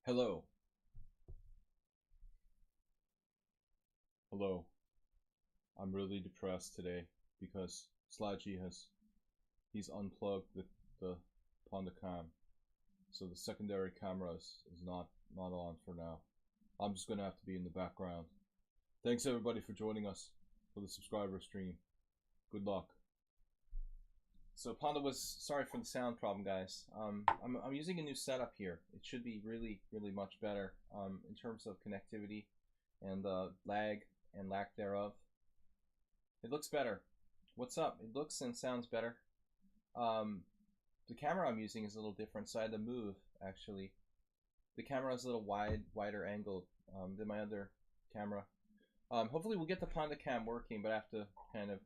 Hello. Hello. I'm really depressed today because he's unplugged the Panda cam. So the secondary camera is not on for now. I'm just gonna have to be in the background. Thanks everybody for joining us for the subscriber stream. Good luck. So Panda was sorry for the sound problem, guys. I'm using a new setup here. It should be really much better in terms of connectivity and lag and lack thereof. It looks better. What's up? It looks and sounds better. The camera I'm using is a little different, so I had to move actually. The camera is a little wider angled than my other camera. Hopefully we'll get the Panda cam working, but I have to kind of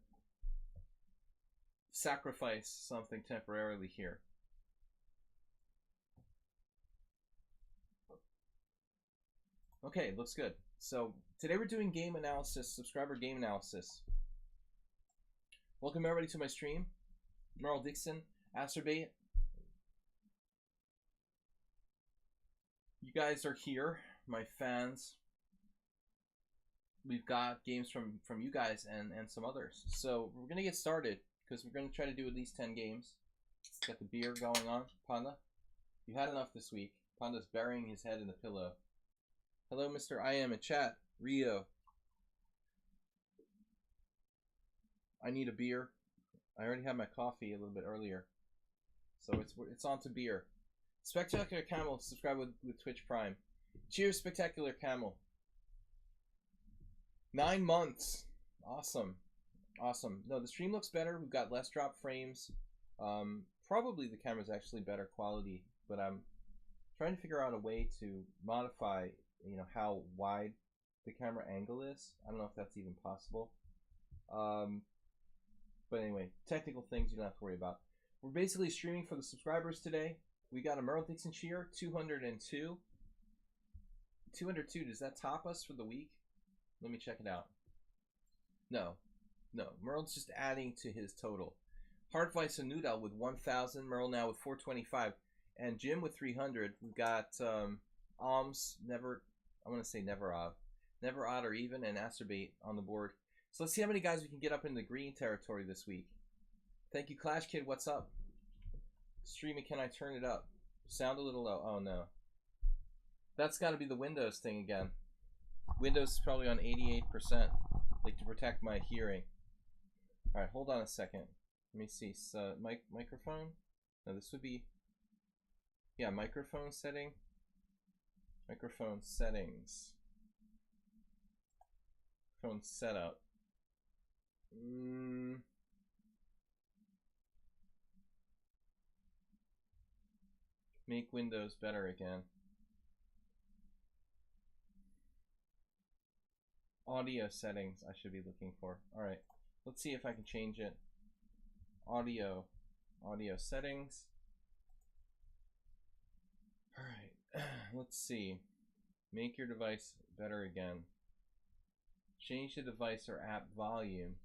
sacrifice something temporarily here. Okay, looks good. So today we're doing game analysis, subscriber game analysis. Welcome everybody to my stream. Merle Dixon, Acerbate. You guys are here, my fans. We've got games from you guys and some others. So we're gonna get started because we're gonna try to do at least 10 games. Got the beer going on. Panda, you had enough this week. Panda's burying his head in the pillow. Hello, Mr. I am in chat. Rio. I need a beer. I already had my coffee a little bit earlier, so it's on to beer. Spectacular Camel, subscribe with Twitch Prime. Cheers, Spectacular Camel. 9 months. Awesome. Awesome. No, the stream looks better. We've got less drop frames. Probably the camera's actually better quality, but I'm trying to figure out a way to modify, you know, how wide the camera angle is. I don't know if that's even possible. But anyway, technical things you don't have to worry about. We're basically streaming for the subscribers today. We got a Merle Dixon cheer, 202. 202, does that top us for the week? Let me check it out. No. Merle's just adding to his total. Hartweiss and Nudel with 1,000. Merle now with 425. And Jim with 300. We've got Alms, I want to say Never Odd or Even, and Acerbate on the board. So let's see how many guys we can get up in the green territory this week. Thank you, Clash Kid. What's up? Streaming, can I turn it up? Sound a little low. Oh, no. That's got to be the Windows thing again. Windows is probably on 88%. Like to protect my hearing. Alright, hold on a second. Let me see. So, microphone? No, this would be... Yeah, microphone setting. Microphone settings. Phone setup. Make Windows better again. Audio settings I should be looking for. Alright, let's see if I can change it. Audio settings. Alright, let's see. Make your device better again. Change the device or app volume.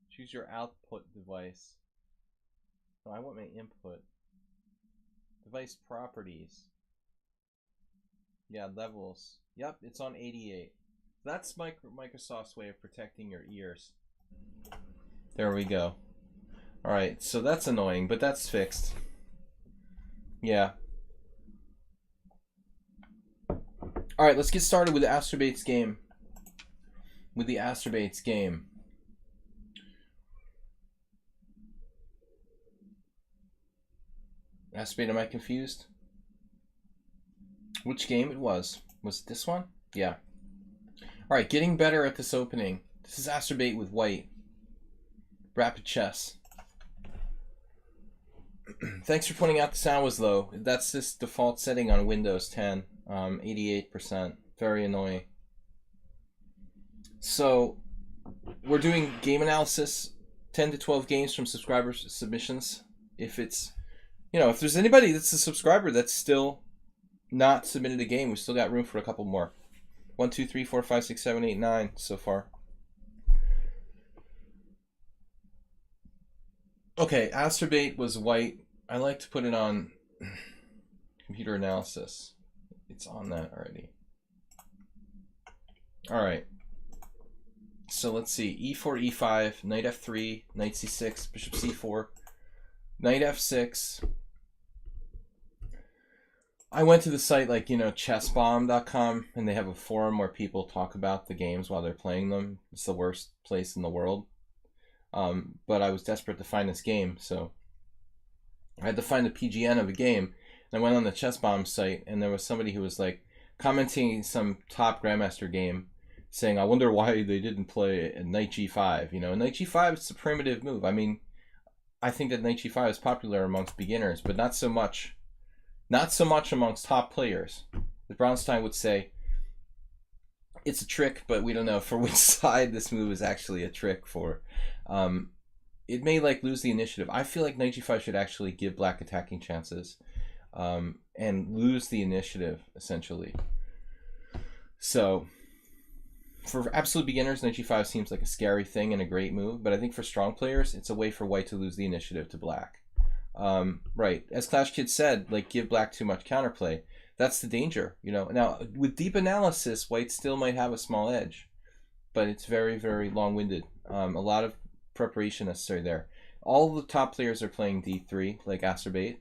Choose your output device. No, I want my input. Device properties. Yeah, levels. Yep, it's on 88. That's Microsoft's way of protecting your ears. There we go. Alright, so that's annoying, but that's fixed. Yeah. Alright, let's get started with the Acerbate's game. Acerbate, am I confused? Which game it was? Was it this one? Yeah. Alright, getting better at this opening. This is Acerbate with white. Rapid chess. Thanks for pointing out the sound was low. That's this default setting on Windows 10. 88%. Very annoying. So, we're doing game analysis. 10 to 12 games from subscribers' submissions. If it's... You know, if there's anybody that's a subscriber that's still not submitted a game, we still got room for a couple more. 1, 2, 3, 4, 5, 6, 7, 8, 9 so far. Okay, Astrobate was white. I like to put it on computer analysis. It's on that already. Alright. So let's see. E4, E5, knight F3, knight C6, bishop C4, knight F6. I went to the site like, chessbomb.com, and they have a forum where people talk about the games while they're playing them. It's the worst place in the world. But I was desperate to find this game, so I had to find the PGN of a game. And I went on the chessbomb site, and there was somebody who was like commenting some top grandmaster game, saying, I wonder why they didn't play a knight g5. Knight g5 is a primitive move. I mean, I think that knight g5 is popular amongst beginners, but not so much amongst top players. As Brownstein would say, it's a trick, but we don't know for which side this move is actually a trick for. It may lose the initiative. I feel like knight g5 should actually give black attacking chances, and lose the initiative, essentially. So, for absolute beginners, knight g5 seems like a scary thing and a great move, but I think for strong players, it's a way for white to lose the initiative to black. Right, as Clash Kid said, give black too much counterplay. That's the danger, Now, with deep analysis, white still might have a small edge, but it's very, very long-winded. A lot of preparation necessary there. All the top players are playing d3, like Astrobate.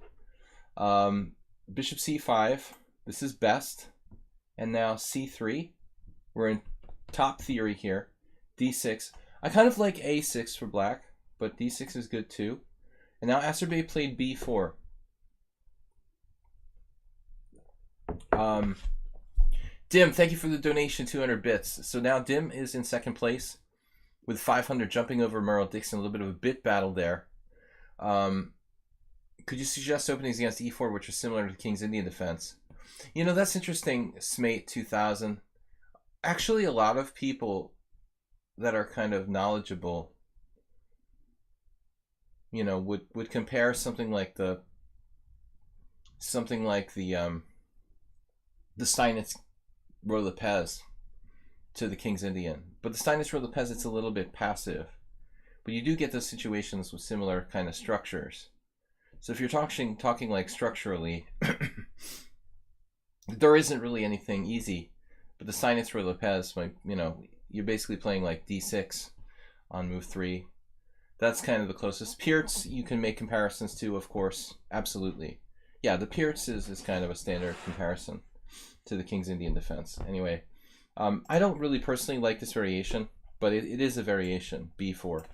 Bishop c5, this is best. And now c3, we're in top theory here. d6, I kind of like a6 for black, but d6 is good too. And now Astrobate played b4. Dim, thank you for the donation, 200 bits. So now Dim is in second place with 500, jumping over Merle Dixon. A little bit of a bit battle there. Could you suggest openings against e4 which are similar to the King's Indian defense? That's interesting, Smate 2000. Actually, a lot of people that are kind of knowledgeable, would compare something like the Steinitz Roy Lopez to the King's Indian. But the Steinitz Roy Lopez, it's a little bit passive. But you do get those situations with similar kind of structures. So if you're talking structurally, there isn't really anything easy. But the Steinitz Roy Lopez, you're basically playing d6 on move 3. That's kind of the closest. Peertz, you can make comparisons to, of course. Absolutely. Yeah, the Peertz is kind of a standard comparison to the King's Indian defense. Anyway, I don't really personally like this variation, but it is a variation, b4.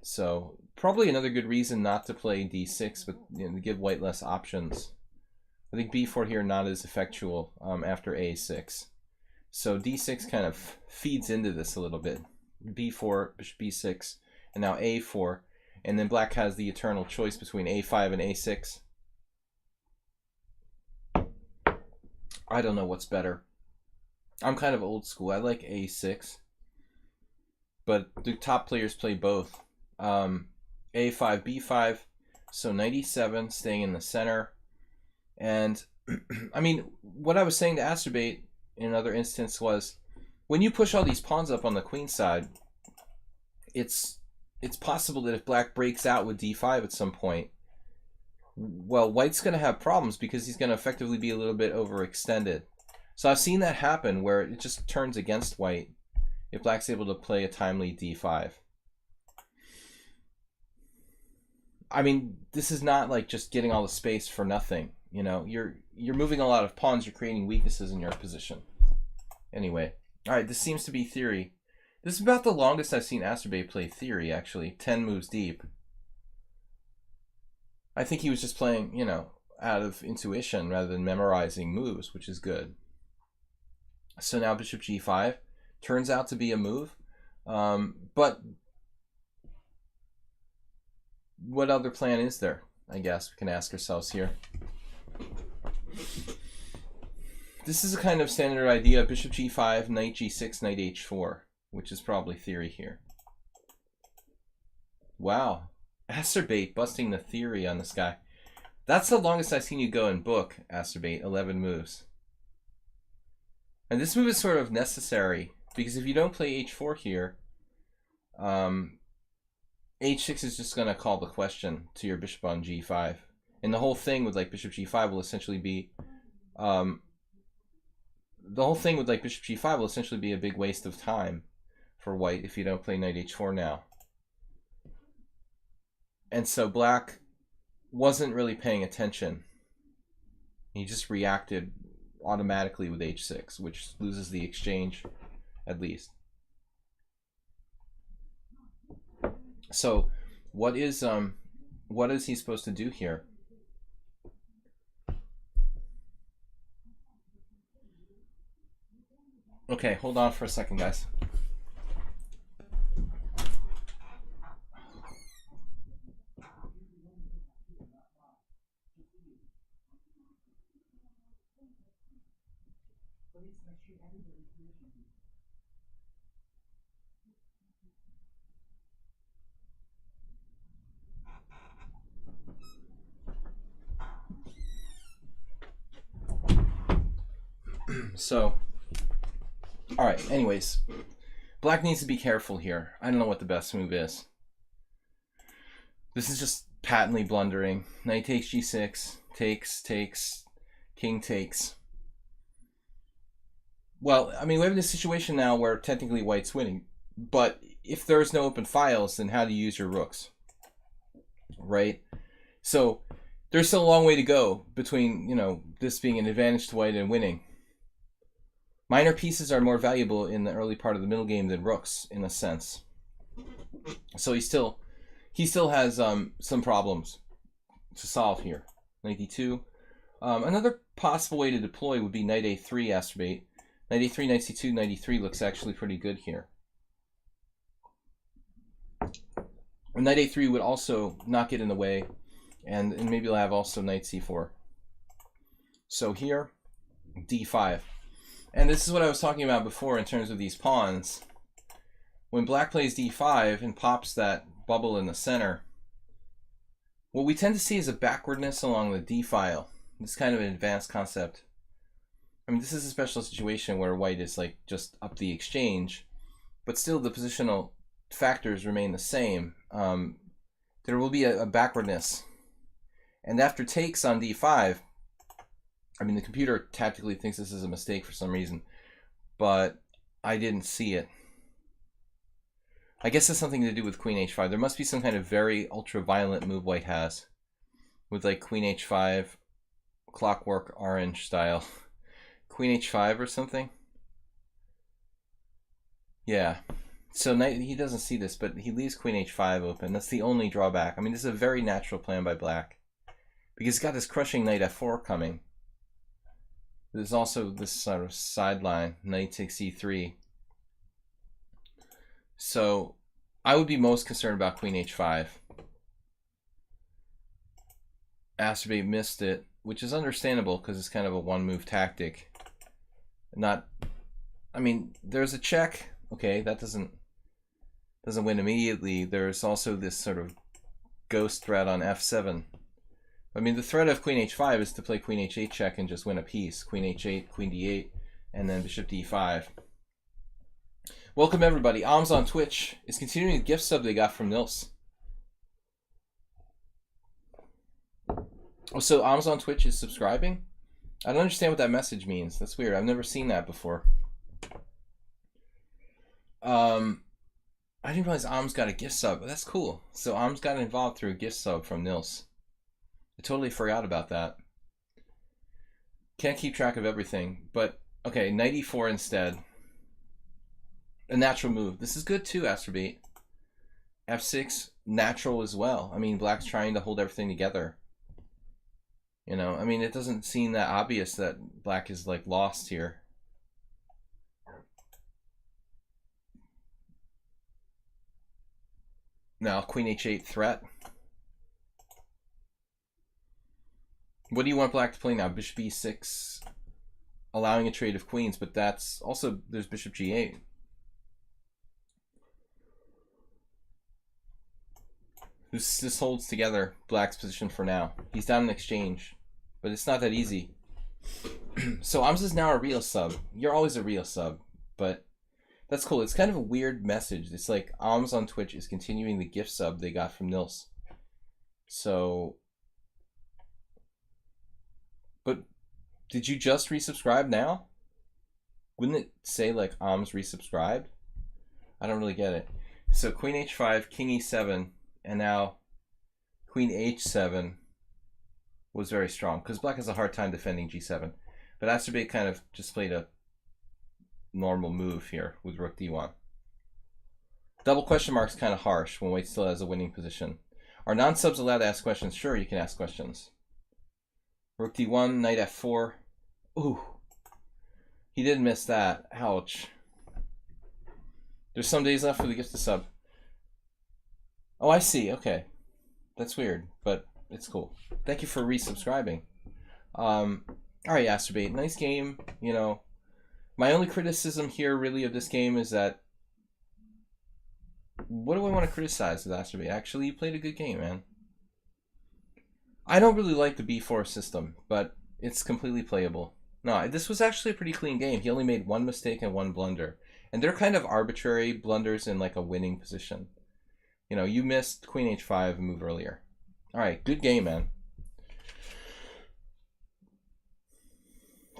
So probably another good reason not to play d6, but to give white less options. I think b4 here not as effectual after a6. So d6 kind of feeds into this a little bit. b4, bishop b6, and now a4. And then black has the eternal choice between a5 and a6. I don't know what's better. I'm kind of old school. I like a6. But the top players play both. A5, b5. So knight e7, staying in the center. And, I mean, what I was saying to Astrobate in another instance was, when you push all these pawns up on the queen side, it's possible that if black breaks out with d5 at some point, well, white's going to have problems because he's going to effectively be a little bit overextended. So I've seen that happen where it just turns against white if black's able to play a timely d5. I mean, this is not like just getting all the space for nothing. You're moving a lot of pawns. You're creating weaknesses in your position. Anyway, all right, this seems to be theory. This is about the longest I've seen Astrobate play theory, actually. 10 moves deep. I think he was just playing, out of intuition rather than memorizing moves, which is good. So now bishop g5 turns out to be a move. But what other plan is there? I guess we can ask ourselves here. This is a kind of standard idea. Bishop g5, knight g6, knight h4, which is probably theory here. Wow. Astrobate busting the theory on this guy. That's the longest I've seen you go in book, Astrobate, 11 moves. And this move is sort of necessary, because if you don't play h4 here, h6 is just going to call the question to your bishop on g5. And the whole thing with like bishop g5 will essentially be a big waste of time for white if you don't play knight h4 now. And so black wasn't really paying attention. He just reacted automatically with h6, which loses the exchange at least. So what is he supposed to do here? Okay, hold on for a second, guys. So, all right, anyways, black needs to be careful here. I don't know what the best move is. This is just patently blundering. Knight takes g6, takes, king takes. Well, I mean, we have this situation now where technically white's winning, but if there's no open files, then how do you use your rooks? Right? So there's still a long way to go between, you know, this being an advantage to white and winning. Minor pieces are more valuable in the early part of the middle game than rooks, in a sense. So he still has some problems to solve here. Knight d2. Another possible way to deploy would be knight a3, astrobate. Knight a3, knight c2, knight e3 looks actually pretty good here. And knight a3 would also not get in the way, and maybe we'll have also knight c4. So here, d5. And this is what I was talking about before in terms of these pawns. When black plays d5 and pops that bubble in the center, what we tend to see is a backwardness along the d file. This is kind of an advanced concept. I mean, this is a special situation where white is like just up the exchange, but still the positional factors remain the same. There will be a backwardness. And after takes on d5, I mean, the computer tactically thinks this is a mistake for some reason, but I didn't see it. I guess it's something to do with queen h5. There must be some kind of very ultra-violent move white has with like queen h5, clockwork orange style. Queen h5 or something? Yeah. So he doesn't see this, but he leaves queen h5 open. That's the only drawback. I mean, this is a very natural plan by black, because he's got this crushing knight f4 coming. There's also this sort of sideline, knight takes e3. So I would be most concerned about queen h5. Astrobate missed it, which is understandable because it's kind of a one-move tactic. Not, I mean, there's a check. Okay, that doesn't win immediately. There's also this sort of ghost threat on f7. I mean, the threat of queen h5 is to play queen h8 check and just win a piece. Queen h8, queen d8, and then bishop d5. Welcome everybody. Alms on Twitch is continuing the gift sub they got from Nils. Oh, so Alms on Twitch is subscribing? I don't understand what that message means. That's weird. I've never seen that before. I didn't realize Alms got a gift sub. That's cool. So Alms got involved through a gift sub from Nils. I totally forgot about that. Can't keep track of everything. But, okay, knight e4 instead. A natural move. This is good too, Astrobate. f6, natural as well. I mean, black's trying to hold everything together. You know, I mean, it doesn't seem that obvious that black is, like, lost here. Now, queen h8 threat. What do you want black to play now? Bishop e6, allowing a trade of queens, but that's also, there's bishop g8. This holds together black's position for now. He's down in exchange, but it's not that easy. So Alms is now a real sub. You're always a real sub, but That's cool. It's kind of a weird message. It's like Alms on Twitch is continuing the gift sub they got from Nils. So, but did you just resubscribe now? Wouldn't it say like Alms resubscribed? I don't really get it. So Queen H5, King E7, and now Queen H7 was very strong because Black has a hard time defending G7. But Asterbait kind of just played a normal move here with Rook D1. Double question mark's kind of harsh when White still has a winning position. Are non-subs allowed to ask questions? Sure, you can ask questions. Rook D1, Knight F4. Ooh. He did miss that. Ouch. There's some days left for the gift to sub. Oh, I see. Okay. That's weird, but it's cool. Thank you for resubscribing. Alright, Asterbait. Nice game. You know, my only criticism here really of this game is that what do I want to criticize with Asterbait? Actually, you played a good game, man. I don't really like the B4 system, but it's completely playable. No, this was actually a pretty clean game. He only made one mistake and one blunder. And they're kind of arbitrary blunders in like a winning position. You know, you missed Queen H5 a move earlier. Alright, good game, man.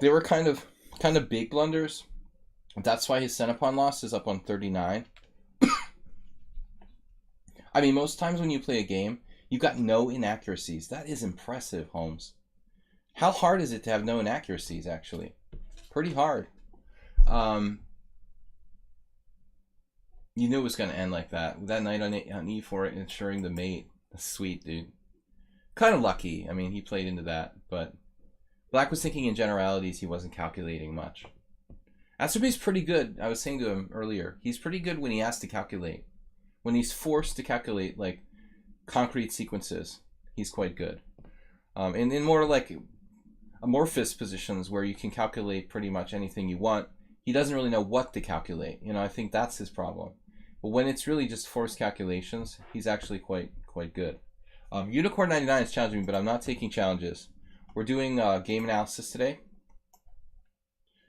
They were kind of big blunders. That's why his center pawn loss is up on 39. I mean, most times when you play a game, you've got no inaccuracies. That is impressive, Holmes. How hard is it to have no inaccuracies, actually? Pretty hard. You knew it was going to end like that. With that knight on E4 ensuring the mate. That's sweet, dude. Kind of lucky. I mean, he played into that, but Black was thinking in generalities. He wasn't calculating much. Asterbay's pretty good. I was saying to him earlier, he's pretty good when he has to calculate. When he's forced to calculate, like, concrete sequences, he's quite good. And in more, like, amorphous positions where you can calculate pretty much anything you want, he doesn't really know what to calculate. You know, I think that's his problem. But when it's really just forced calculations, he's actually quite good. Unicorn 99 is challenging me, but I'm not taking challenges. We're doing game analysis today.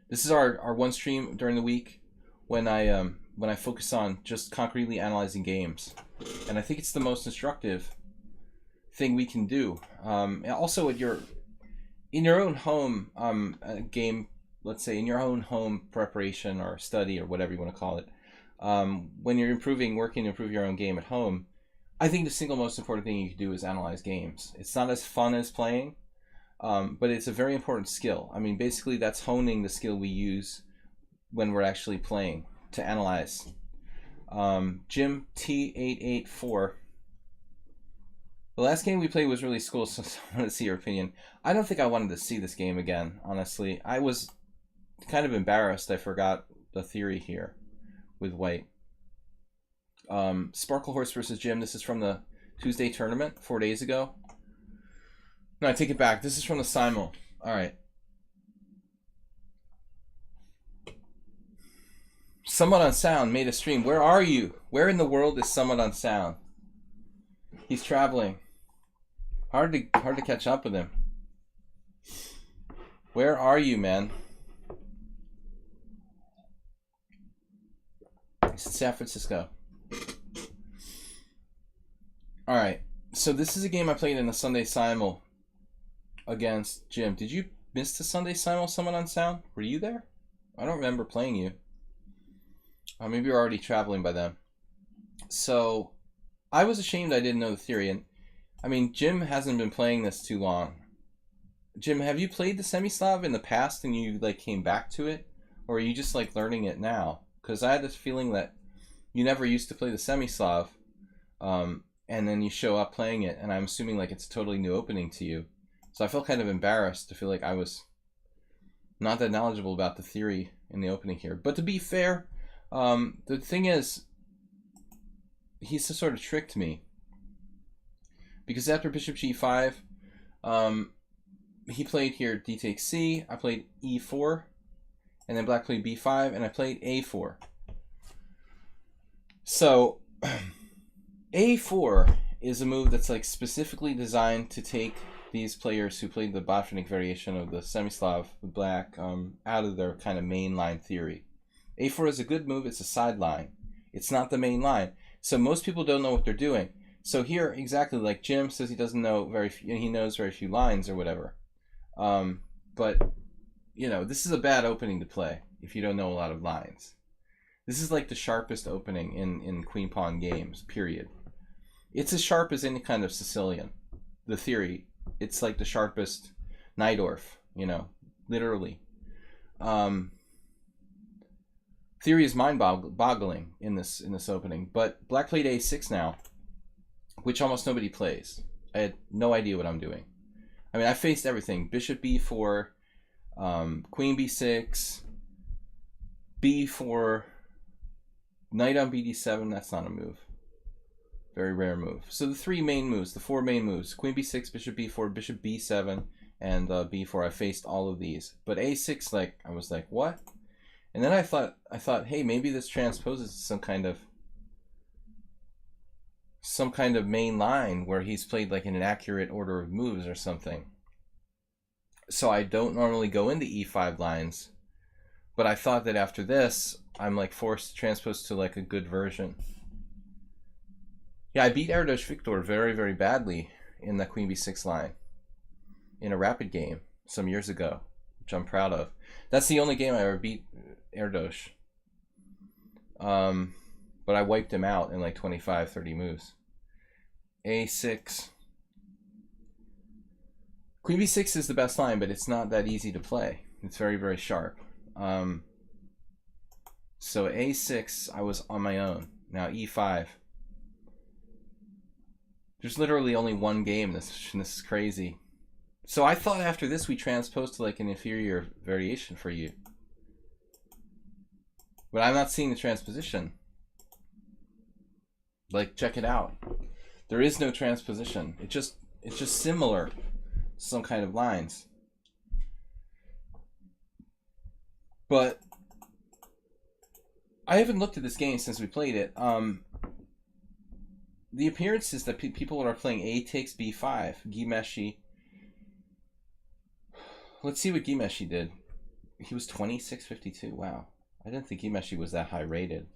This is our one stream during the week when I focus on just concretely analyzing games, and I think it's the most instructive thing we can do. Also, in your own home game, let's say in your own home preparation or study or whatever you want to call it, when you're working to improve your own game at home, I think the single most important thing you can do is analyze games. It's not as fun as playing, but it's a very important skill. I mean, basically that's honing the skill we use when we're actually playing to analyze. Jim T884. The last game we played was really cool, so I wanted to see your opinion. I don't think I wanted to see this game again, honestly. I was kind of embarrassed I forgot the theory here with White. Sparkle Horse versus Jim. This is from the Tuesday tournament 4 days ago. No, I take it back. This is from the Simul. Alright. Somewhat on Sound made a stream. Where are you? Where in the world is Somewhat on Sound? He's traveling. Hard to catch up with him. Where are you, man? It's in San Francisco. Alright. So this is a game I played in the Sunday Simul against Jim. Did you miss the Sunday Simul, Somewhat on Sound? Were you there? I don't remember playing you. Maybe you're already traveling by then. So I was ashamed I didn't know the theory. And I mean, Jim hasn't been playing this too long. Jim, have you played the Semislav in the past and you like came back to it? Or are you just like learning it now? Because I had this feeling that you never used to play the Semislav, and then you show up playing it, and I'm assuming like it's a totally new opening to you. So I felt kind of embarrassed to feel like I was not that knowledgeable about the theory in the opening here. But to be fair, the thing is, he's just sort of tricked me. Because after Bishop G5, he played here D takes C, I played E4, and then Black played B5, and I played A4. So, A4 is a move that's like specifically designed to take these players who played the Botvinnik variation of the Semislav with Black out of their kind of mainline theory. A4 is a good move. It's a sideline. It's not the main line. So most people don't know what they're doing. So here, exactly like Jim says, he doesn't know very few, he knows very few lines or whatever. But you know, this is a bad opening to play if you don't know a lot of lines. This is like the sharpest opening in Queen Pawn games, period. It's as sharp as any kind of Sicilian. The theory, it's like the sharpest Najdorf, you know, literally. Theory is mind-boggling in this opening. But Black played A6 now, which almost nobody plays. I had no idea what I'm doing. I mean, I faced everything: Bishop B4, Queen B6, B4, Knight on BD7. That's not a move. Very rare move. So the three main moves, the four main moves: Queen B6, Bishop B4, Bishop B7, and B4. I faced all of these. But A6, like, I was like, what? And then I thought, hey, maybe this transposes some kind of main line where he's played like in an accurate order of moves or something. So I don't normally go into E5 lines, but I thought that after this, I'm like forced to transpose to like a good version. Yeah, I beat Erdos Victor very, very badly in the Queen B6 line in a rapid game some years ago, which I'm proud of. That's the only game I ever beat Erdos. But I wiped him out in like 25, 30 moves. A6. Queen B6 is the best line, but it's not that easy to play. It's very, very sharp. So A6, I was on my own. Now E5. There's literally only one game. This is crazy. So I thought after this we transposed to like an inferior variation for you. But I'm not seeing the transposition. Like, check it out. There is no transposition. It's just similar to some kind of lines. But I haven't looked at this game since we played it. The appearance is that people are playing A takes B5. Gimeshi. Let's see what Gimeshi did. He was 2652. Wow. I didn't think Gimeshi was that high rated.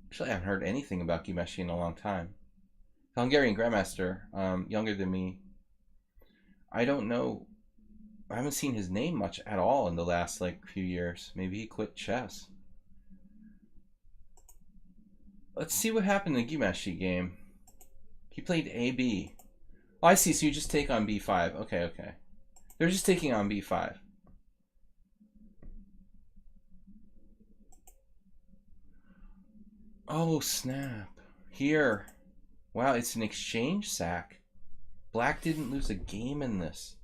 Actually, I haven't heard anything about Gimeshi in a long time. Hungarian Grandmaster, younger than me. I don't know. I haven't seen his name much at all in the last like few years. Maybe he quit chess. Let's see what happened in the Gimeshi game. He played AB. Oh, I see. So you just take on B5. Okay, okay. They're just taking on B5. Oh, snap. Here. Wow, it's an exchange sack. Black didn't lose a game in this.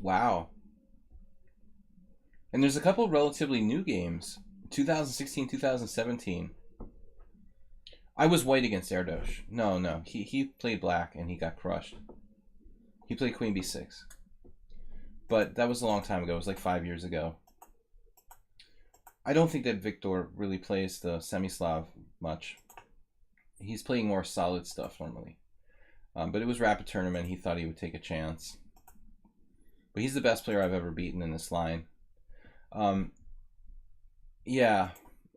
Wow. And there's a couple relatively new games. 2016, 2017. I was white against Erdos. No. He played black and he got crushed. He played Queen B6. But that was a long time ago. It was like 5 years ago. I don't think that Victor really plays the Semi-Slav much. He's playing more solid stuff normally. But it was rapid tournament. He thought he would take a chance. But he's the best player I've ever beaten in this line. Yeah.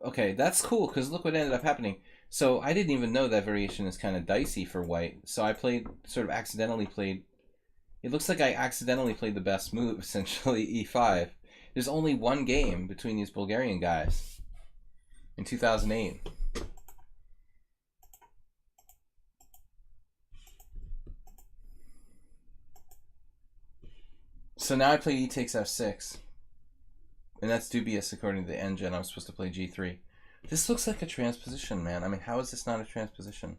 Okay, that's cool, because look what ended up happening. So I didn't even know that variation is kind of dicey for white. So I played, sort of accidentally played. It looks like I accidentally played the best move, essentially, E5. There's only one game between these Bulgarian guys in 2008. So now I play E takes F6. And that's dubious according to the engine. I'm supposed to play G3. This looks like a transposition, man. I mean, how is this not a transposition?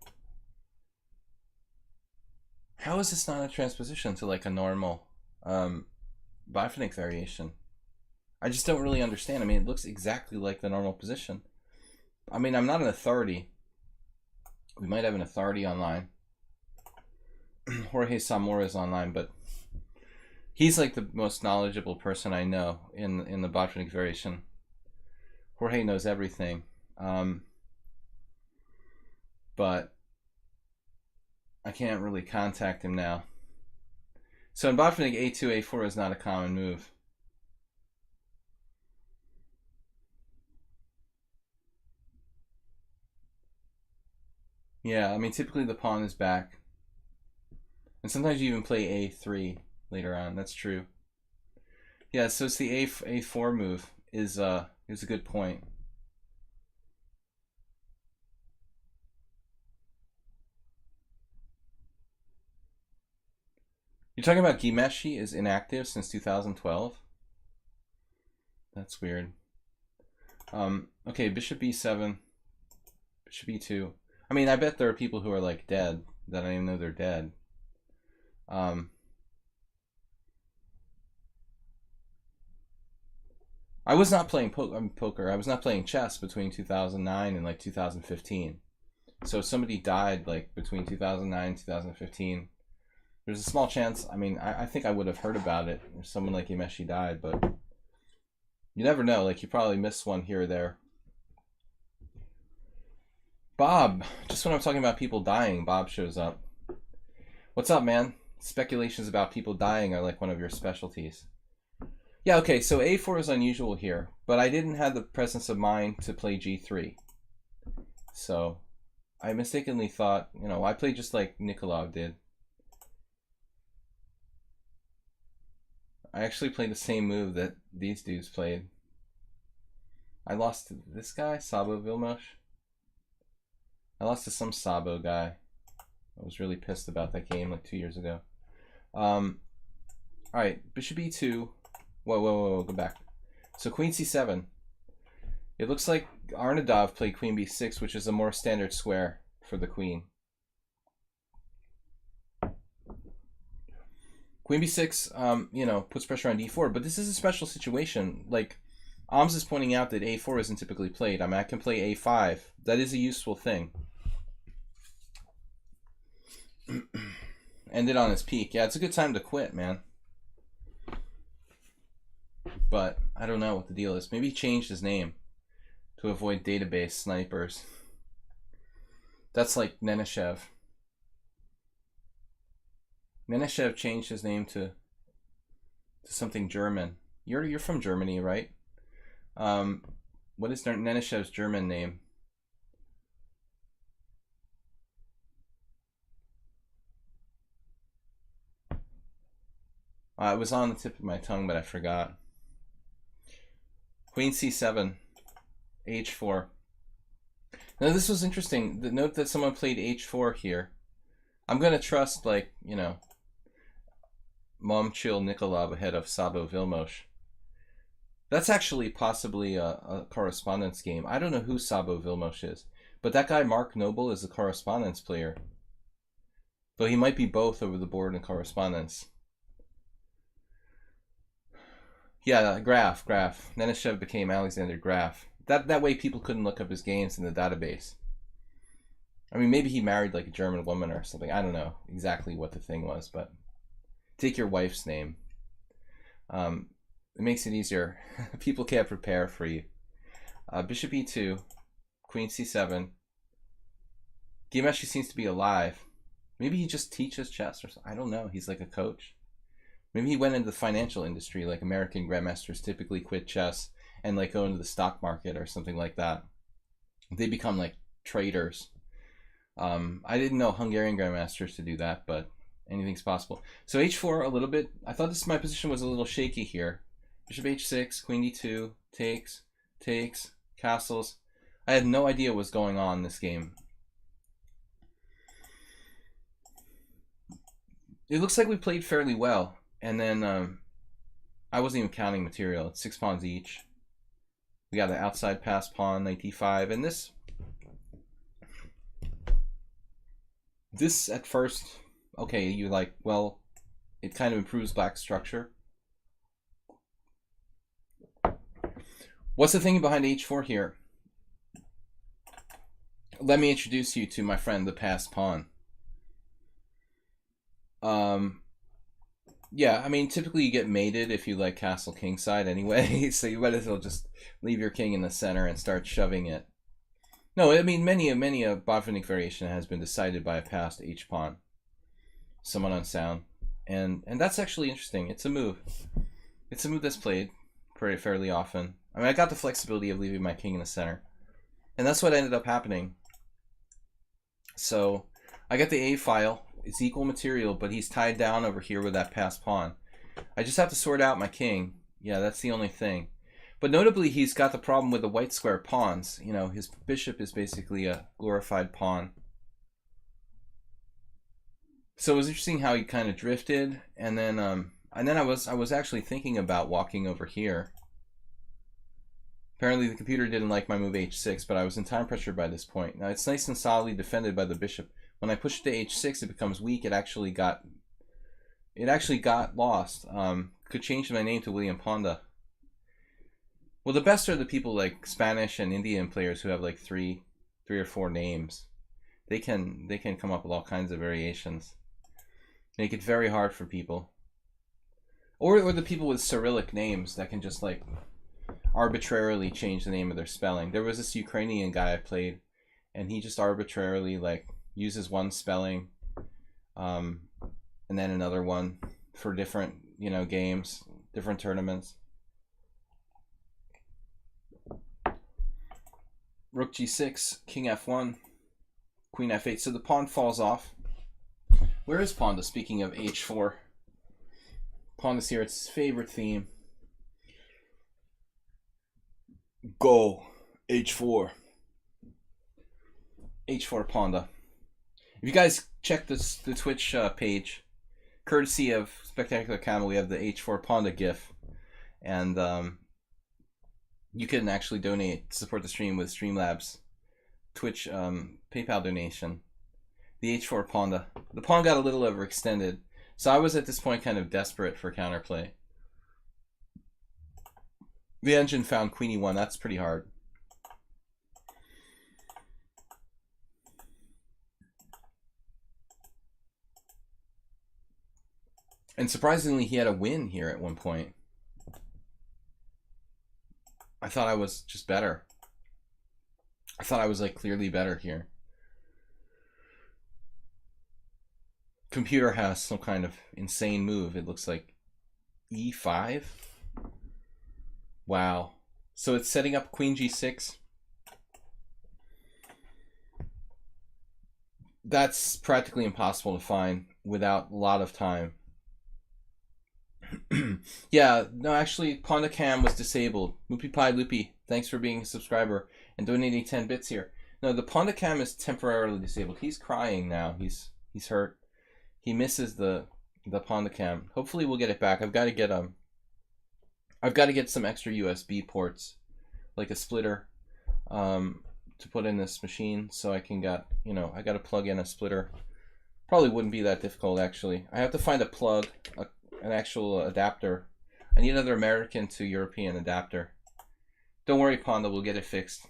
How is this not a transposition to like a normal Bifinic variation? I just don't really understand. I mean, it looks exactly like the normal position. I mean, I'm not an authority. We might have an authority online. Jorge Zamora is online, but he's like the most knowledgeable person I know in the Botvinnik variation. Jorge knows everything. But I can't really contact him now. So in Botvinnik, a2, a4 is not a common move. Yeah, I mean, typically the pawn is back. And sometimes you even play a3 later on. That's true. Yeah, so it's the a4 move is a good point. You're talking about Gimeshi is inactive since 2012? That's weird. Okay, bishop b7, bishop e2. I mean, I bet there are people who are like dead that I don't even know they're dead. I was not playing poker. I was not playing chess between 2009 and like 2015. So if somebody died like between 2009 and 2015, there's a small chance. I mean, I think I would have heard about it if someone like Imeshi died, but you never know. Like, you probably missed one here or there. Bob, just when I'm talking about people dying, Bob shows up. What's up, man? Speculations about people dying are like one of your specialties. Yeah, okay, so a4 is unusual here, but I didn't have the presence of mind to play g3. So I mistakenly thought, you know, I played just like Nikolov did. I actually played the same move that these dudes played. I lost to this guy, Sabo Vilmos. I lost to some Sabo guy. I was really pissed about that game like 2 years ago. Alright, bishop e2. Whoa, go back. So queen c7. It looks like Arnadov played queen b6, which is a more standard square for the queen. Queen b6, you know, puts pressure on d4, but this is a special situation. Like, Alms is pointing out that a4 isn't typically played. I mean, I can play a5. That is a useful thing. Ended on his peak. Yeah, it's a good time to quit, man. But I don't know what the deal is. Maybe he changed his name to avoid database snipers. That's like Neneshev. Neneshev changed his name to something German. You're from Germany, right? What is Neneshev's German name? It was on the tip of my tongue, but I forgot. Queen c7, h4. Now this was interesting. The note that someone played h4 here. I'm gonna trust, like, you know, Momchil Nikolov ahead of Sabo Vilmos. That's actually possibly a correspondence game. I don't know who Sabo Vilmos is, but that guy Mark Noble is a correspondence player. Though he might be both over the board in correspondence. Yeah, Graf. Neneshev became Alexander Graf. That way people couldn't look up his games in the database. I mean, maybe he married like a German woman or something. I don't know exactly what the thing was, but take your wife's name. It makes it easier. People can't prepare for you. Bishop e2, queen c7. Gimeshi seems to be alive. Maybe he just teaches chess or something. I don't know. He's like a coach. Maybe he went into the financial industry, like American grandmasters typically quit chess and like go into the stock market or something like that. They become like traders. I didn't know Hungarian grandmasters to do that, but anything's possible. So h4 a little bit. I thought my position was a little shaky here. Bishop h6, queen d2, takes, castles. I had no idea what was going on in this game. It looks like we played fairly well. And then I wasn't even counting material. It's 6 pawns each. We got an outside pass pawn, knight d5, and this at first, okay, you're like, well, it kind of improves black structure. What's the thing behind h4 here? Let me introduce you to my friend, the passed pawn. Yeah, I mean, typically you get mated if you like castle kingside anyway, so you might as well just leave your king in the center and start shoving it. No, I mean, many a Botvinnik variation has been decided by a passed h-pawn. Somewhat unsound. and that's actually interesting. It's a move. It's a move that's played fairly often. I mean, I got the flexibility of leaving my king in the center, and that's what ended up happening. So I got the A file. It's equal material, but he's tied down over here with that passed pawn. I just have to sort out my king. Yeah, that's the only thing. But notably, he's got the problem with the white square pawns. You know, his bishop is basically a glorified pawn. So it was interesting how he kind of drifted, and then I was actually thinking about walking over here. Apparently, the computer didn't like my move h6, but I was in time pressure by this point. Now it's nice and solidly defended by the bishop. When I push it to h6, it becomes weak. It actually got lost. Could change my name to William Ponda. Well, the best are the people like Spanish and Indian players who have like three or four names. They can come up with all kinds of variations. Make it very hard for people. Or the people with Cyrillic names that can just like arbitrarily change the name of their spelling. There was this Ukrainian guy I played, and he just arbitrarily like uses one spelling, and then another one for different, you know, games, different tournaments. Rook g6, king f1, queen f8. So the pawn falls off. Where is Ponda? Speaking of h4. Ponda's here. It's his favorite theme. Go. h4. h4 Ponda. If you guys check the Twitch page, courtesy of Spectacular Camel, we have the h4 Ponda GIF. And you can actually donate to support the stream with Streamlabs Twitch PayPal donation. The h4 Ponda. The pawn got a little overextended, so I was at this point kind of desperate for counterplay. The engine found queen e1. That's pretty hard. And surprisingly, he had a win here at one point. I thought I was just better. I thought I was like clearly better here. Computer has some kind of insane move. It looks like e5. Wow. So it's setting up queen g6. That's practically impossible to find without a lot of time. Yeah, no, actually, Ponda Cam was disabled. Loopy Pie Loopy, thanks for being a subscriber and donating 10 bits here. No, the Ponda Cam is temporarily disabled. He's crying now. He's hurt. He misses the Ponda Cam. Hopefully, we'll get it back. I've got to get some extra USB ports, like a splitter, to put in this machine, so I can I got to plug in a splitter. Probably wouldn't be that difficult actually. I have to find a plug, an actual adapter. I need another American to European adapter. Don't worry, Ponda, we'll get it fixed.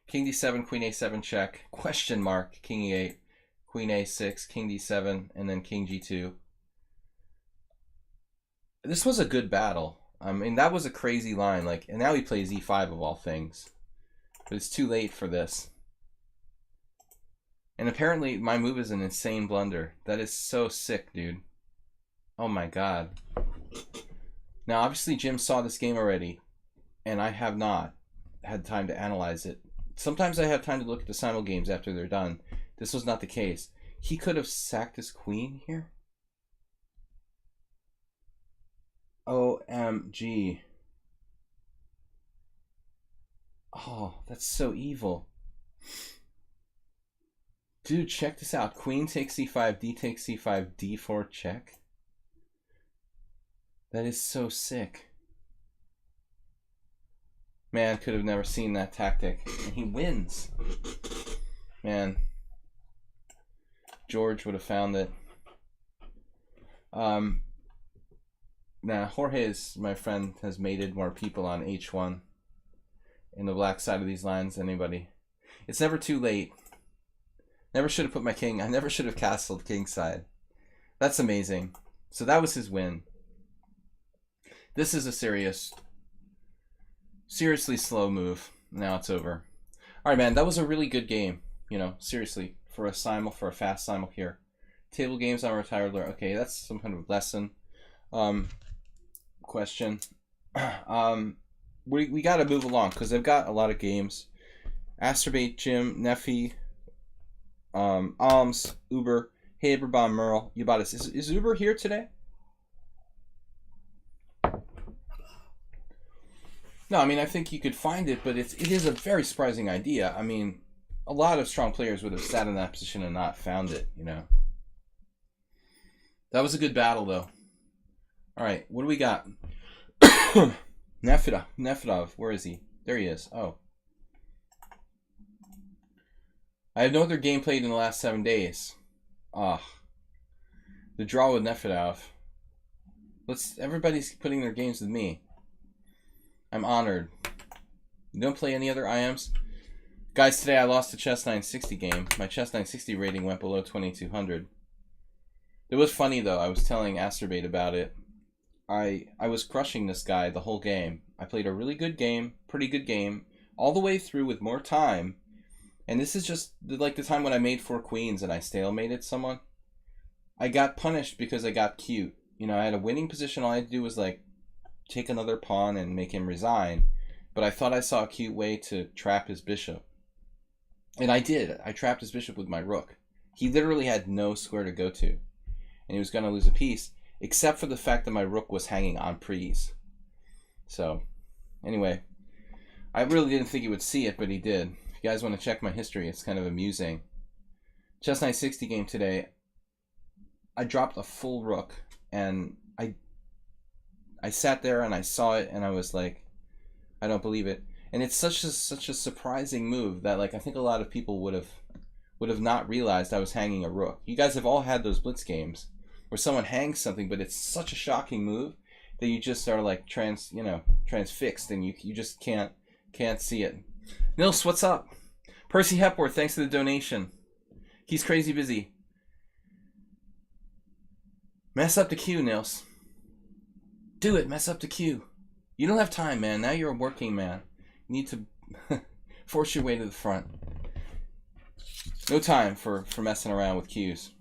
King d7, queen a7 check, question mark, king e8, queen a6, king d7, and then king g2. This was a good battle. I mean, that was a crazy line. Like, and now he plays e5 of all things. But it's too late for this. And apparently my move is an insane blunder. That is so sick, dude. Oh my god. Now, obviously, Jim saw this game already, and I have not had time to analyze it. Sometimes I have time to look at the simul games after they're done. This was not the case. He could have sacked his queen here. OMG. Oh, that's so evil. Dude, check this out. Queen takes c5, d takes c5, d4 check. That is so sick. Man, could have never seen that tactic. And he wins. Man. George would have found it. Now, Jorge, my friend, has mated more people on h1 in the black side of these lines than anybody. It's never too late. Never should have put my king. I never should have castled king side. That's amazing. So that was his win. This is a seriously slow move. Now it's over. All right, man. That was a really good game. You know, seriously, for a fast simul here. table games on retired learner. Okay, that's some kind of lesson question. We got to move along because I've got a lot of games. Astrobate, Jim, Neffy, Alms, Uber, Haberbomb, Merle, Ubatis. Is Uber here today? No, I mean, I think you could find it, but it is a very surprising idea. I mean, a lot of strong players would have sat in that position and not found it, you know. That was a good battle, though. All right, what do we got? Nefedov, where is he? There he is. Oh. I have no other game played in the last 7 days. Ah. The draw with Nefedov. Everybody's putting their games with me. I'm honored. You don't play any other IMs? Guys, today I lost a Chess 960 game. My Chess 960 rating went below 2200. It was funny, though. I was telling Astrobate about it. I was crushing this guy the whole game. I played a really good game, pretty good game, all the way through with more time. And this is just like the time when I made 4 queens and I stalemated someone. I got punished because I got cute. You know, I had a winning position. All I had to do was like take another pawn and make him resign. But I thought I saw a cute way to trap his bishop. And I did. I trapped his bishop with my rook. He literally had no square to go to. And he was going to lose a piece, except for the fact that my rook was hanging on prise. So, anyway, I really didn't think he would see it, but he did. If you guys want to check my history, it's kind of amusing. Chess 960 game today, I dropped a full rook, and I sat there and I saw it, and I was like, I don't believe it. And it's such a surprising move that like I think a lot of people would have not realized I was hanging a rook. You guys have all had those blitz games where someone hangs something, but it's such a shocking move that you just are like transfixed, and you just can't see it. Nils, what's up? Percy Hepworth, thanks for the donation. He's crazy busy. Mess up the queue, Nils. Do it, mess up the queue. You don't have time, man. Now you're a working man. You need to force your way to the front. No time for messing around with queues.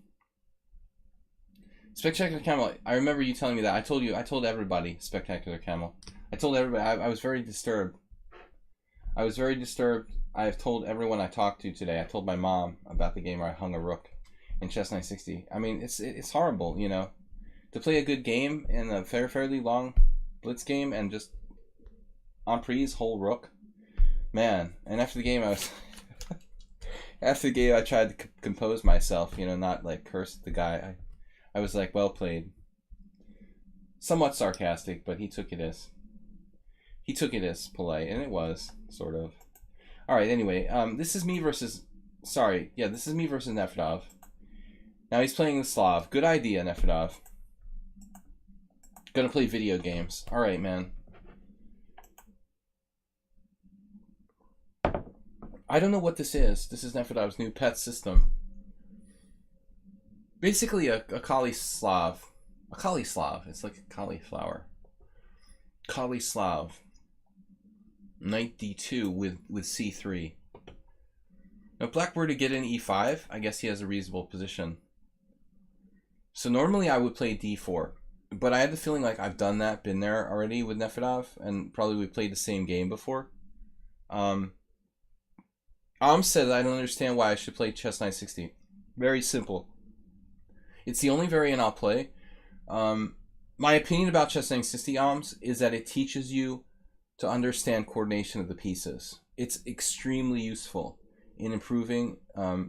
Spectacular Camel, I remember you telling me that. I told everybody, Spectacular Camel. I told everybody, I was very disturbed. I was very disturbed. I have told everyone I talked to today. I told my mom about the game where I hung a rook in Chess 960. I mean, it's horrible, you know, to play a good game in a fairly long blitz game and just on prise whole rook. Man, and after the game, after the game, I tried to compose myself, you know, not like curse the guy. I was like, well played. Somewhat sarcastic, but he took it as polite, and it was sort of. All right. Anyway, this is me versus. Sorry, yeah, this is me versus Nefedov. Now he's playing the Slav. Good idea, Nefedov. Gonna play video games. All right, man. I don't know what this is. This is Nefedov's new pet system. Basically a cauliflower. A cauliflower. It's like a cauliflower. Cauliflower. Knight d2 with c3. Now if Black were to get in e5, I guess he has a reasonable position. So normally I would play d4. But I had the feeling like I've done that, been there already with Nefedov, and probably we played the same game before. Said I don't understand why I should play Chess 960. Very simple. It's the only variant I'll play. My opinion about Chess 960 is that it teaches you to understand coordination of the pieces. It's extremely useful in improving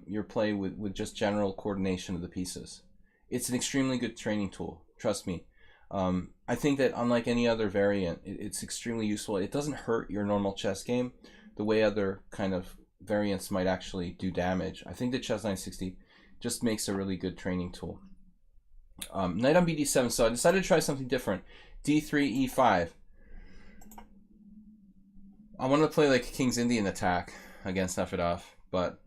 your play with just general coordination of the pieces. It's an extremely good training tool. Trust me. I think that unlike any other variant, it's extremely useful. It doesn't hurt your normal chess game the way other kind of variants might actually do damage. I think that Chess 960 just makes a really good training tool. Knight on bd7, so I decided to try something different. d3, e5. I wanted to play like King's Indian attack against Nefedov, but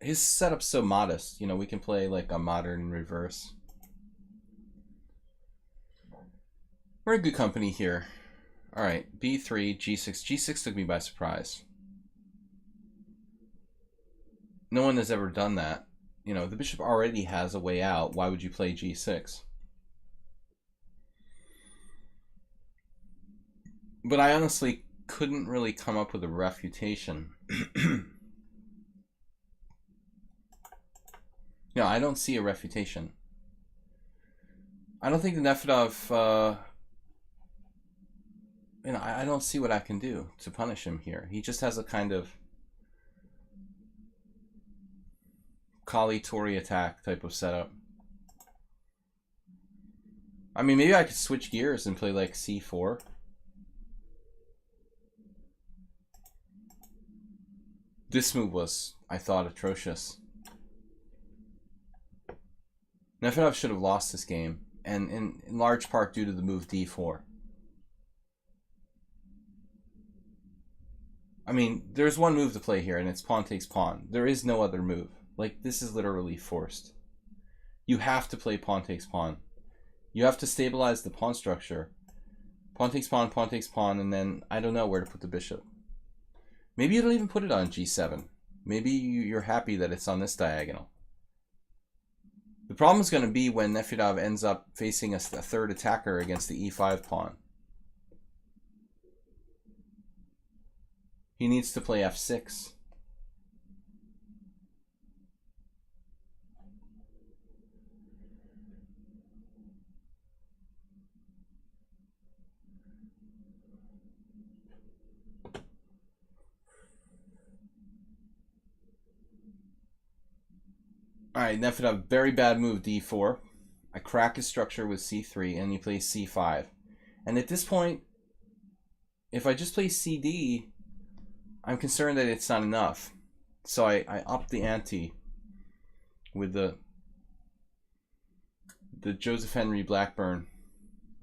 his setup's so modest. You know, we can play like a modern reverse. We're in good company here. All right, b3, g6. g6 took me by surprise. No one has ever done that. you know, the bishop already has a way out. Why would you play g6? But I honestly couldn't really come up with a refutation. No, I don't see a refutation. I don't think the Nefedov, you know, I don't see what I can do to punish him here. He just has a kind of Kali Tori attack type of setup. I mean, maybe I could switch gears and play like c4. This move was, I thought, atrocious. Nefedov should have lost this game, and in large part due to the move d4. I mean, there's one move to play here, and it's pawn takes pawn. There is no other move. Like, this is literally forced. You have to play pawn takes pawn. You have to stabilize the pawn structure. Pawn takes pawn, and then I don't know where to put the bishop. Maybe you don't even put it on g7. Maybe you're happy that it's on this diagonal. The problem is going to be when Nefedov ends up facing a third attacker against the e5 pawn. He needs to play f6. Alright, Nefedov, very bad move, d4. I crack his structure with c3, and he plays c5. And at this point, if I just play cd, I'm concerned that it's not enough. So I up the ante with the Joseph Henry Blackburn.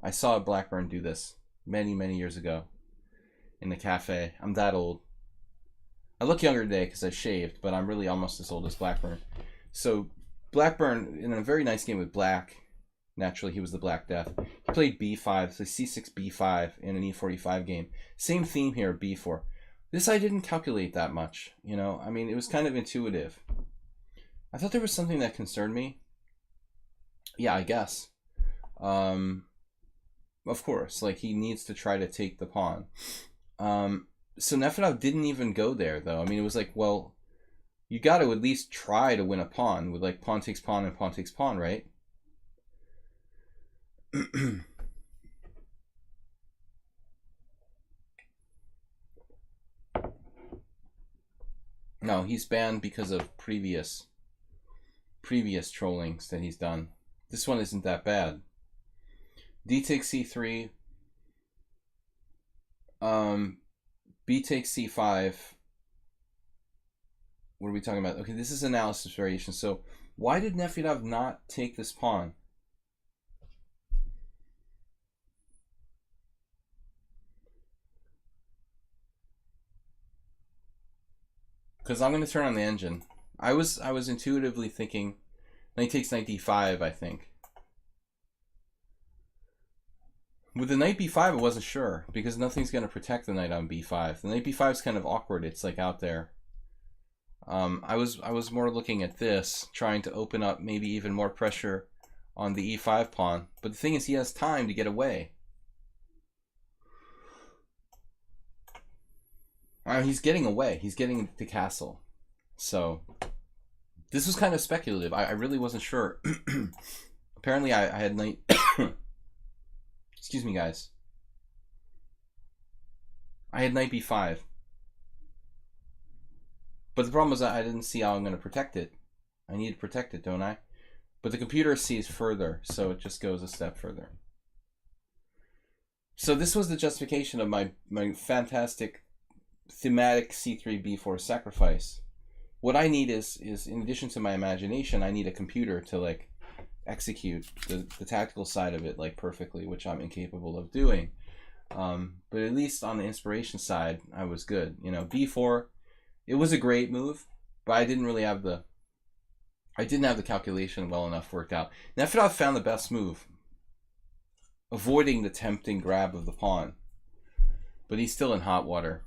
I saw Blackburn do this many, many years ago in the cafe. I'm that old. I look younger today because I shaved, but I'm really almost as old as Blackburn. So Blackburn, in a very nice game with black, naturally he was the Black Death, he played b5, so c6, b5 in an e45 game. Same theme here, b4. This I didn't calculate that much, you know. I mean, it was kind of intuitive. I thought there was something that concerned me. Yeah, I guess. Of course, like, he needs to try to take the pawn. So Nefedov didn't even go there, though. I mean, it was like, well, you got to at least try to win a pawn with like pawn takes pawn and pawn takes pawn, right? No, he's banned because of previous trollings that he's done. This one isn't that bad. D takes c3. B takes c5. What are we talking about? Okay, this is analysis variation. So why did Nefedov not take this pawn? Because I'm going to turn on the engine. I was intuitively thinking knight takes knight d5, I think. With the knight b5, I wasn't sure, because nothing's going to protect the knight on b5. The knight b5 is kind of awkward. It's like out there. I was more looking at this, trying to open up maybe even more pressure on the e5 pawn. But the thing is, he has time to get away. He's getting away. He's getting the castle. So this was kind of speculative. I really wasn't sure. Apparently, I had knight. Excuse me, guys. I had knight b5. But the problem was that I didn't see how I'm going to protect it. I need to protect it, don't I? But the computer sees further, so it just goes a step further. So this was the justification of my fantastic thematic c3 b4 sacrifice. What I need is in addition to my imagination, I need a computer to like execute the tactical side of it like perfectly, which I'm incapable of doing. But at least on the inspiration side, I was good. You know, b4. It was a great move, but I didn't have the calculation well enough worked out. Nefedov found the best move, avoiding the tempting grab of the pawn. But he's still in hot water.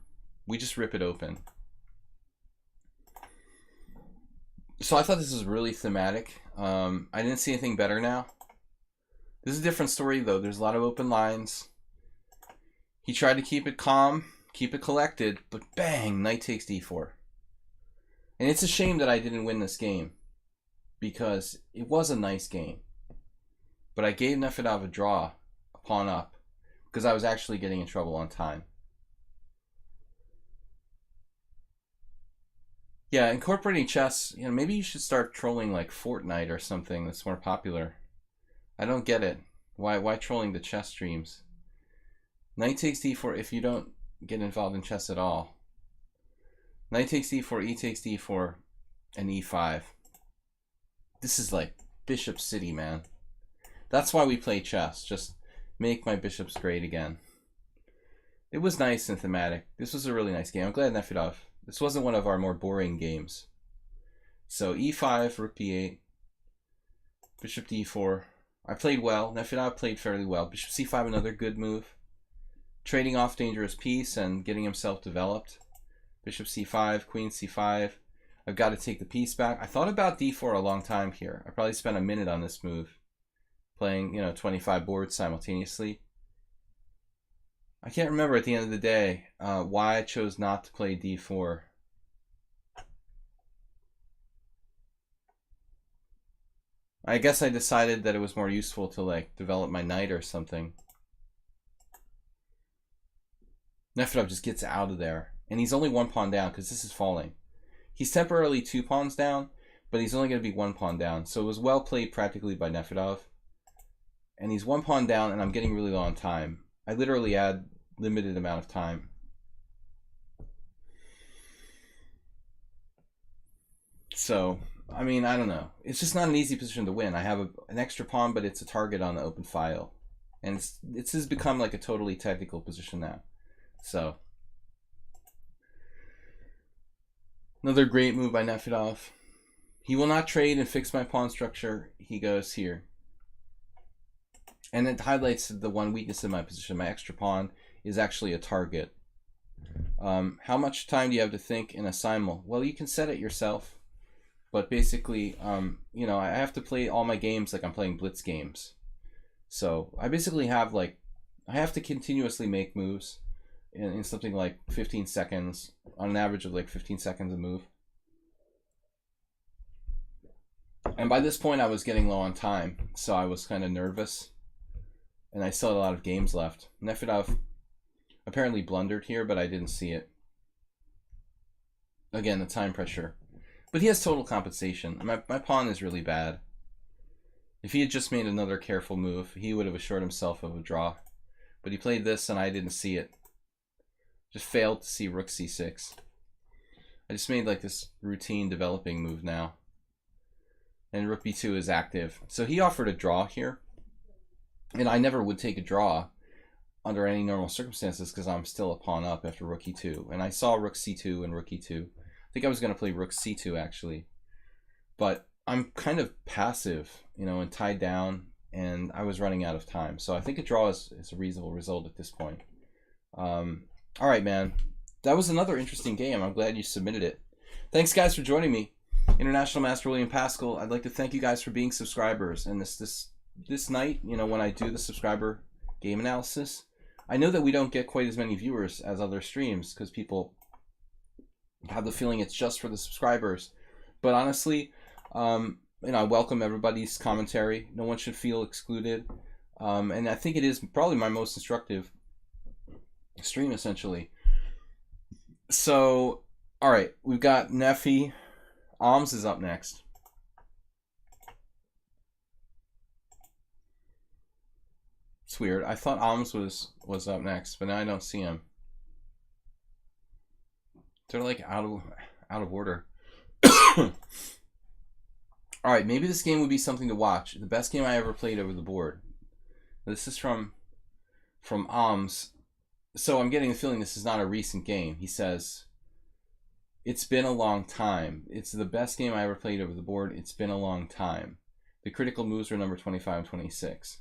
We just rip it open. So I thought this was really thematic. I didn't see anything better now. This is a different story, though. There's a lot of open lines. He tried to keep it calm, keep it collected, but bang, knight takes d4. And it's a shame that I didn't win this game, because it was a nice game. But I gave Nefedov a draw, a pawn up, because I was actually getting in trouble on time. Yeah, incorporating chess, you know, maybe you should start trolling like Fortnite or something that's more popular. I don't get it. Why trolling the chess streams? Knight takes d4 if you don't get involved in chess at all. Knight takes d4, e takes d4, and e5. This is like Bishop City, man. That's why we play chess. Just make my bishops great again. It was nice and thematic. This was a really nice game. I'm glad Nefedov. This wasn't one of our more boring games. So e5, rook b8, bishop d4. I played well. Nefedov played fairly well. Bishop c5, another good move. Trading off dangerous piece and getting himself developed. Bishop c5, queen c5. I've got to take the piece back. I thought about d4 a long time here. I probably spent a minute on this move. Playing, 25 boards simultaneously. I can't remember at the end of the day why I chose not to play d4. I guess I decided that it was more useful to like develop my knight or something. Nefedov just gets out of there. And he's only one pawn down because this is falling. He's temporarily 2 pawns down, but he's only going to be 1 pawn down. So it was well played practically by Nefedov. And he's 1 pawn down, and I'm getting really low on time. I literally had limited amount of time. So, I mean, I don't know. It's just not an easy position to win. I have an extra pawn, but it's a target on the open file. And it's has become like a totally tactical position now. So, another great move by Nefedov. He will not trade and fix my pawn structure. He goes here. And it highlights the one weakness in my position. My extra pawn is actually a target. How much time do you have to think in a simul? Well, you can set it yourself. But basically, I have to play all my games like I'm playing blitz games. So I basically have I have to continuously make moves in something like 15 seconds, on an average of like 15 seconds a move. And by this point, I was getting low on time, so I was kind of nervous. And I still had a lot of games left. Nefedov apparently blundered here, but I didn't see it. Again, the time pressure. But he has total compensation. My pawn is really bad. If he had just made another careful move, he would have assured himself of a draw. But he played this and I didn't see it. Just failed to see rook c6. I just made like this routine developing move now. And rook b2 is active. So he offered a draw here. And I never would take a draw under any normal circumstances because I'm still a pawn up after rook e2. And I saw rook c2 and rook e2. I think I was going to play rook c2 actually. But I'm kind of passive, and tied down, and I was running out of time. So I think a draw is a reasonable result at this point. All right, man. That was another interesting game. I'm glad you submitted it. Thanks, guys, for joining me. International Master William Paschall. I'd like to thank you guys for being subscribers. And this night, when I do the subscriber game analysis, I know that we don't get quite as many viewers as other streams because people have the feeling it's just for the subscribers. But honestly, I welcome everybody's commentary. No one should feel excluded. And I think it is probably my most instructive stream, essentially. So, all right, we've got Nefi. Alms is up next. It's weird. I thought Alms was up next, but now I don't see him. They're like out of order. All right, maybe this game would be something to watch. The best game I ever played over the board. This is from Alms. So I'm getting the feeling this is not a recent game. He says, it's been a long time. It's the best game I ever played over the board. It's been a long time. The critical moves are number 25 and 26.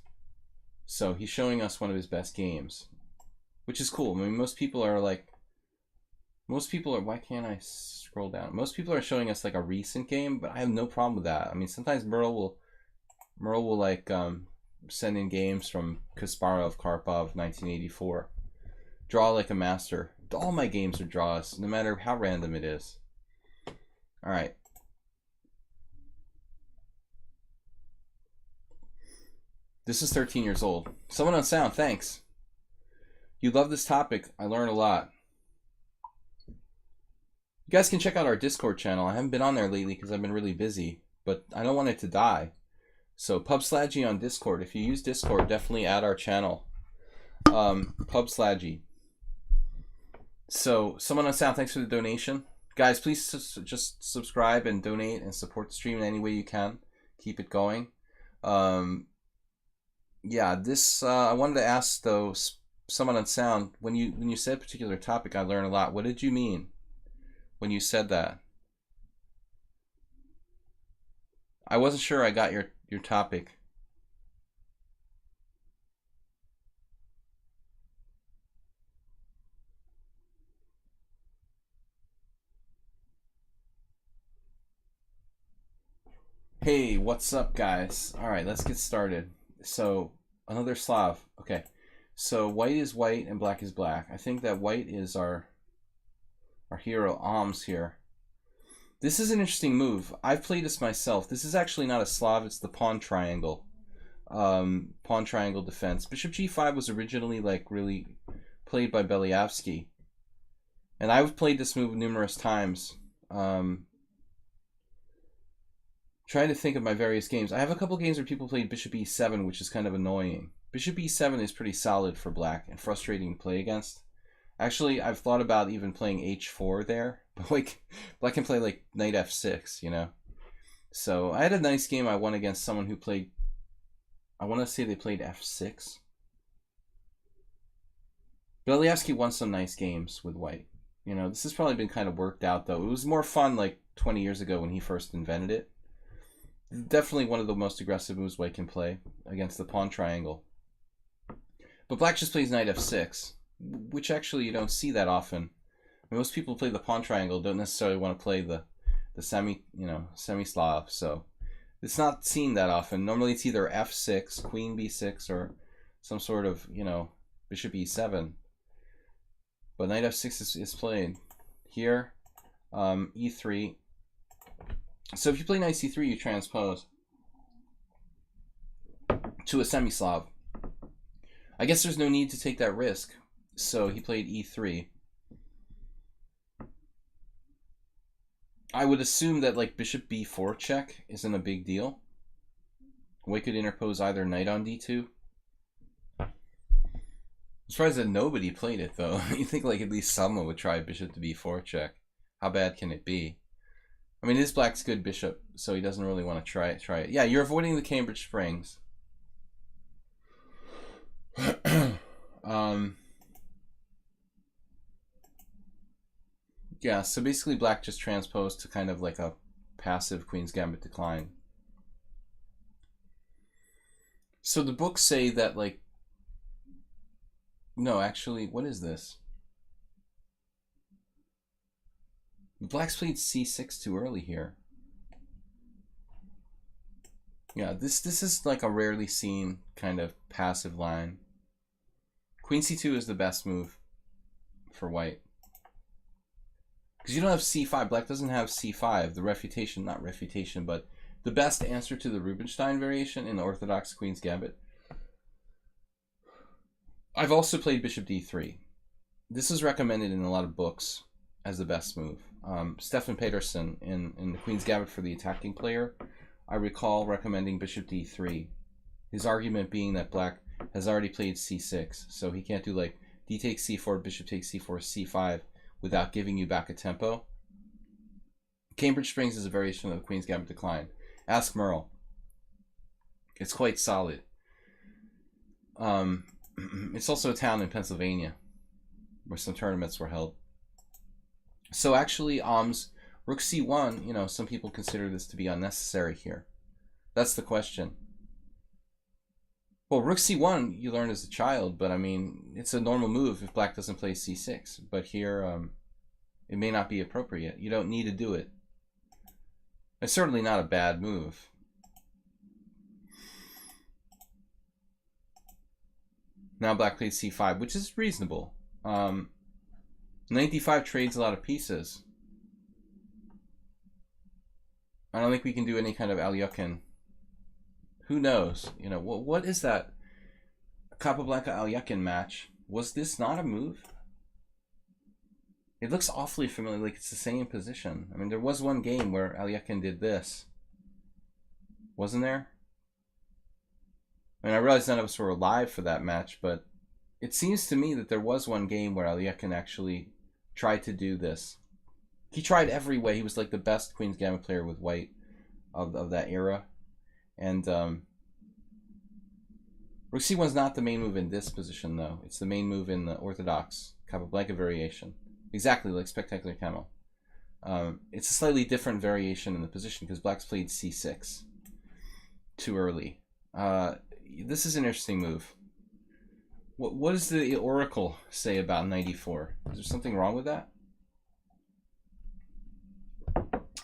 So he's showing us one of his best games, which is cool. I mean, most people are like, Most people are, why can't I scroll down? Most people are showing us like a recent game, but I have no problem with that. I mean, sometimes Merle will like send in games from Kasparov, Karpov, 1984. Draw like a master. All my games are draws, no matter how random it is. All right. This is 13 years old. Someone on sound, thanks. You love this topic. I learn a lot. You guys can check out our Discord channel. I haven't been on there lately because I've been really busy, but I don't want it to die. So PubSladgy on Discord. If you use Discord, definitely add our channel. PubSladgy. So someone on sound, thanks for the donation. Guys, please just subscribe and donate and support the stream in any way you can. Keep it going. Yeah, this I wanted to ask though, someone on sound, when you said particular topic, I learned a lot. What did you mean when you said that? I wasn't sure I got your topic. Hey, what's up, guys? All right, let's get started. So, another Slav. Okay, so white is white and black is black. I think that white is our hero, Alms here. This is an interesting move. I've played this myself. This is actually not a Slav, it's the pawn triangle. Pawn triangle defense. Bishop g5 was originally like really played by Belyavsky. And I've played this move numerous times. Trying to think of my various games. I have a couple games where people played Bishop e7, which is kind of annoying. Bishop e7 is pretty solid for black and frustrating to play against. Actually, I've thought about even playing h4 there, but like black can play like knight f6, you know. So I had a nice game I won against someone who played, I want to say they played f6. Belyavsky won some nice games with white. You know, this has probably been kind of worked out though. It was more fun like 20 years ago when he first invented it. Definitely one of the most aggressive moves white can play against the pawn triangle. But black just plays knight f6, which actually you don't see that often. Most people play the pawn triangle, don't necessarily want to play the semi-Slav, so it's not seen that often. Normally it's either f6, queen b6, or some sort of, you know, bishop e7. But knight f6 is played. Here, e3. So if you play knight c3, you transpose to a semi-Slav. I guess there's no need to take that risk. So he played e3. I would assume that like bishop b4 check isn't a big deal. White could interpose either knight on d2. I'm surprised that nobody played it though. You think like at least someone would try bishop to b4 check. How bad can it be? I mean, this black's good bishop, so he doesn't really want to try it. Yeah, you're avoiding the Cambridge Springs. Yeah, so basically black just transposed to kind of like a passive Queen's Gambit decline. So the books say that like, no, actually, what is this? Black's played c6 too early here. Yeah, this is like a rarely seen kind of passive line. Queen c2 is the best move for white. Because you don't have c5. Black doesn't have c5. The refutation, not refutation, but the best answer to the Rubinstein variation in the Orthodox Queen's Gambit. I've also played bishop d3. This is recommended in a lot of books as the best move. Stefan Peterson in the Queen's Gambit for the attacking player, I recall recommending bishop d3. His argument being that black has already played c6, so he can't do like d takes c4, bishop takes c4, c5 without giving you back a tempo. Cambridge Springs is a variation of the Queen's Gambit decline. Ask Merle. It's quite solid. It's also a town in Pennsylvania where some tournaments were held. So actually, rook c1, you know, some people consider this to be unnecessary here. That's the question. Well, rook c1 you learn as a child, but I mean, it's a normal move if black doesn't play c6. But here, It may not be appropriate. You don't need to do it. It's certainly not a bad move. Now black plays c5, which is reasonable. Knight d5 trades a lot of pieces. I don't think we can do any kind of Alyakhin. Who knows? You know, what is that Capablanca-Alyakhin match? Was this not a move? It looks awfully familiar, like it's the same position. I mean, there was one game where Alyakhin did this. Wasn't there? I mean, I realize none of us were alive for that match, but it seems to me that there was one game where Alyakhin actually tried to do this. He tried every way. He was like the best Queen's Gambit player with white of that era. And Rook c1's not the main move in this position, though. It's the main move in the orthodox Capablanca variation. Exactly like Spectacular Camel. It's a slightly different variation in the position because black's played c6 too early. This is an interesting move. What does the Oracle say about knight e4? Is there something wrong with that?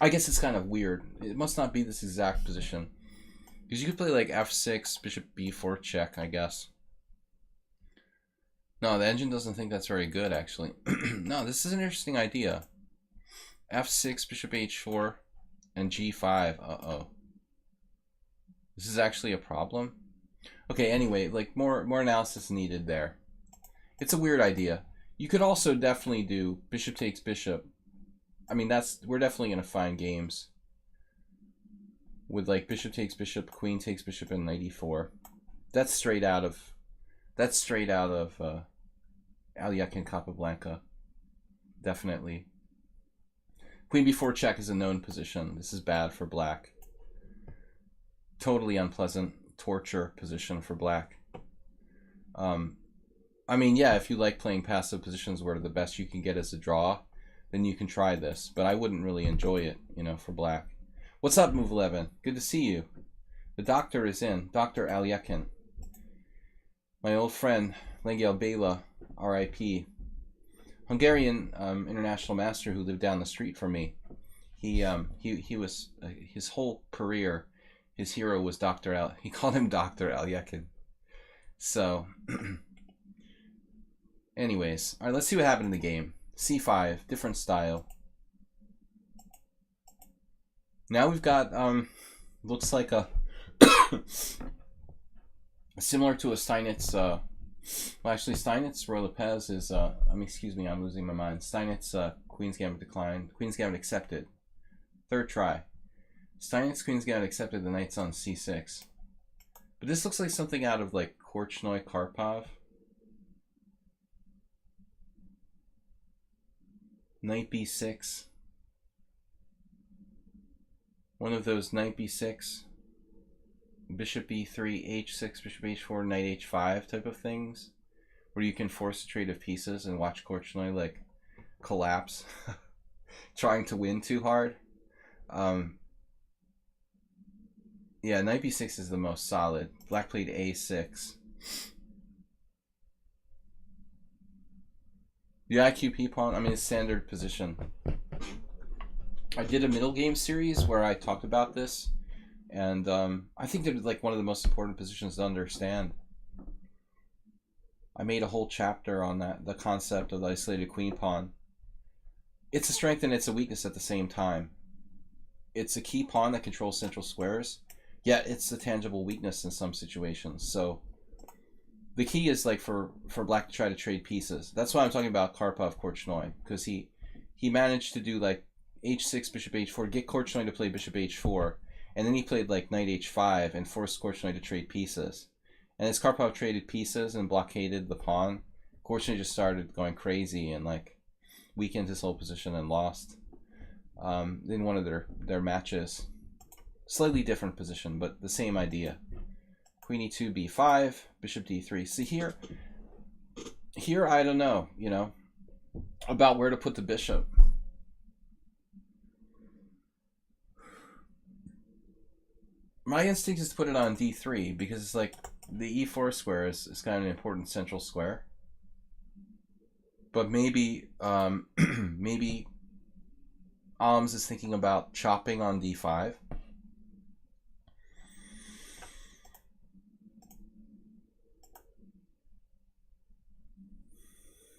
I guess it's kind of weird. It must not be this exact position. Because you could play like f6, bishop b4 check, I guess. No, the engine doesn't think that's very good, actually. No, this is an interesting idea. f6, bishop h4, and g5. Uh-oh. This is actually a problem? Okay, anyway, like more analysis needed there. It's a weird idea. You could also definitely do bishop takes bishop. I mean, we're definitely gonna find games with like bishop takes bishop, queen takes bishop, and knight e4. That's straight out of Alyakhin Capablanca. Definitely. Queen b4 check is a known position. This is bad for black. Totally unpleasant torture position for black. I mean, yeah, if you like playing passive positions where the best you can get is a draw, then you can try this. But I wouldn't really enjoy it, you know, for black. What's up, Move 11? Good to see you. The doctor is in. Dr. Alyakhin. My old friend, Lengel Bela, R.I.P. Hungarian international master who lived down the street from me. He was his whole career. His hero was he called him Dr. Alyakhin. So, anyways, all right, let's see what happened in the game. C5, different style. Now we've got, looks like a, similar to a Steinitz, well, actually Steinitz, Roy Lopez is, excuse me, I'm losing my mind. Steinitz, Queen's Gambit declined. Queen's Gambit accepted. Third try. Steinitz, Queen's Gambit accepted, the knight's on c6. But this looks like something out of like Korchnoi Karpov. Knight b6. One of those knight b6, bishop b3, h6, bishop h4, knight h5 type of things, where you can force a trade of pieces and watch Korchnoi like collapse, trying to win too hard. Yeah, knight b6 is the most solid. Black played a6. The IQP pawn, I mean, it's standard position. I did a middle game series where I talked about this, and I think it was like one of the most important positions to understand. I made a whole chapter on that, the concept of the isolated queen pawn. It's a strength and it's a weakness at the same time. It's a key pawn that controls central squares, yet it's a tangible weakness in some situations. So the key is like for black to try to trade pieces. That's why I'm talking about Karpov Korchnoi, because he managed to do like h6, bishop h4, get Korchnoi to play bishop h4, and then he played like knight h5 and forced Korchnoi to trade pieces. And as Karpov traded pieces and blockaded the pawn, Korchnoi just started going crazy and like weakened his whole position and lost in one of their matches. Slightly different position, but the same idea. Queen e2, b5, bishop d3. See here I don't know, you know, about where to put the bishop. My instinct is to put it on d3 because it's like the e4 square is kind of an important central square. But maybe maybe Alms is thinking about chopping on d5.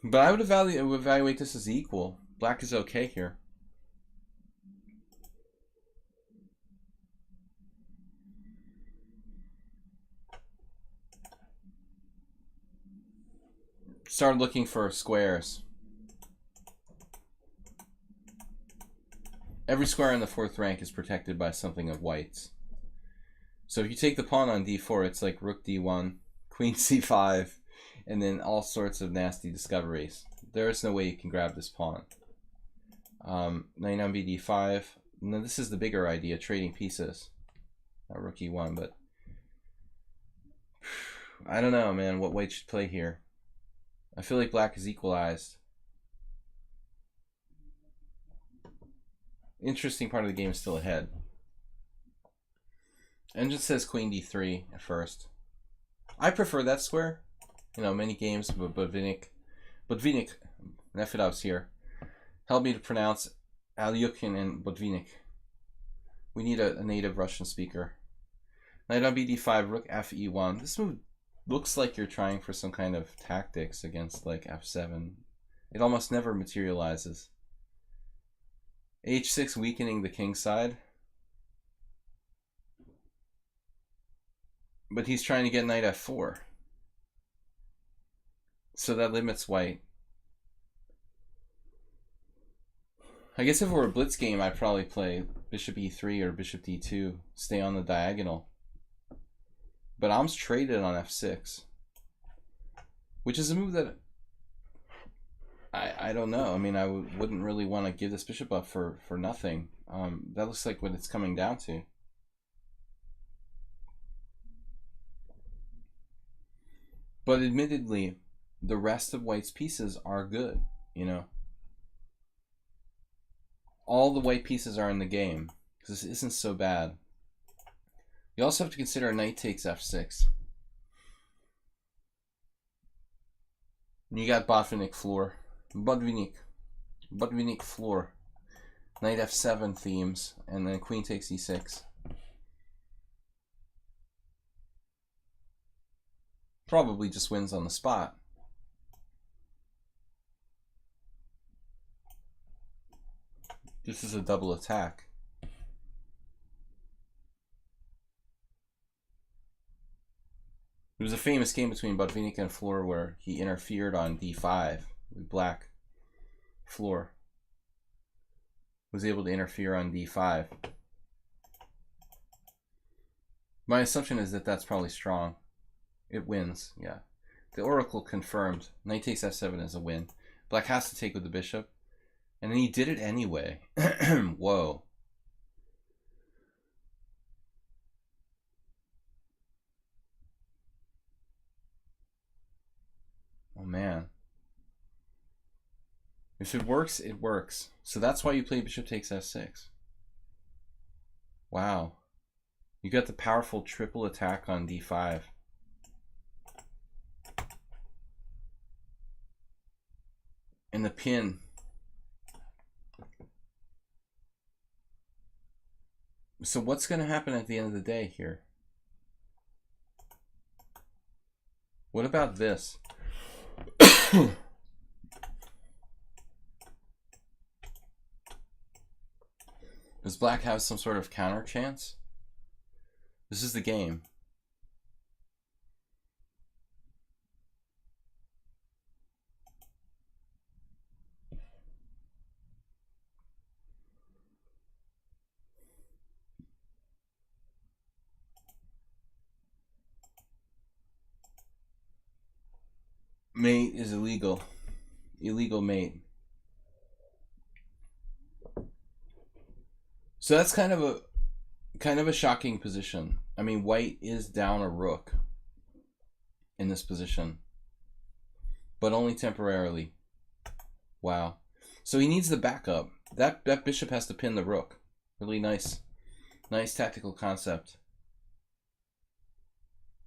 But I would evaluate this as equal. Black is okay here. Start looking for squares. Every square in the fourth rank is protected by something of white's. So if you take the pawn on d4, it's like rook d1, queen c5, and then all sorts of nasty discoveries. There is no way you can grab this pawn. Knight on bd5. Now this is the bigger idea, trading pieces. Not rook e1, but I don't know, man, what white should play here. I feel like black is equalized. Interesting part of the game is still ahead. And just says queen d3 at first. I prefer that square. You know, many games, but Botvinnik, Nefedov's here, helped me to pronounce Alyukhin and Botvinnik. We need a native Russian speaker. Knight on bd5, rook fe1. This move looks like you're trying for some kind of tactics against like f7. It almost never materializes. h6 weakening the king side. But he's trying to get knight f4. So that limits white. I guess if it were a blitz game, I'd probably play bishop e3 or bishop d2, stay on the diagonal. But Alms traded on f6, which is a move that I don't know. I mean, I wouldn't really want to give this bishop up for nothing. That looks like what it's coming down to. But admittedly, the rest of white's pieces are good, you know. All the white pieces are in the game, because this isn't so bad. You also have to consider knight takes f6. You got Botvinnik floor. Botvinnik floor. Knight f7 themes, and then queen takes e6. Probably just wins on the spot. This is a double attack. There was a famous game between Botvinnik and Floor where he interfered on d5 with black. Floor was able to interfere on d5. My assumption is that that's probably strong. It wins, yeah. The oracle confirmed. Knight takes f7 is a win. Black has to take with the bishop. And then he did it anyway. Whoa. Oh man. If it works, it works. So that's why you play bishop takes f6. Wow. You got the powerful triple attack on d5. And the pin. So what's going to happen at the end of the day here? What about this? Does black have some sort of counter chance? This is the game. Mate is illegal. Illegal mate. So that's kind of a shocking position. I mean, white is down a rook in this position, but only temporarily. Wow. So he needs the backup. That bishop has to pin the rook. Really nice tactical concept.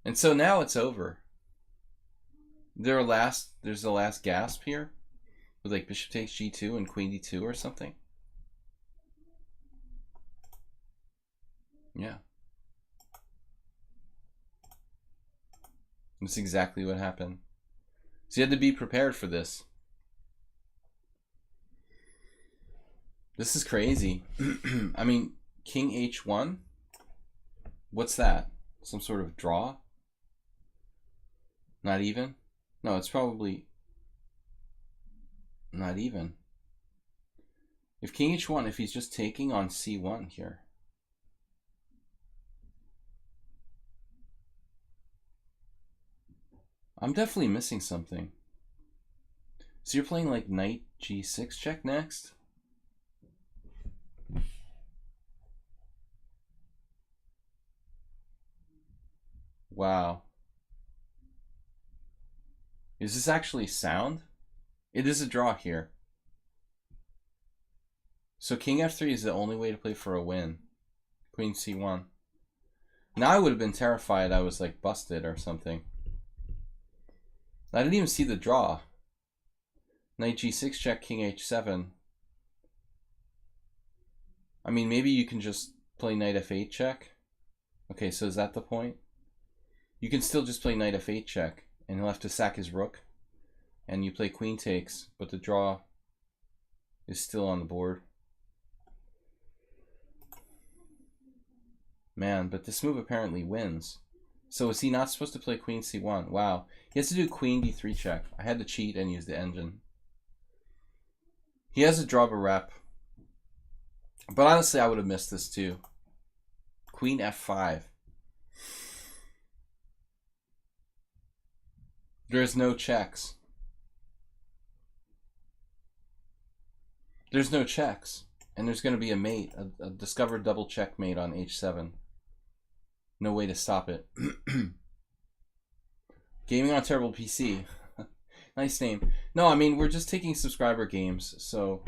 And so now it's over. There's the last gasp here. With like bishop takes g2 and queen d2 or something. Yeah. That's exactly what happened. So you had to be prepared for this. This is crazy. I mean, king h1? What's that? Some sort of draw? Not even? No, it's probably not even. If king h1, if he's just taking on c1 here. I'm definitely missing something. So you're playing like knight g6 check next? Wow. Is this actually sound? It is a draw here. So king f3 is the only way to play for a win. Queen c1. Now I would have been terrified I was like busted or something. I didn't even see the draw. Knight g6 check, king h7. I mean, maybe you can just play knight f8 check. Okay, so is that the point? You can still just play knight f8 check, and he'll have to sack his rook. And you play queen takes, but the draw is still on the board. Man, but this move apparently wins. So is he not supposed to play queen c1? Wow. He has to do queen d3 check. I had to cheat and use the engine. He has a draw a rep. But honestly, I would have missed this too. Queen f5. There's no checks. There's no checks. And there's going to be a mate, a discovered double checkmate on h7. No way to stop it. Gaming on a terrible PC. Nice name. No, I mean, we're just taking subscriber games, so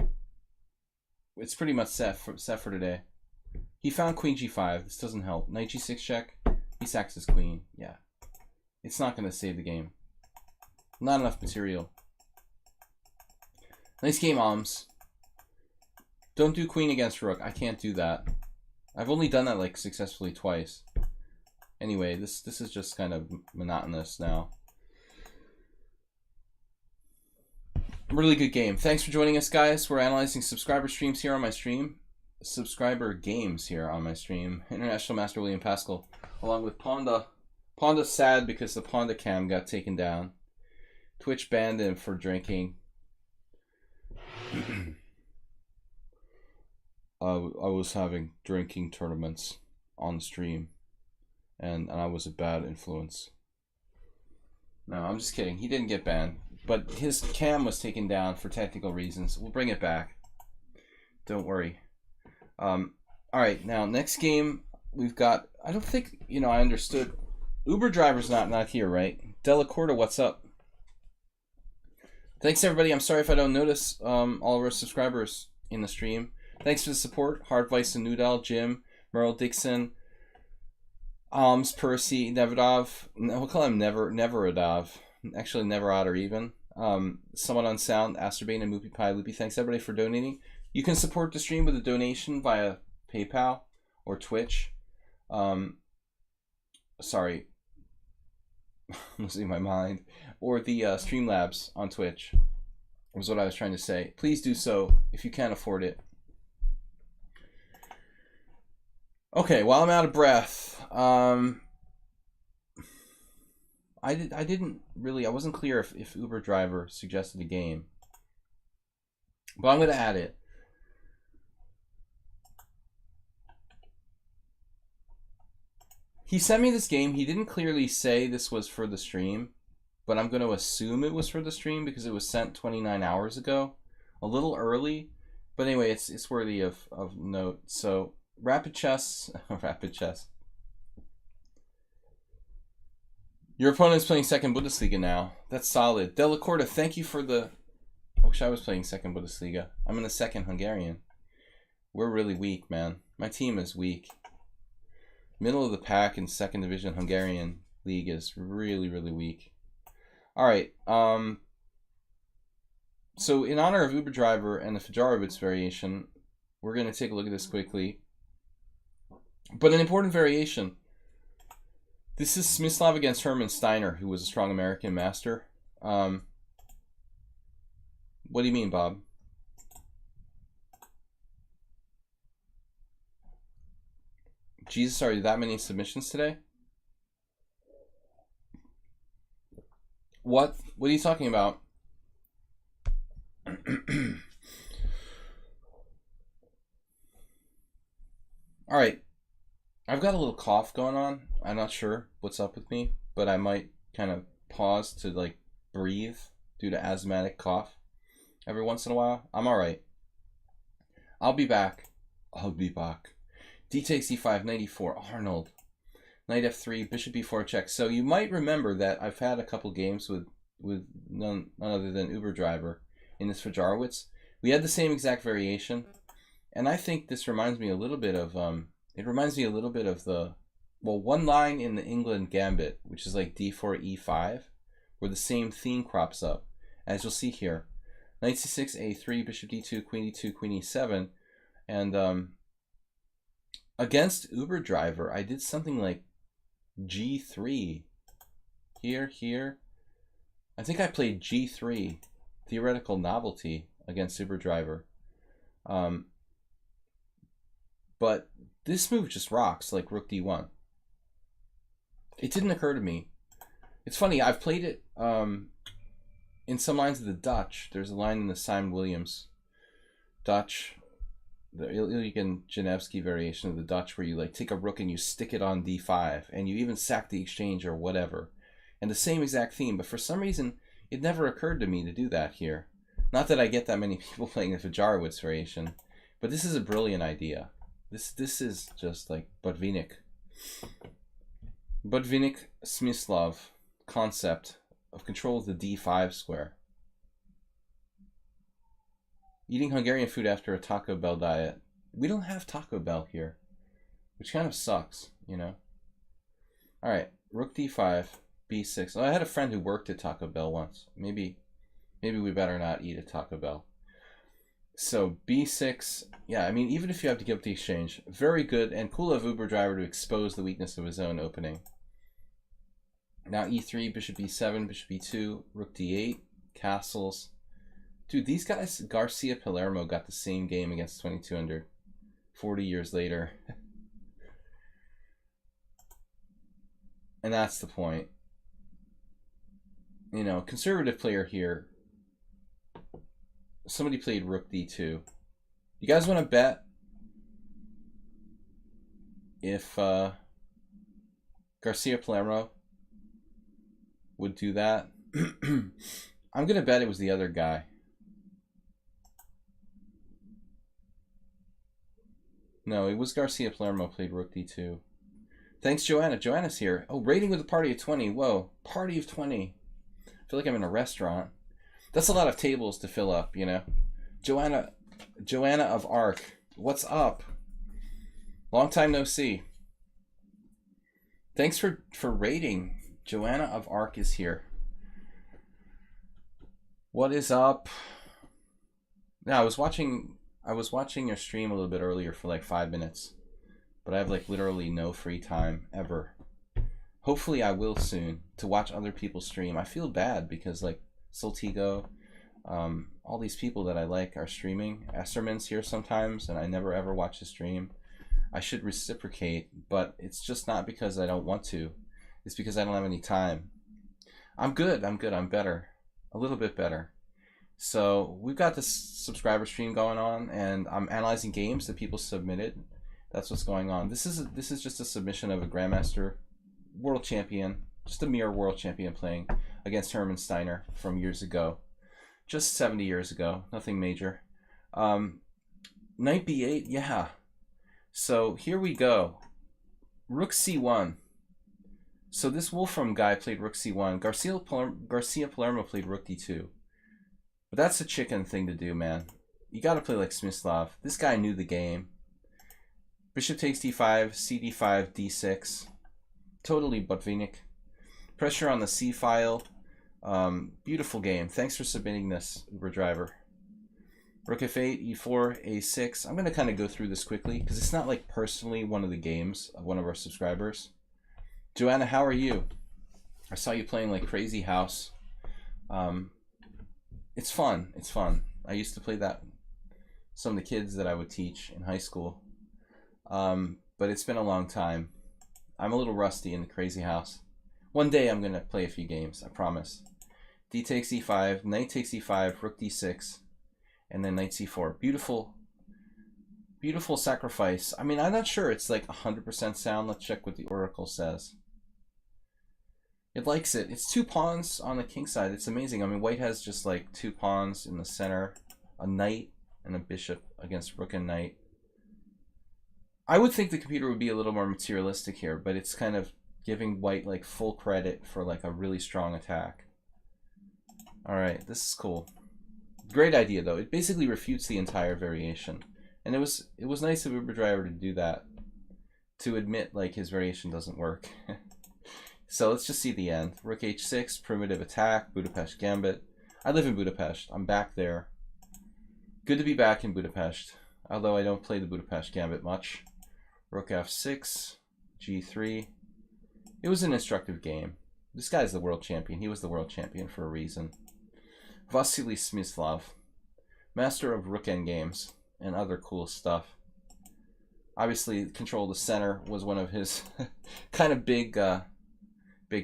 it's pretty much set for today. He found queen g5. This doesn't help. Knight g6 check. He sacks his queen. Yeah. It's not going to save the game. Not enough material. Nice game, Oms. Don't do queen against rook. I can't do that. I've only done that like successfully twice. Anyway, this is just kind of monotonous now. Really good game. Thanks for joining us, guys. We're analyzing subscriber streams here on my stream. Subscriber games here on my stream. International Master William Paschall, along with Ponda. Ponda's sad because the Ponda cam got taken down. Twitch banned him for drinking. I was having drinking tournaments on stream, and I was a bad influence. No, I'm just kidding. He didn't get banned, but his cam was taken down for technical reasons. We'll bring it back. Don't worry. All right, now next game we've got. I don't think I understood. Uber driver's not here, right? Delacorda, what's up? Thanks everybody. I'm sorry if I don't notice all of our subscribers in the stream. Thanks for the support. Hardvice and Noodle, Jim, Merle Dixon, Percy, Nevedov. We'll call him Neveradov. Actually, never odd or even. Someone on sound, Asterbane and Moopy Pie Loopy. Thanks everybody for donating. You can support the stream with a donation via PayPal or Twitch. Sorry, I'm losing my mind. Or the Streamlabs on Twitch was what I was trying to say. Please do so if you can't afford it. Okay, while I'm out of breath, I wasn't clear if Uber Driver suggested a game, but I'm going to add it. He sent me this game. He didn't clearly say this was for the stream, but I'm going to assume it was for the stream because it was sent 29 hours ago, a little early, but anyway, it's worthy of note. So Rapid Chess. Rapid Chess. Your opponent's playing second Bundesliga now. That's solid. Delacorda, thank you for the... I wish I was playing second Bundesliga. I'm in the second Hungarian. We're really weak, man. My team is weak. Middle of the pack in second division Hungarian league is really, really weak. All right. So in honor of Uber Driver and the Fajarowicz variation, we're going to take a look at this quickly. But an important variation. This is Smyslov against Hermann Steiner, who was a strong American master. What do you mean, Bob? Jesus, are there that many submissions today? What? What are you talking about? All right. I've got a little cough going on. I'm not sure what's up with me, but I might kind of pause to like breathe due to asthmatic cough every once in a while. I'm all right. I'll be back. I'll be back. D takes e5, knight e4, Arnold. Knight f3, bishop b4 check. So you might remember that I've had a couple games with none other than Uber Driver in this Fajarowicz. We had the same exact variation, and I think this reminds me a little bit of the one line in the England Gambit, which is like d4 e5, where the same theme crops up, as you'll see here. Knight c6, a3, bishop d2, queen e2, queen e7, and against Uber Driver, I did something like g3 here. I think I played g3, theoretical novelty, against Uber Driver. But this move just rocks, like rook d1. It didn't occur to me. It's funny, I've played it in some lines of the Dutch. There's a line in the Simon Williams Dutch, the Ilyigan Janevsky variation of the Dutch, where you like take a rook and you stick it on d5, and you even sack the exchange or whatever. And the same exact theme, but for some reason, it never occurred to me to do that here. Not that I get that many people playing the Fajarowicz variation, but this is a brilliant idea. This is just like Botvinnik Smyslov concept of control of the d5 square. Eating Hungarian food after a Taco Bell diet. We don't have Taco Bell here, which kind of sucks, you know. All right, rook d5, b6. Oh, I had a friend who worked at Taco Bell once. Maybe we better not eat at Taco Bell. So b6, yeah, I mean, even if you have to give up the exchange, very good and cool of Uber Driver to expose the weakness of his own opening. Now e3, bishop b7, bishop b2, rook d8, castles. Dude, these guys, Garcia Palermo got the same game against 2200 40 years later. And that's the point. You know, conservative player here. Somebody played rook d2. You guys want to bet if Garcia Palermo would do that? I'm going to bet it was the other guy. No, it was Garcia Palermo played rook d2. Thanks, Joanna. Joanna's here. Oh, rating with a party of 20. Whoa, party of 20. I feel like I'm in a restaurant. That's a lot of tables to fill up, you know. Joanna of Arc, what's up? Long time no see. Thanks for rating. Joanna of Arc is here. What is up? Now, I was watching your stream a little bit earlier for like 5 minutes, but I have like literally no free time ever. Hopefully I will soon to watch other people stream. I feel bad because like Soltigo, all these people that I like are streaming. Esserman's here sometimes, and I never ever watch the stream. I should reciprocate, but it's just not because I don't want to. It's because I don't have any time. I'm good. I'm better. A little bit better. So we've got this subscriber stream going on, and I'm analyzing games that people submitted. That's what's going on. This is just a submission of a Grandmaster world champion, just a mere world champion playing against Hermann Steiner from years ago. Just 70 years ago, nothing major. Knight b8, yeah. So here we go. Rook c1. So this Wolfram guy played rook c1. Garcia Palermo played rook d2. But that's a chicken thing to do, man. You gotta play like Smyslov. This guy knew the game. Bishop takes d5, cd5, d6. Totally Botvinnik. Pressure on the c file. Beautiful game. Thanks for submitting this, Uber Driver. Rook f8, e4, a6. I'm going to kind of go through this quickly because it's not like personally one of the games of one of our subscribers. Joanna, how are you? I saw you playing like Crazy House. It's fun. It's fun. I used to play that some of the kids that I would teach in high school. But it's been a long time. I'm a little rusty in the Crazy House. One day I'm going to play a few games, I promise. D takes e5, knight takes e5, rook d6, and then knight c4. Beautiful, beautiful sacrifice. I mean, I'm not sure it's like 100% sound. Let's check what the oracle says. It likes it. It's 2 pawns on the king side. It's amazing. I mean, white has just like 2 pawns in the center, a knight and a bishop against rook and knight. I would think the computer would be a little more materialistic here, but it's kind of giving white like full credit for like a really strong attack. All right, this is cool. Great idea though. It basically refutes the entire variation, and it was nice of Uber Driver to do that, to admit like his variation doesn't work. So let's just see the end. Rook h6, primitive attack, Budapest Gambit. I live in Budapest. I'm back there. Good to be back in Budapest, although I don't play the Budapest Gambit much. Rook f6, g3. It was an instructive game. This guy's the world champion. He was the world champion for a reason. Vasily Smyslov, master of rook endgames and other cool stuff. Obviously, control of the center was one of his kind of big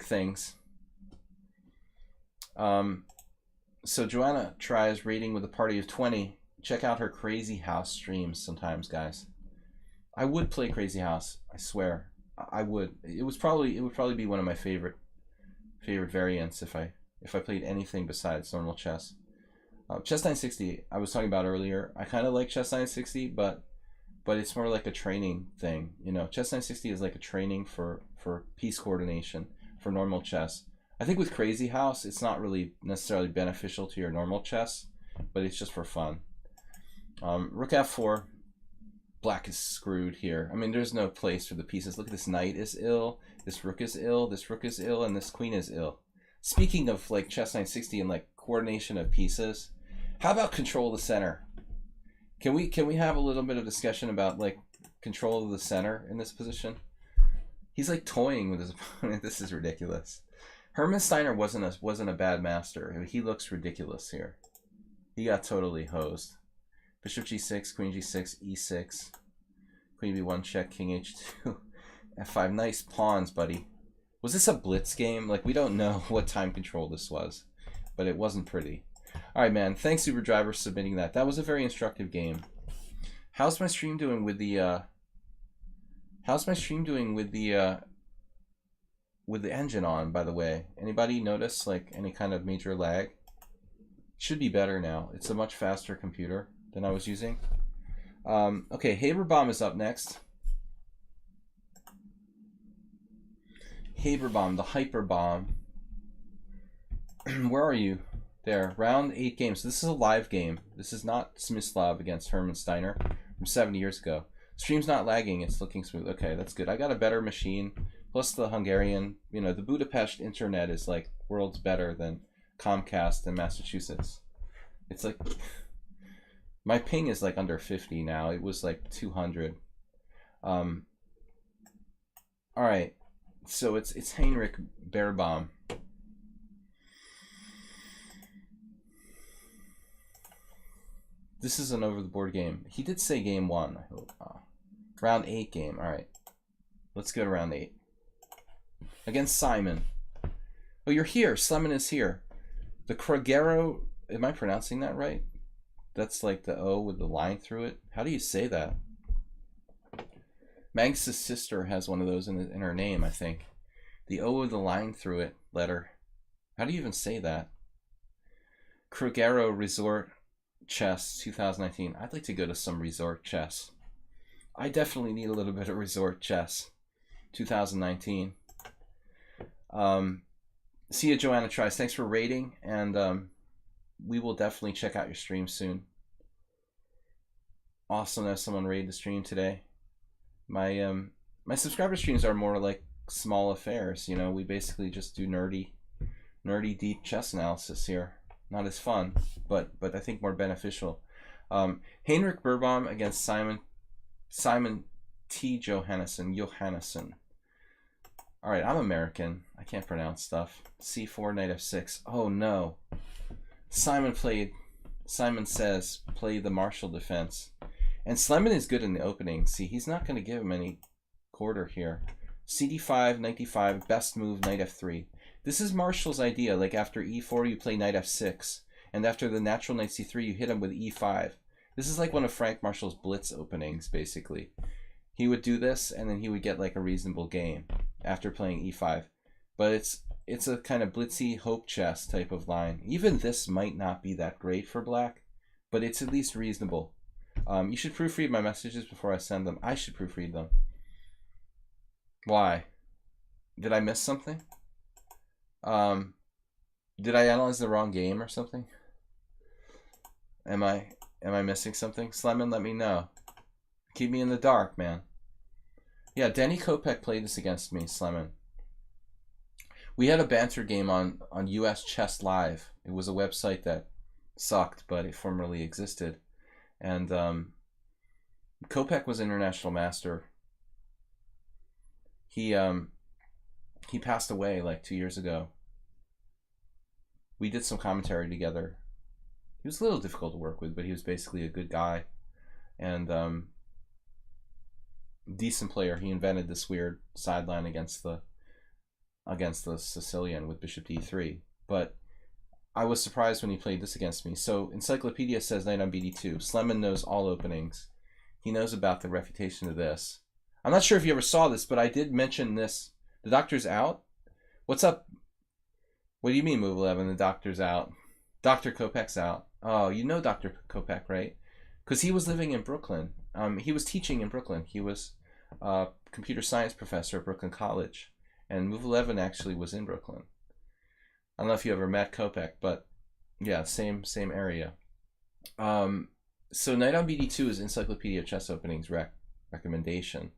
things. So Joanna tries raiding with a party of 20. Check out her Crazy House streams sometimes, guys. I would play Crazy House. I swear, I would. It would probably be one of my favorite variants if I played anything besides normal chess. Chess 960 I was talking about earlier. I kind of like Chess 960, but it's more like a training thing. You know, Chess 960 is like a training for piece coordination for normal chess. I think with Crazy House, it's not really necessarily beneficial to your normal chess, but it's just for fun. Rook f4. Black is screwed here. I mean, there's no place for the pieces. Look at this knight is ill, this rook is ill, this rook is ill, and this queen is ill. Speaking of like Chess 960 and like coordination of pieces, how about control of the center? Can we have a little bit of discussion about like control of the center in this position? He's like toying with his opponent. This is ridiculous. Hermann Steiner wasn't a bad master. He looks ridiculous here. He got totally hosed. Bishop g6, queen g6, e6, queen b1 check, king h2, f5. Nice pawns, buddy. Was this a blitz game? Like, we don't know what time control this was, but it wasn't pretty. All right, man. Thanks, Uber Driver, for submitting that. That was a very instructive game. How's my stream doing with the engine on, by the way? Anybody notice like any kind of major lag? Should be better now. It's a much faster computer than I was using. Okay, Haberbaum is up next. Haberbaum, the hyper bomb. Where are you? There, round 8 games. So this is a live game. This is not Smyslov against Hermann Steiner from 70 years ago. Stream's not lagging. It's looking smooth. Okay, that's good. I got a better machine. Plus the Hungarian, you know, the Budapest internet is like worlds better than Comcast in Massachusetts. It's like, my ping is like under 50 now. It was like 200. All right, so it's Heinrich Beerbaum. This is an over-the-board game. He did say game 1, I hope. Round 8 game. All right, let's go to round 8 against Simon. Oh, you're here. Simon is here. The Krogero. Am I pronouncing that right? That's like the O with the line through it. How do you say that? Magnus' sister has one of those in her name, I think. The O with the line through it letter. How do you even say that? Krogero Resort Chess 2019. I'd like to go to some resort chess. I definitely need a little bit of resort chess 2019. See you, Joanna Tries. Thanks for rating, and we will definitely check out your stream soon. Awesome to have someone raid the stream today. My subscriber streams are more like small affairs. You know, we basically just do nerdy nerdy, deep chess analysis here. Not as fun, but I think more beneficial. Heinrich Birbaum against Simon T. Johannesson. All right, I'm American. I can't pronounce stuff. C4, knight f6. Oh no. Simon says play the Marshall defense. And Sleman is good in the opening. See, he's not going to give him any quarter here. CD5, knight d5, best move, knight f3. This is Marshall's idea. Like after e4, you play knight f6. And after the natural knight c3, you hit him with e5. This is like one of Frank Marshall's blitz openings, basically. He would do this, and then he would get like a reasonable game after playing e5. But it's a kind of blitzy hope chess type of line. Even this might not be that great for black, but it's at least reasonable. You should proofread my messages before I send them. I should proofread them. Why? Did I miss something? Did I analyze the wrong game or something? Am I missing something? Sleman, let me know. Keep me in the dark, man. Yeah, Danny Kopech played this against me, Sleman. We had a banter game on US Chess Live. It was a website that sucked, but it formerly existed. And Kopech was international master. He passed away like 2 years ago. We did some commentary together. He was a little difficult to work with, but he was basically a good guy. And decent player. He invented this weird sideline against the Sicilian with bishop d3. But I was surprised when he played this against me. So Encyclopedia says knight on bd2. Sleman knows all openings. He knows about the refutation of this. I'm not sure if you ever saw this, but I did mention this. The doctor's out? What's up? What do you mean, move 11? The doctor's out. Dr. Kopech's out. Oh, you know Dr. Kopech, right? Because he was living in Brooklyn. He was teaching in Brooklyn. He was a computer science professor at Brooklyn College. And Move 11 actually was in Brooklyn. I don't know if you ever met Kopech, but yeah, same area. So knight on bd2 is Encyclopedia Chess Openings recommendation.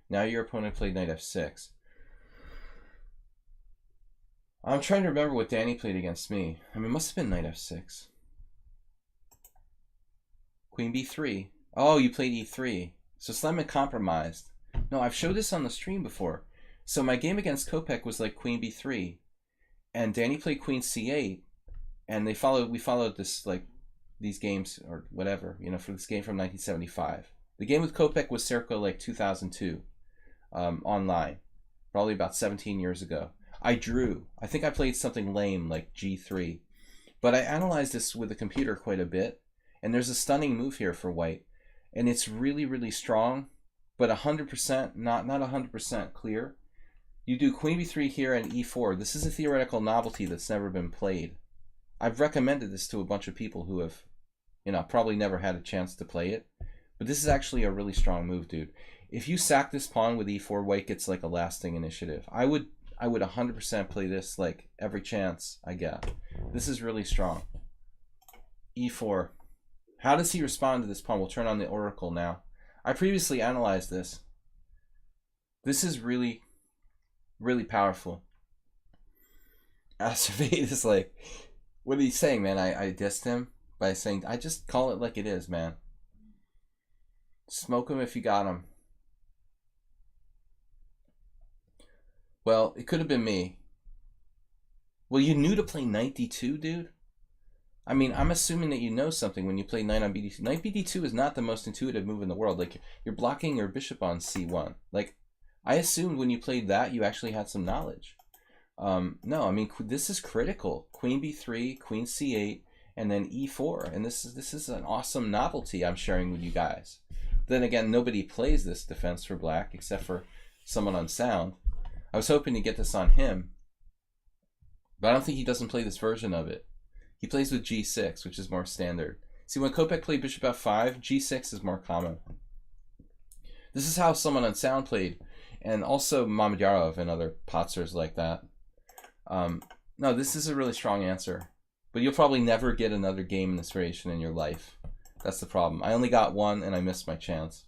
Now your opponent played knight f6. I'm trying to remember what Danny played against me. I mean, it must have been knight f6. Queen b3. Oh, you played e3. So Sleman compromised. No, I've showed this on the stream before. So my game against Kopech was like queen b3. And Danny played queen c8. And we followed this, like, these games, or whatever, you know, for this game from 1975. The game with Kopech was circa like 2002, online. Probably about 17 years ago. I drew. I think I played something lame like g3. But I analyzed this with the computer quite a bit. And there's a stunning move here for white. And it's really, really strong. But 100%, not 100% clear. You do queen b3 here and e4. This is a theoretical novelty that's never been played. I've recommended this to a bunch of people who have, you know, probably never had a chance to play it. But this is actually a really strong move, dude. If you sack this pawn with e4, white gets like a lasting initiative. I would 100% play this like every chance I get. This is really strong. e4. How does he respond to this pawn? We'll turn on the oracle now. I previously analyzed this. This is really, really powerful. Acerbate is like, what are you saying, man? I dissed him by saying, I just call it like it is, man. Smoke him if you got him. Well, it could have been me. Well, you knew to play knight d2, dude? I mean, I'm assuming that you know something when you play knight on bd2. Knight bd2 is not the most intuitive move in the world. Like, you're blocking your bishop on c1. Like, I assumed when you played that, you actually had some knowledge. No, I mean, this is critical. Queen b3, queen c8, and then e4. And this is an awesome novelty I'm sharing with you guys. Then again, nobody plays this defense for black except for someone on sound. I was hoping to get this on him, but I don't think he doesn't play this version of it. He plays with g6, which is more standard. See, when Kopech played bishop f5, g6 is more common. This is how someone on sound played, and also Mamedyarov and other potsers like that. No, this is a really strong answer, but you'll probably never get another game in this variation in your life. That's the problem. I only got one, and I missed my chance.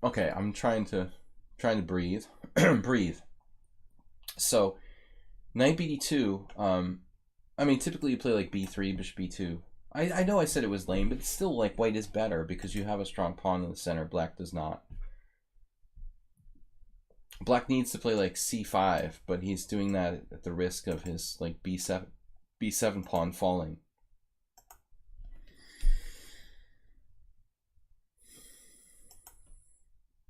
Okay, I'm trying to trying to breathe. Breathe. So, knight bd2, I mean, typically you play like b3, bishop b2. I know I said it was lame, but it's still like white is better because you have a strong pawn in the center. Black does not. Black needs to play like c5, but he's doing that at the risk of his like b7 pawn falling.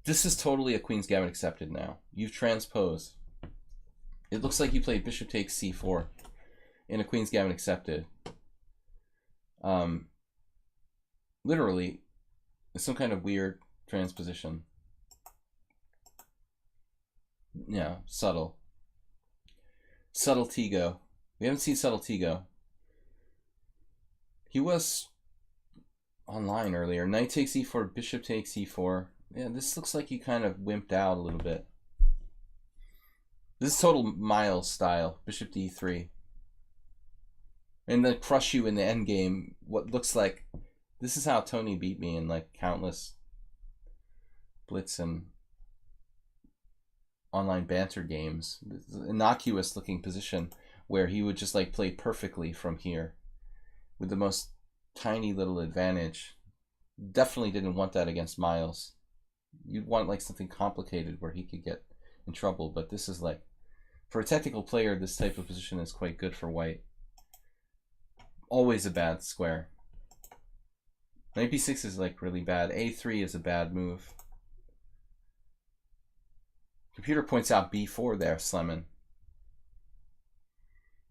This is totally a Queen's Gambit accepted now. You've transposed. It looks like you played bishop takes c4 in a Queen's Gambit accepted. Literally, it's some kind of weird transposition. Yeah, subtle. Subtle Tigo. We haven't seen Subtle Tigo. He was online earlier. Knight takes e4, bishop takes e4. Yeah, this looks like you kind of wimped out a little bit. This is total Miles style. Bishop d3. And then crush you in the endgame. What looks like... This is how Tony beat me in like countless blitz and online banter games. This innocuous looking position where he would just like play perfectly from here with the most tiny little advantage. Definitely didn't want that against Miles. You'd want like something complicated where he could get in trouble, but this is like, for a technical player, this type of position is quite good for white. Always a bad square. Knight b6 is like really bad. a3 is a bad move. Computer points out b4 there, Slemon.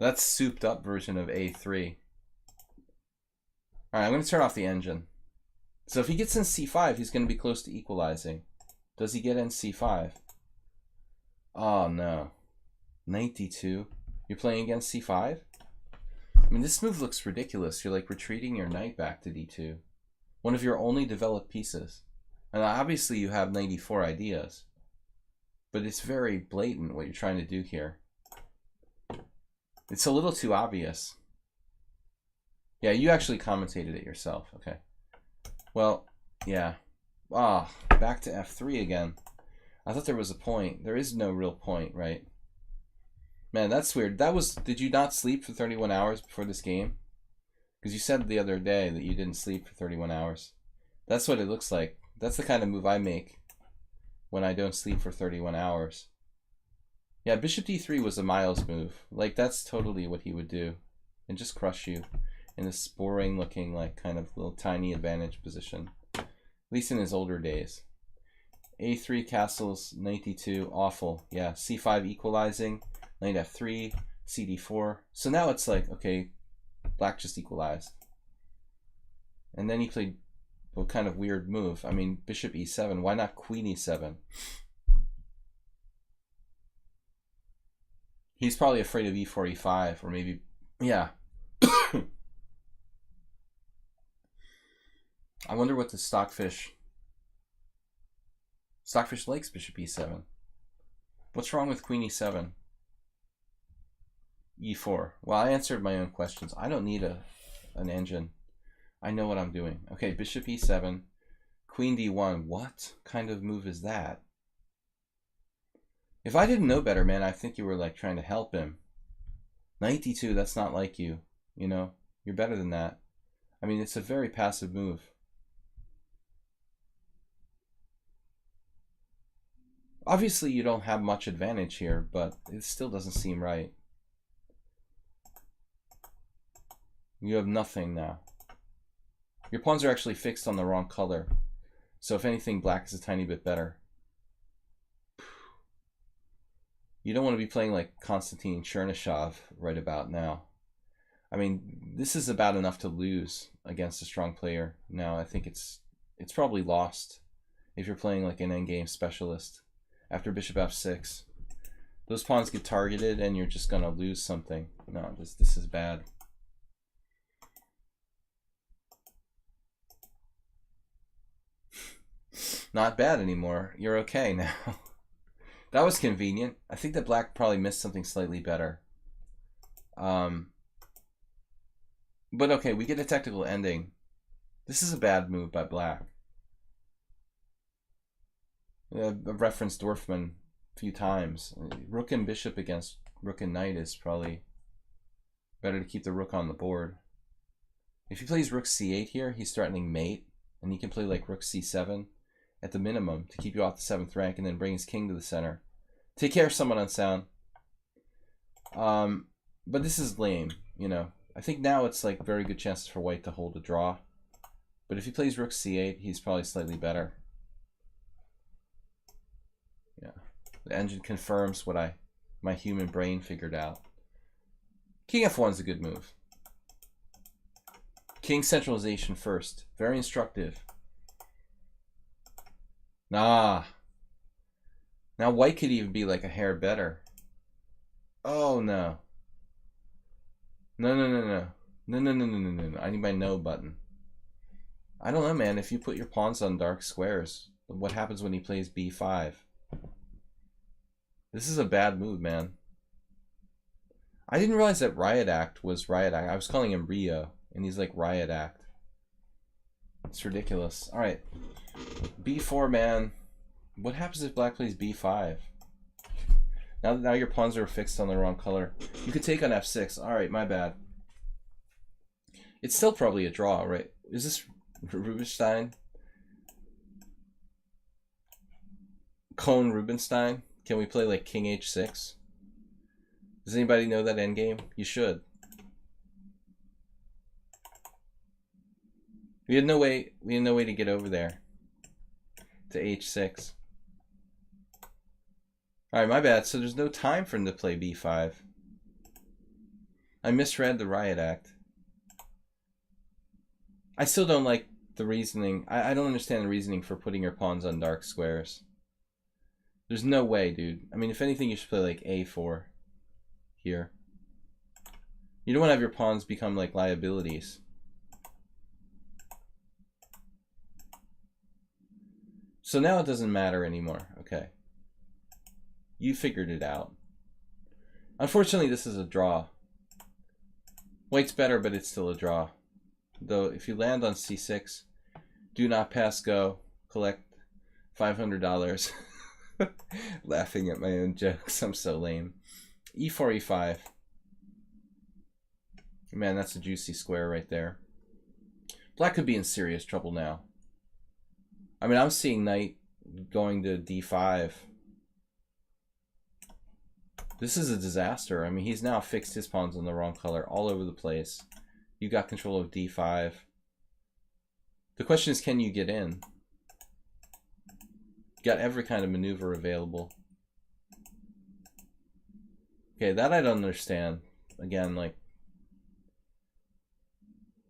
That's souped up version of a3. Alright, I'm going to turn off the engine. So if he gets in c5, he's going to be close to equalizing. Does he get in c5? Oh no. Knight d2. You're playing against c5? I mean, this move looks ridiculous. You're like retreating your knight back to d2. One of your only developed pieces. And obviously you have knight e4 ideas. But it's very blatant what you're trying to do here. It's a little too obvious. Yeah, you actually commentated it yourself. Okay. Well, yeah. Ah, back to f3 again. I thought there was a point. There is no real point, right? Man, that's weird. That was... Did you not sleep for 31 hours before this game? Because you said the other day that you didn't sleep for 31 hours. That's what it looks like. That's the kind of move I make when I don't sleep for 31 hours. Yeah, bishop d3 was a Miles move. Like, that's totally what he would do. And just crush you in this boring looking, like, kind of little tiny advantage position. At least in his older days. a3 castles, knight d2, awful. Yeah, c5 equalizing, knight f3, cd4. So now it's like, okay, black just equalized. And then he played what kind of weird move? I mean, bishop e7. Why not queen e7? He's probably afraid of e4, e5, or maybe, yeah. I wonder what the Stockfish likes bishop e7. What's wrong with queen e7? e4. Well, I answered my own questions. I don't need an engine. I know what I'm doing. Okay, bishop e7, queen d1. What kind of move is that? If I didn't know better, man, I think you were like trying to help him. Knight d2, that's not like you. You know, you're better than that. I mean, it's a very passive move. Obviously, you don't have much advantage here, but it still doesn't seem right. You have nothing now. Your pawns are actually fixed on the wrong color. So if anything, black is a tiny bit better. You don't want to be playing like Konstantin Chernyshov right about now. I mean, this is about enough to lose against a strong player. Now, I think it's probably lost if you're playing like an endgame specialist. After bishop f6, those pawns get targeted and you're just going to lose something. No, this is bad. Not bad anymore. You're okay now. That was convenient. I think that black probably missed something slightly better. But okay, we get a technical ending. This is a bad move by black. I've referenced Dorfman a few times. Rook and bishop against rook and knight is probably better to keep the rook on the board. If he plays rook c8 here, he's threatening mate, and he can play like rook c7 at the minimum to keep you off the 7th rank and then bring his king to the center. Take care of someone on sound. But this is lame, you know. I think now it's like very good chances for white to hold a draw. But if he plays rook c8, he's probably slightly better. Yeah. The engine confirms what my human brain figured out. King f1 is a good move. King centralization first. Very instructive. Nah. Now white could even be like a hair better. Oh no. No. No. I need my no button. I don't know, man. If you put your pawns on dark squares, what happens when he plays b5? This is a bad move, man. I didn't realize that Riot Act was Riot Act. I was calling him Rio, and he's like Riot Act. It's ridiculous. All right. b4, man. What happens if black plays b5? Now your pawns are fixed on the wrong color. You could take on f6. All right, my bad. It's still probably a draw, right? Is this Rubinstein? Cohn-Rubinstein? Can we play like king h6? Does anybody know that endgame? You should. We had no way to get over there to h6. All right, my bad. So there's no time for him to play b5. I misread the Riot Act. I still don't like the reasoning. I don't understand the reasoning for putting your pawns on dark squares. There's no way, dude. I mean, if anything, you should play like a4 here. You don't want to have your pawns become like liabilities. So now it doesn't matter anymore. Okay. You figured it out. Unfortunately, this is a draw. White's better, but it's still a draw. Though, if you land on c6, do not pass go, collect $500. Laughing at my own jokes. I'm so lame. e4, e5. Man, that's a juicy square right there. Black could be in serious trouble now. I mean, I'm seeing knight going to d5. This is a disaster. I mean, he's now fixed his pawns on the wrong color all over the place. You got control of d5. The question is, can you get in? You got every kind of maneuver available. Okay, that I don't understand. Again, like,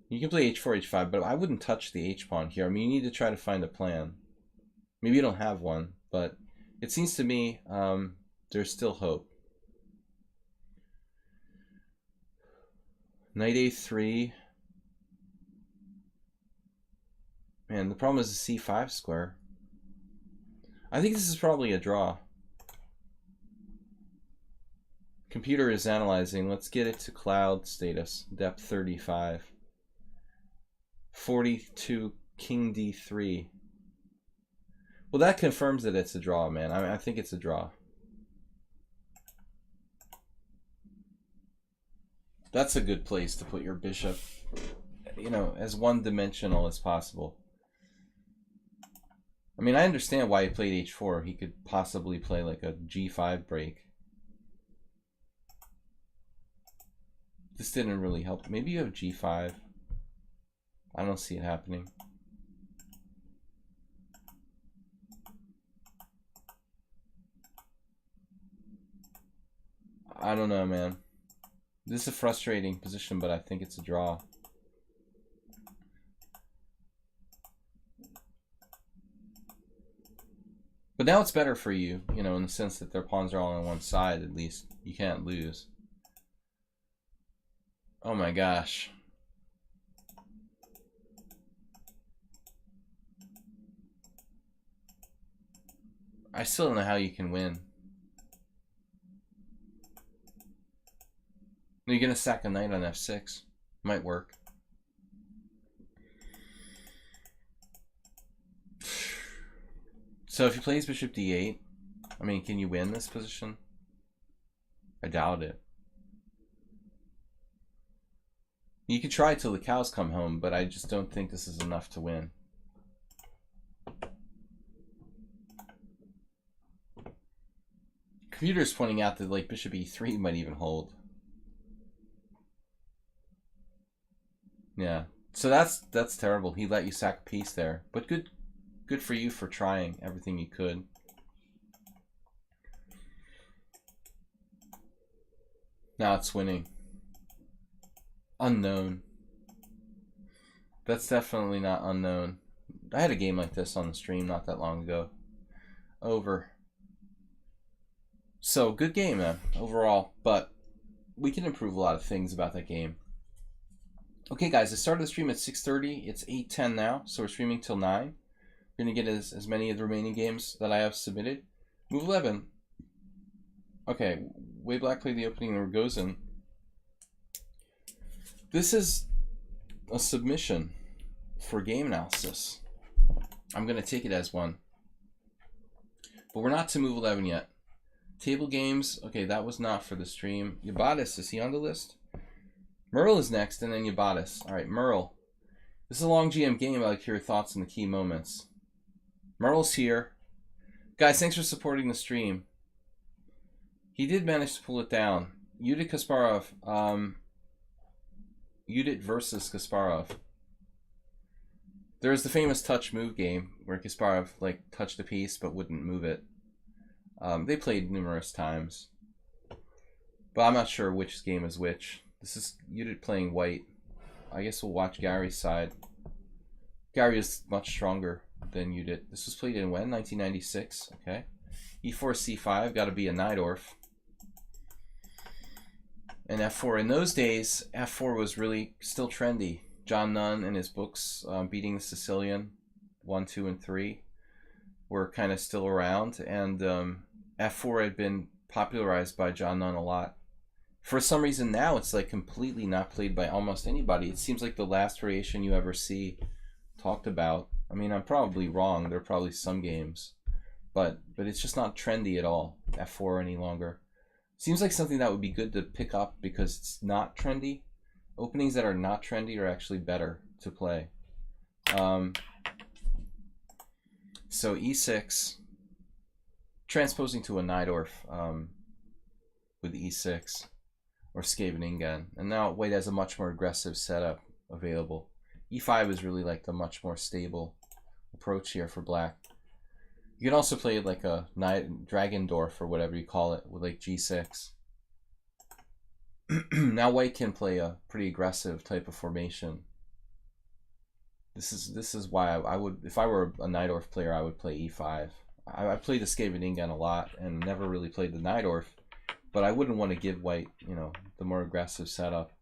you can play h4, h5, but I wouldn't touch the h-pawn here. I mean, you need to try to find a plan. Maybe you don't have one, but it seems to me there's still hope. Knight a3. Man, the problem is the c5 square. I think this is probably a draw. Computer is analyzing. Let's get it to cloud status. Depth 35. 42, king d3. Well, that confirms that it's a draw, man. I mean, I think it's a draw. That's a good place to put your bishop, you know, as one-dimensional as possible. I mean, I understand why he played h4. He could possibly play like a g5 break. This didn't really help. Maybe you have g5. I don't see it happening. I don't know, man. This is a frustrating position, but I think it's a draw. But now it's better for you, you know, in the sense that their pawns are all on one side, at least. You can't lose. Oh my gosh. I still don't know how you can win. You're going to sack a knight on f6. Might work. So if he plays bishop d8, I mean, can you win this position? I doubt it. You could try till the cows come home, but I just don't think this is enough to win. Computer's pointing out that like bishop e3 might even hold. Yeah, so that's terrible. He let you sack a piece there, but good for you for trying everything you could. Now it's winning. Unknown. That's definitely not unknown. I had a game like this on the stream not that long ago. Over. So good game, man, overall, but we can improve a lot of things about that game. Okay, guys, I started the stream at 6:30. It's 8:10 now, so we're streaming till 9. We're going to get as many of the remaining games that I have submitted. Move 11. Okay, Way Black played the opening of Rogozin. This is a submission for game analysis. I'm going to take it as one. But we're not to move 11 yet. Table games, okay, that was not for the stream. Yabatis, is he on the list? Merle is next, and then Yabatis. All right, Merle. This is a long GM game. I'd like to hear your thoughts on the key moments. Merle's here. Guys, thanks for supporting the stream. He did manage to pull it down. Judit Kasparov. Judit versus Kasparov. There's the famous touch move game where Kasparov like touched a piece but wouldn't move it. They played numerous times. But I'm not sure which game is which. This is Judit playing white. I guess we'll watch Gary's side. Gary is much stronger than Judit. This was played in when? 1996. Okay. E4, C5. Got to be a Najdorf. And F4. In those days, F4 was really still trendy. John Nunn and his books, Beating the Sicilian, 1, 2, and 3, were kind of still around. And F4 had been popularized by John Nunn a lot. For some reason now it's like completely not played by almost anybody. It seems like the last variation you ever see talked about. I mean, I'm probably wrong. There are probably some games. But it's just not trendy at all, F4 any longer. Seems like something that would be good to pick up because it's not trendy. Openings that are not trendy are actually better to play. So E6, transposing to a Najdorf with E6 or Scheveningen. And now White has a much more aggressive setup available. E5 is really like the much more stable approach here for Black. You can also play like a Dragendorf or whatever you call it with like G6. Now White can play a pretty aggressive type of formation. This is why I would, if I were a Najdorf player, I would play E5. I played the Scheveningen a lot and never really played the Najdorf, but I wouldn't want to give White, you know, the more aggressive setup.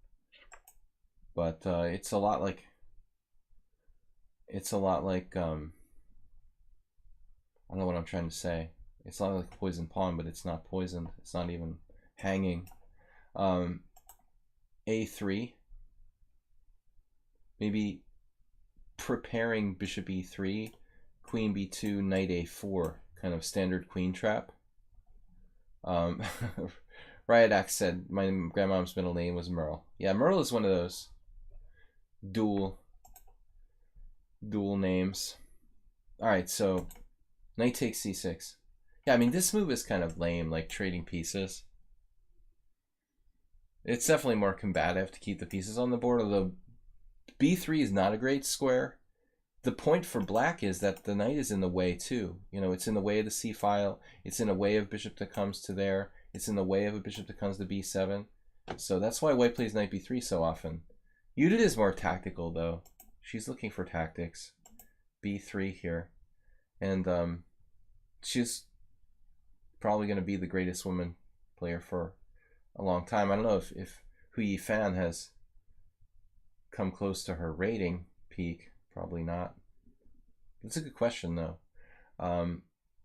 But it's a lot like I don't know what I'm trying to say. It's not like poison pawn, but it's not poisoned. It's not even hanging. A3. Maybe preparing bishop E3, queen B2, knight A4, kind of standard queen trap. Ryadak said my grandmom's middle name was Merle. Yeah, Merle is one of those dual names. All right, so knight takes C6. Yeah, I mean, this move is kind of lame, like trading pieces. It's definitely more combative to keep the pieces on the board, although B3 is not a great square. The point for Black is that the knight is in the way too. You know, it's in the way of the C file. It's in the way of bishop that comes to there. It's in the way of a bishop that comes to B7. So that's why White plays knight B3 so often. Judit is more tactical though. She's looking for tactics. B3 here. And she's probably going to be the greatest woman player for a long time. I don't know if Hu Yifan has come close to her rating peak. Probably not. That's a good question though.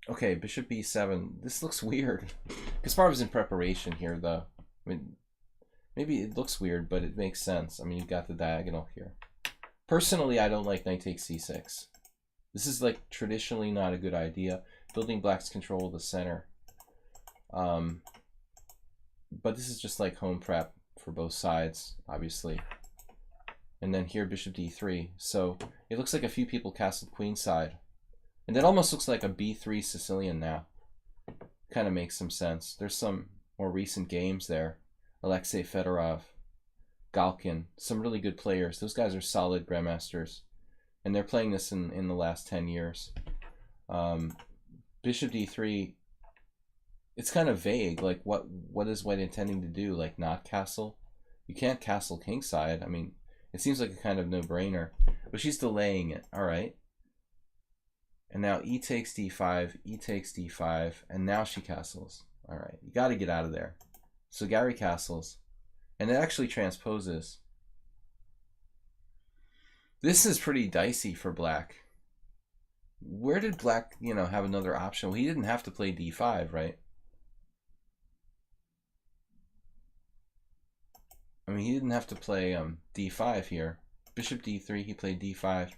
Okay, bishop B7. This looks weird. Kasparov's in preparation here though. I mean, maybe it looks weird, but it makes sense. I mean, you've got the diagonal here. Personally, I don't like knight takes C6. This is like traditionally not a good idea. building black's control of the center. But this is just like home prep for both sides, obviously. And then here, bishop d3. So it looks like a few people castled queenside. And that almost looks like a b3 Sicilian now. Kind of makes some sense. There's some more recent games there. Alexei Fedorov, Galkin, some really good players. Those guys are solid grandmasters. And they're playing this in the last 10 years. Bishop d3, it's kind of vague. Like, what is white intending to do? Like, not castle? You can't castle kingside. I mean, it seems like a kind of no-brainer. But she's delaying it. All right. And now e takes d5, e takes d5, and now she castles. All right. You got to get out of there. So Gary castles. And it actually transposes. This is pretty dicey for black. Where did black, have another option? Well, he didn't have to play d5, right? I mean, he didn't have to play d5 here. Bishop d3, he played d5.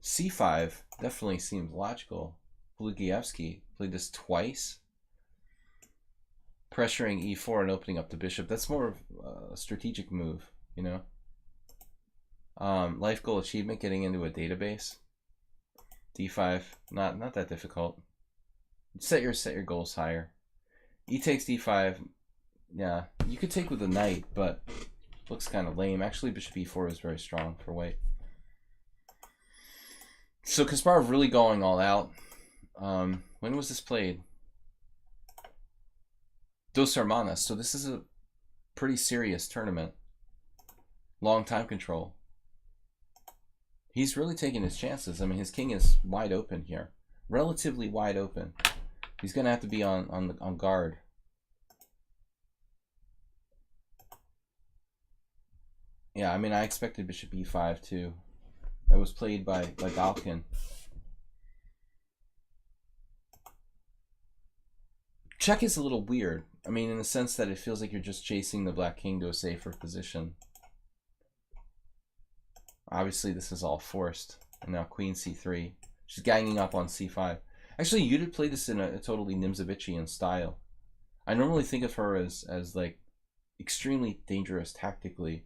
c5 definitely seems logical. Lugievsky played this twice. Pressuring e4 and opening up the bishop. That's more of a strategic move, Life goal achievement, getting into a database. d5, not that difficult. Set your goals higher. E takes d5. Yeah, you could take with a knight, but looks kind of lame. Actually, bishop e4 is very strong for white. So Kasparov really going all out. When was this played? Dos Hermanas. So this is a pretty serious tournament. Long time control. He's really taking his chances. I mean, his king is wide open here. Relatively wide open. He's going to have to be on guard. Yeah, I mean, I expected bishop e5 too. That was played by Galkin. Check is a little weird. I mean, in the sense that it feels like you're just chasing the black king to a safer position. Obviously, this is all forced. And now queen c3. She's ganging up on c5. Actually, you did play this in a totally Nimzovician style. I normally think of her as like extremely dangerous tactically.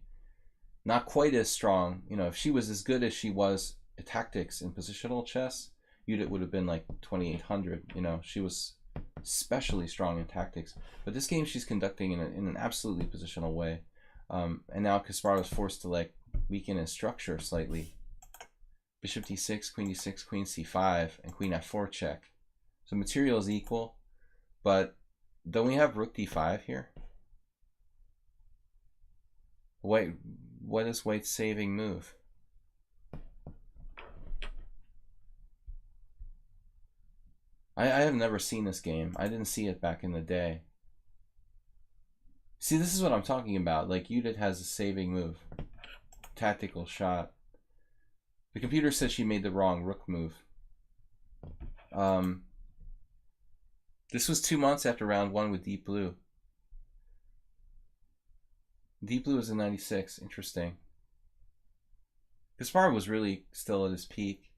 Not quite as strong. If she was as good as she was at tactics in positional chess, Judith would have been like 2800. She was especially strong in tactics. But this game she's conducting in an absolutely positional way. And now Kasparov is forced to like weaken his structure slightly. Bishop d6, queen d6, queen c5, and queen f4 check. So material is equal, but don't we have rook d5 here? Wait, what is white's saving move? I have never seen this game. I didn't see it back in the day. See, this is what I'm talking about. Like, Judith has a saving move. Tactical shot. The computer says she made the wrong rook move. This was 2 months after round 1 with Deep Blue. Deep Blue was in 96. Interesting. Kasparov was really still at his peak.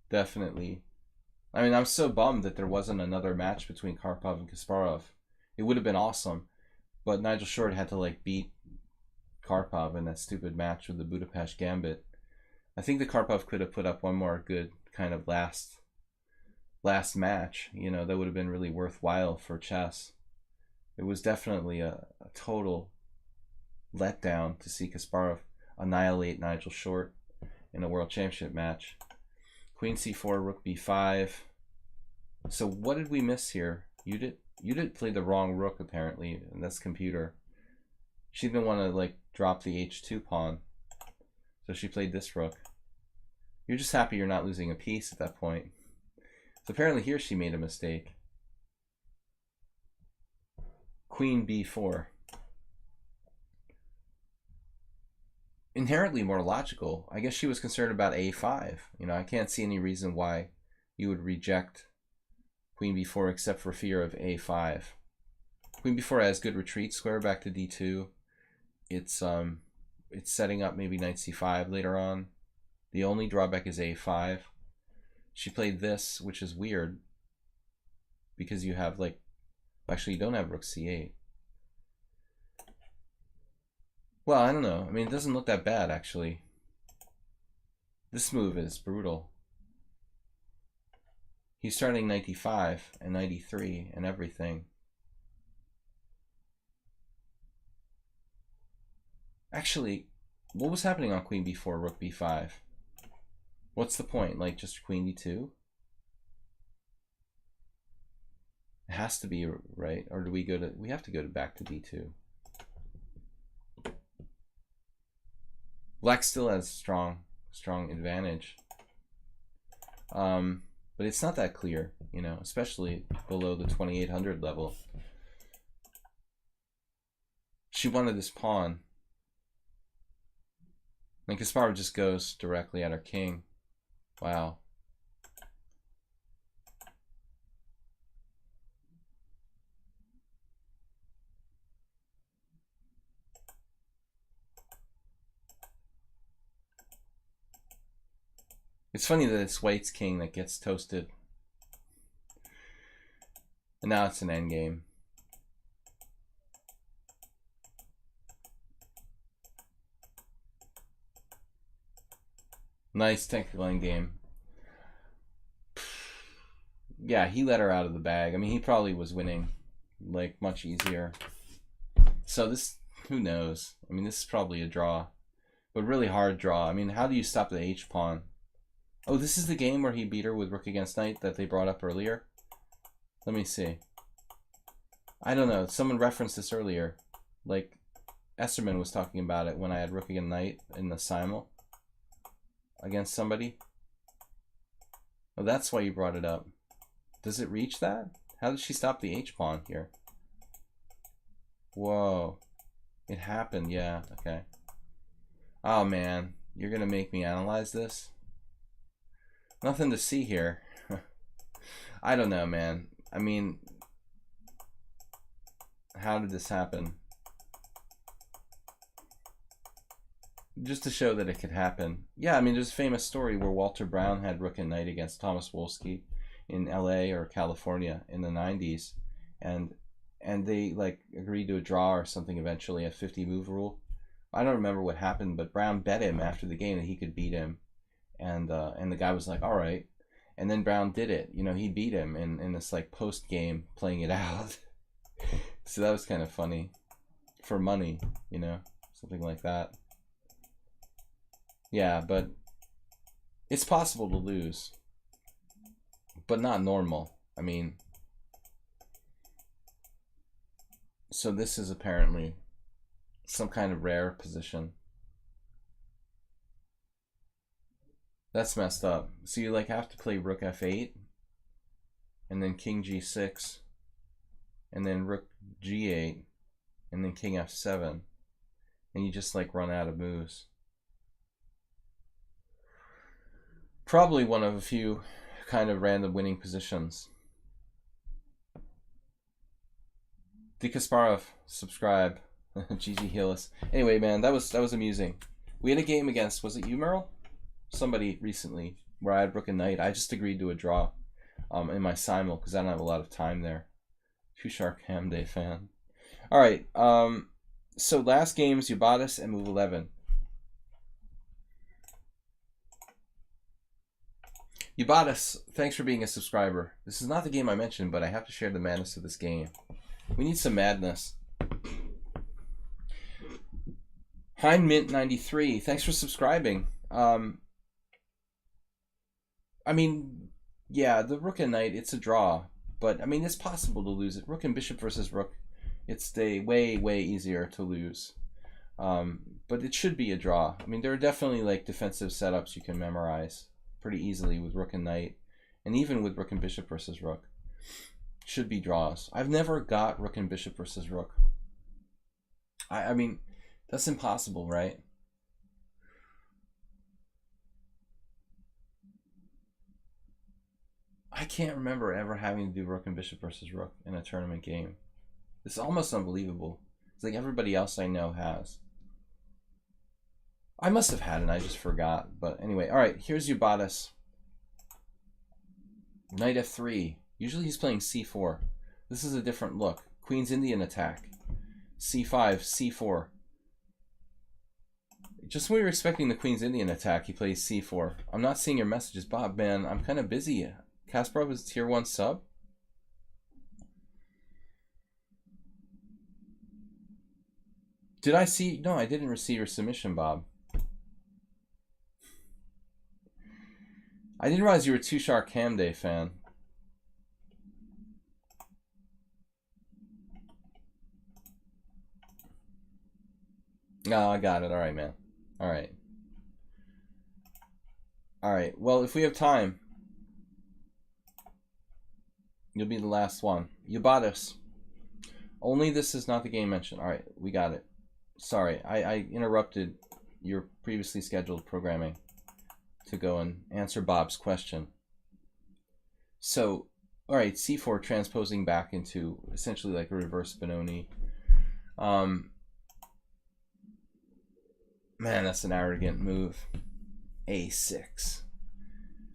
Definitely. I mean, I'm so bummed that there wasn't another match between Karpov and Kasparov. It would have been awesome. But Nigel Short had to like beat Karpov in that stupid match with the Budapest Gambit. I think the Karpov could have put up one more good kind of last match. That would have been really worthwhile for chess. It was definitely a total letdown to see Kasparov annihilate Nigel Short in a World Championship match. Queen c4, rook b5. So what did we miss here? You did play the wrong rook apparently, and that's computer. She didn't want to like drop the h2 pawn, so she played this rook. You're just happy you're not losing a piece at that point. So apparently here she made a mistake. Queen b4. Inherently more logical. I guess she was concerned about a5. I can't see any reason why you would reject queen b4 except for fear of a5. Queen b4 has good retreat square back to d2. It's setting up maybe knight c5 later on. The only drawback is a5. She played this, which is weird because you have like, actually you don't have rook c8. Well, I don't know. I mean, it doesn't look that bad actually. This move is brutal. He's starting 95 and 93 and everything. Actually, what was happening on queen b4, rook b5? What's the point? Like just queen d2? It has to be, right? Or do we go to, we have to go to back to d2. Black still has strong advantage. But it's not that clear, you know, especially below the 2800 level. She wanted this pawn. And Kasparov just goes directly at her king. Wow. It's funny that it's White's king that gets toasted. And now it's an endgame. Nice technical endgame. Yeah, he let her out of the bag. I mean, he probably was winning, like, much easier. So this, who knows? I mean, this is probably a draw. But really hard draw. I mean, how do you stop the h-pawn? Oh, this is the game where he beat her with rook against knight that they brought up earlier? Let me see. I don't know. Someone referenced this earlier. Like, Esserman was talking about it when I had rook against knight in the simul against somebody. Oh, that's why you brought it up. Does it reach that? How did she stop the h-pawn here? Whoa. It happened, yeah, okay. Oh man, you're gonna make me analyze this? Nothing to see here. I don't know, man. I mean, how did this happen? Just to show that it could happen. Yeah, I mean, there's a famous story where Walter Brown had rook and knight against Thomas Wolski in LA or California in the 90s, and they like agreed to a draw or something eventually, a 50 move rule. I don't remember what happened, but Brown bet him after the game that he could beat him, and the guy was like, all right, and then Brown did it. You know, he beat him in this like post game playing it out. So that was kind of funny, for money, you know, something like that. Yeah, but it's possible to lose, but not normal. I mean, so this is apparently some kind of rare position. That's messed up. So you like have to play rook f8, and then king g6, and then rook g8, and then king f7, and you just like run out of moves. Probably one of a few kind of random winning positions. D. Kasparov, subscribe. GG Hillis. Anyway, man, that was amusing. We had a game against, was it you, Merle? Somebody recently where I had rook and knight. I just agreed to a draw in my simul because I don't have a lot of time there. Too Shark Ham Day fan. All right. So last games, Ubatis and move 11. Ubatis, thanks for being a subscriber. This is not the game I mentioned, but I have to share the madness of this game. We need some madness. Heinmint93, thanks for subscribing. I mean, yeah, the rook and knight, it's a draw. But, I mean, it's possible to lose it. Rook and bishop versus rook, it's way, way easier to lose. But it should be a draw. I mean, there are definitely, like, defensive setups you can memorize pretty easily with rook and knight, and even with rook and bishop versus rook. Should be draws. I've never got rook and bishop versus rook. I mean, that's impossible, right? I can't remember ever having to do rook and bishop versus rook in a tournament game. It's almost unbelievable. It's like everybody else I know has. I must have had it, I just forgot. But anyway, all right, here's your bodice. Knight f3. Usually he's playing c4. This is a different look. Queen's Indian attack. c5, c4. Just when we were expecting the Queen's Indian attack, he plays c4. I'm not seeing your messages. Bob, man, I'm kind of busy. Kasparov is tier 1 sub? Did I see? No, I didn't receive your submission, Bob. I didn't realize you were a Tushar Camday fan. No, I got it. All right, man. All right. All right. Well, if we have time, you'll be the last one. You bought us. Only this is not the game mentioned. All right, we got it. Sorry, I interrupted your previously scheduled programming to go and answer Bob's question. So, all right, c4 transposing back into essentially like a reverse Benoni. Man, that's an arrogant move. a6.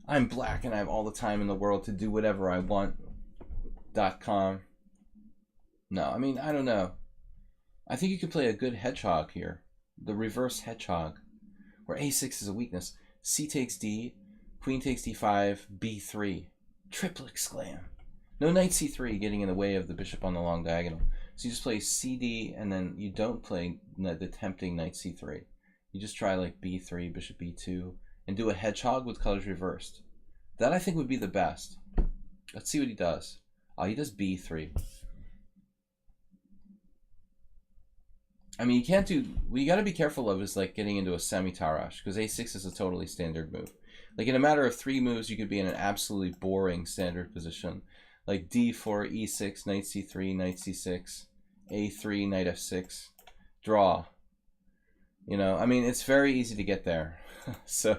I'm black and I have all the time in the world to do whatever I want. .com. No, I mean, I don't know. I think you could play a good hedgehog here. The reverse hedgehog. Where a6 is a weakness. C takes d. Queen takes d5. b3. Triple exclam. No knight c3 getting in the way of the bishop on the long diagonal. So you just play cd and then you don't play the tempting knight c3. You just try like b3, bishop b2, and do a hedgehog with colors reversed. That I think would be the best. Let's see what he does. Oh, he does b3. I mean, you can't do... What you got to be careful of is like getting into a semi-tarash, because a6 is a totally standard move. Like in a matter of 3 moves, you could be in an absolutely boring standard position. Like d4, e6, knight c3, knight c6, a3, knight f6, draw. You know, I mean, it's very easy to get there. So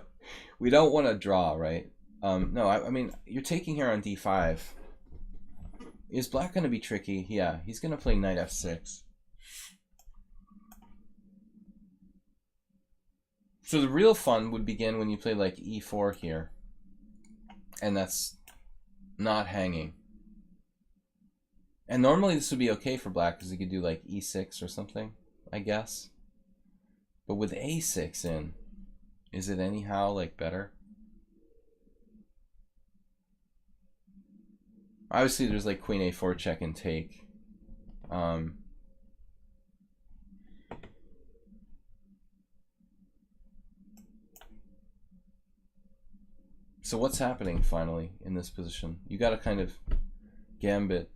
we don't want to draw, right? No, I mean, you're taking here on d5. Is black going to be tricky? Yeah, he's going to play knight f6. So the real fun would begin when you play like e4 here. And that's not hanging. And normally this would be okay for black because he could do like e6 or something, I guess. But with a6 in, is it anyhow like better? Obviously there's like queen a4 check and take. So what's happening finally in this position? You got to kind of gambit.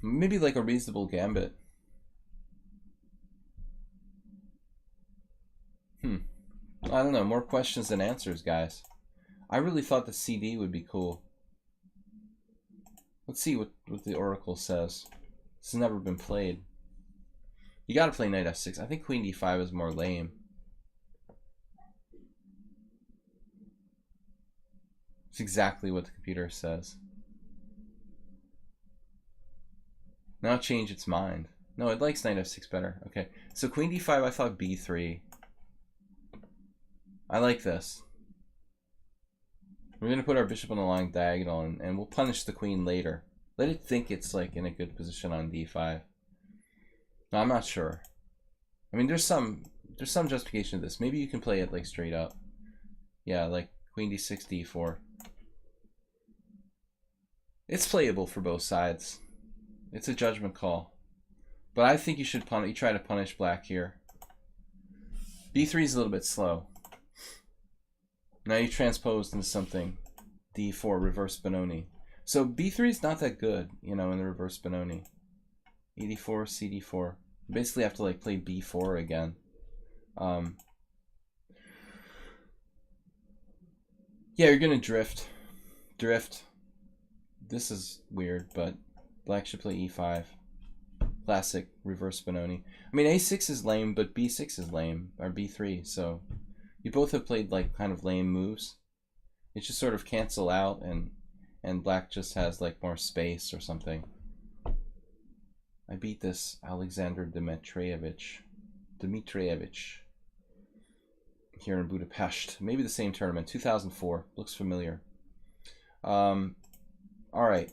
Maybe like a reasonable gambit. I don't know. More questions than answers, guys. I really thought the CD would be cool. Let's see what the Oracle says. This has never been played. You got to play knight f6. I think queen d5 is more lame. It's exactly what the computer says. Now change its mind. No, it likes knight f6 better. Okay, so queen d5, I thought b3. I like this. We're going to put our bishop on the long diagonal and we'll punish the queen later. Let it think it's like in a good position on d5. No, I'm not sure. I mean, there's some justification to this. Maybe you can play it like straight up. Yeah, like queen d6, d4. It's playable for both sides. It's a judgment call. But I think you should try to punish black here. b3 is a little bit slow. Now you transposed into something. d4, reverse Benoni. So b3 is not that good, you know, in the reverse Benoni. e4, cd4. You basically have to like play b4 again. Yeah, you're gonna drift. This is weird, but black should play e5. Classic reverse Benoni. I mean, a6 is lame, but b6 is lame, or b3, so you both have played like kind of lame moves. It just sort of cancel out, and black just has like more space or something. I beat this Alexander Dmitrievich. Dmitrievich here in Budapest. Maybe the same tournament, 2004. Looks familiar. All right.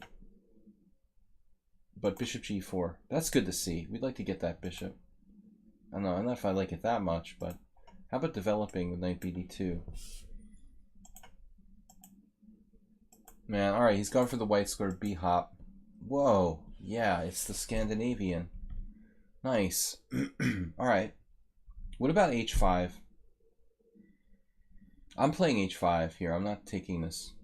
But bishop g4. That's good to see. We'd like to get that bishop. I don't know if I like it that much, but how about developing with knight bd2? Man, all right, he's going for the white square b-hop. Whoa, yeah, it's the Scandinavian. Nice. All right. What about h5? I'm playing h5 here. I'm not taking this.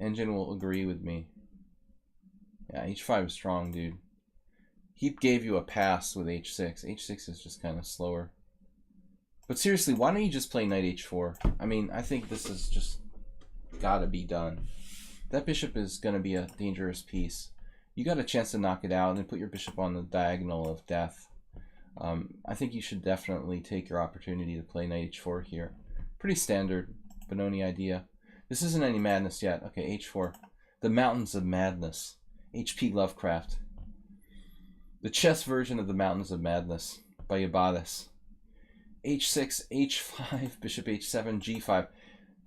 Engine will agree with me. Yeah, h5 is strong, dude. He gave you a pass with h6. h6 is just kind of slower. But seriously, why don't you just play knight h4? I mean, I think this is just gotta be done. That bishop is gonna be a dangerous piece. You got a chance to knock it out and put your bishop on the diagonal of death. I think you should definitely take your opportunity to play knight h4 here. Pretty standard Benoni idea. This isn't any madness yet. Okay, h4. The Mountains of Madness. H.P. Lovecraft. The chess version of the Mountains of Madness by Yabadis. h6, h5, bishop h7, g5.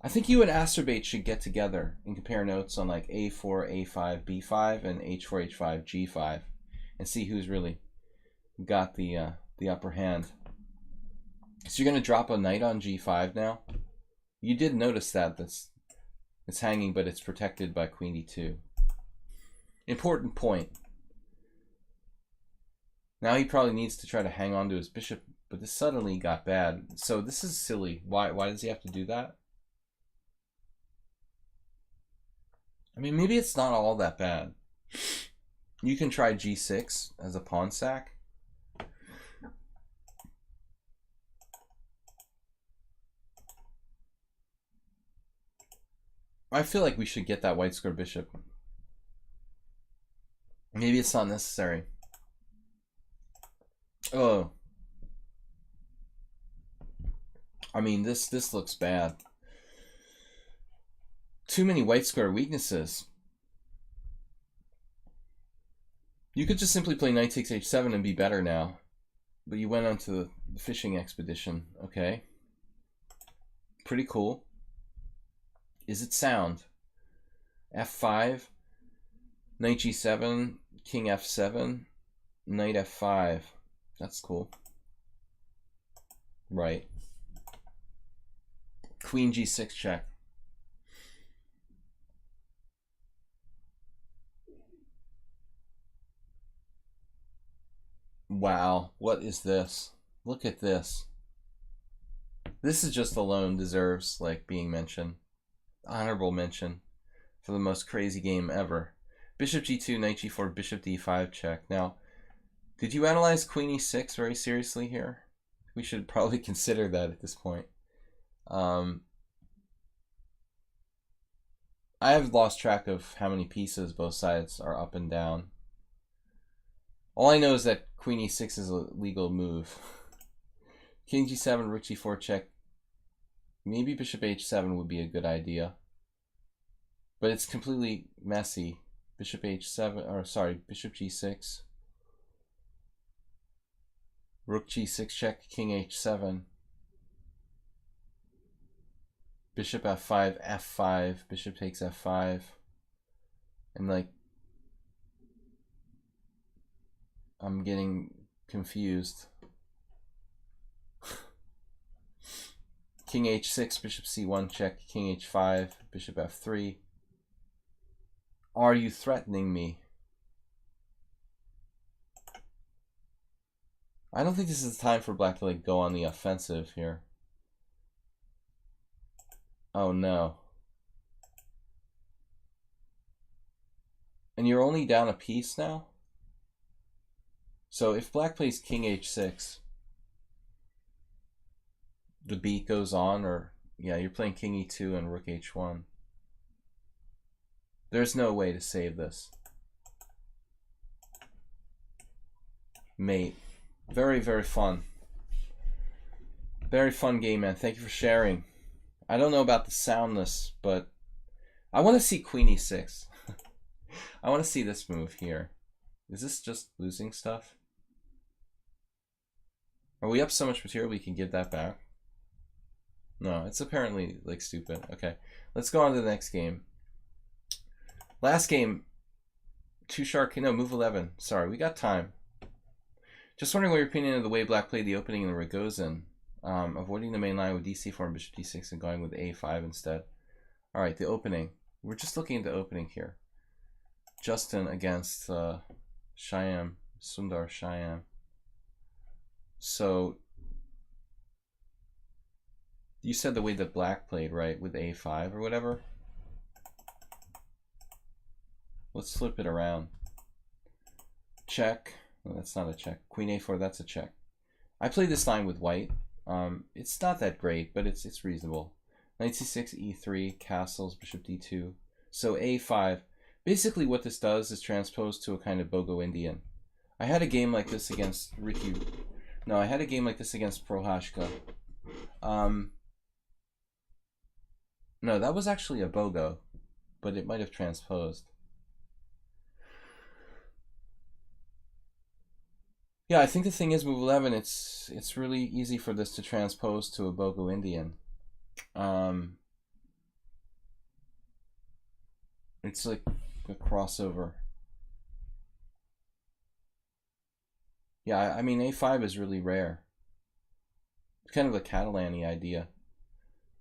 I think you and Asterbate should get together and compare notes on like a4, a5, b5, and h4, h5, g5, and see who's really got the upper hand. So you're gonna drop a knight on g5 now. You did notice that it's hanging, but it's protected by queen d2. Important point. Now he probably needs to try to hang on to his bishop, but this suddenly got bad. So this is silly. Why does he have to do that? I mean, maybe it's not all that bad. You can try g6 as a pawn sack. I feel like we should get that white square bishop. Maybe it's not necessary. Oh. I mean, this looks bad. Too many white square weaknesses. You could just simply play knight takes h7 and be better now. But you went on to the fishing expedition. Okay. Pretty cool. Is it sound? f5, knight g7, king f7, knight f5. That's cool. Right. Queen g6 check. Wow, what is this? Look at this. This is just alone deserves like being mentioned. Honorable mention for the most crazy game ever. Bishop g2, knight g4, bishop d5 check. Now, did you analyze queen e6 very seriously here? We should probably consider that at this point. I have lost track of how many pieces both sides are up and down. All I know is that queen e6 is a legal move. King g7, rook g4 check. Maybe bishop h7 would be a good idea. But it's completely messy. Bishop h7, or sorry, bishop g6. Rook g6 check, king h7. Bishop f5, f5, bishop takes f5. And like, I'm getting confused. King h6, bishop c1 check, king h5, bishop f3. Are you threatening me? I don't think this is the time for black to like go on the offensive here. Oh no. And you're only down a piece now? So if black plays king h6, the beat goes on, or yeah, you're playing king e2 and rook h1. There's no way to save this. Mate. Very, very fun. Very fun game, man. Thank you for sharing. I don't know about the soundness, but I want to see queen e6. I want to see this move here. Is this just losing stuff? Are we up so much material we can give that back? No, it's apparently like stupid. Okay, let's go on to the next game. Last game, two shark. No, move 11. Sorry, we got time. Just wondering what your opinion of the way Black played the opening in the Ragozin. Avoiding the main line with dc4 and bishop d6 and going with a5 instead. All right, the opening. We're just looking at the opening here. Justin against Shyam, Sundar Shyam. So you said the way that Black played, right, with a5 or whatever? Let's flip it around. Check. No, that's not a check. Queen a4, that's a check. I played this line with white. It's not that great, but it's reasonable. Knight c6, e3, castles, bishop d2. So a5. Basically what this does is transpose to a kind of Bogo Indian. I had a game like this against Ricky. No, I had a game like this against Prohashka. No, that was actually a Bogo, but it might have transposed. Yeah, I think the thing is, move 11, it's really easy for this to transpose to a Bogo Indian. It's like a crossover. Yeah, I mean, a5 is really rare. It's kind of a Catalan-y idea.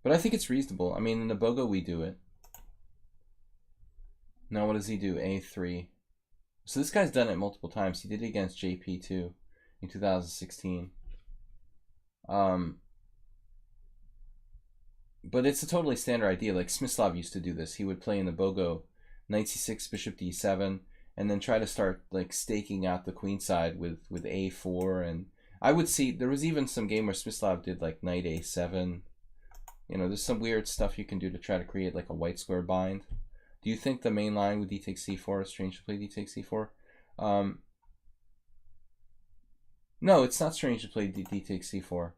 But I think it's reasonable. I mean, in the Bogo, we do it. Now, what does he do? a3. So this guy's done it multiple times. He did it against JP too in 2016. But it's a totally standard idea. Like Smyslov used to do this. He would play in the Bogo, knight c6, bishop d7, and then try to start like staking out the queen side with a4. And I would see there was even some game where Smyslov did like knight a7. You know, there's some weird stuff you can do to try to create like a white square bind. Do you think the main line with d takes c4 is strange to play d takes c4? No, it's not strange to play d takes c4.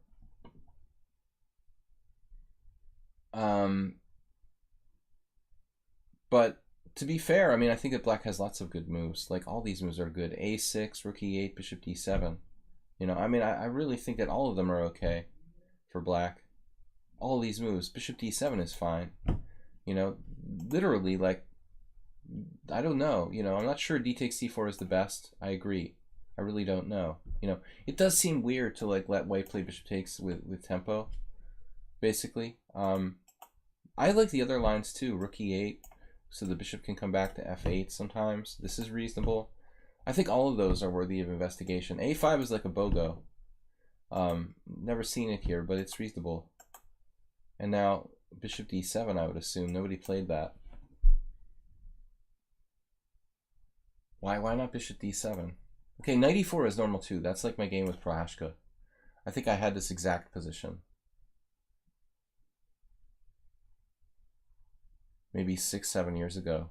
But to be fair, I mean, I think that Black has lots of good moves. Like all these moves are good. a6, rook e8, bishop d7. You know, I mean, I really think that all of them are okay for Black. All of these moves. Bishop d7 is fine. You know, literally, like, I don't know. You know, I'm not sure d takes c4 is the best. I agree. I really don't know. You know, it does seem weird to like let white play bishop takes with tempo, basically. I like the other lines too. Rook e8, so the bishop can come back to f8 sometimes. This is reasonable. I think all of those are worthy of investigation. a5 is like a Bogo. Never seen it here, but it's reasonable. And now bishop d7, I would assume. Nobody played that. Why not bishop d7? Okay, knight e4 is normal too. That's like my game with Prohashka. I think I had this exact position. Maybe 6-7 years ago.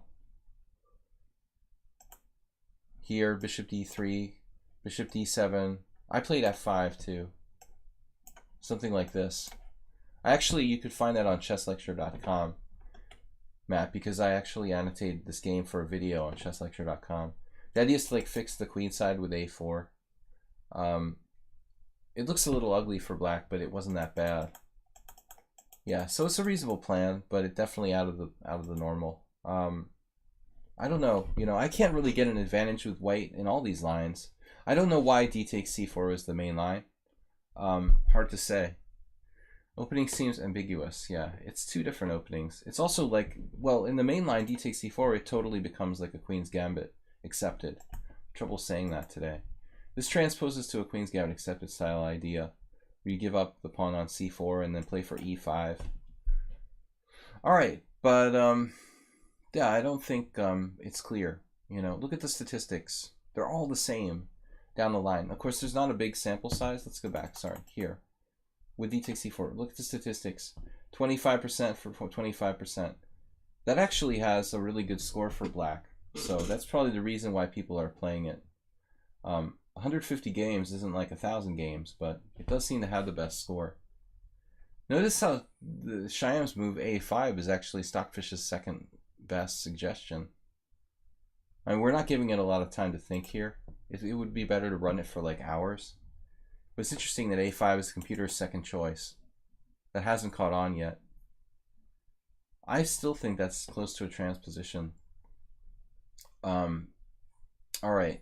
Here, bishop d3, bishop d7. I played f5 too. Something like this. Actually, you could find that on chesslecture.com, Matt, because I actually annotated this game for a video on chesslecture.com. The idea is to like fix the queen side with a4. It looks a little ugly for Black, but it wasn't that bad. Yeah, so it's a reasonable plan, but it definitely out of the normal. I don't know. You know, I can't really get an advantage with white in all these lines. I don't know why d takes c4 is the main line. Hard to say. Opening seems ambiguous. Yeah, it's two different openings. It's also like, well, in the main line, d takes c4, it totally becomes like a queen's gambit accepted. Trouble saying that today. This transposes to a queen's gambit accepted style idea, where you give up the pawn on c4 and then play for e5. All right, but yeah, I don't think it's clear. You know, look at the statistics. They're all the same down the line. Of course, there's not a big sample size. Let's go back. Sorry, here. With d takes c4, look at the statistics. 25% for 25%. That actually has a really good score for Black. So that's probably the reason why people are playing it. 150 games isn't like 1,000 games, but it does seem to have the best score. Notice how the Shyam's move a5 is actually Stockfish's second best suggestion. I mean, we're not giving it a lot of time to think here. It would be better to run it for like hours. But it's interesting that a5 is the computer's second choice. That hasn't caught on yet. I still think that's close to a transposition. Alright.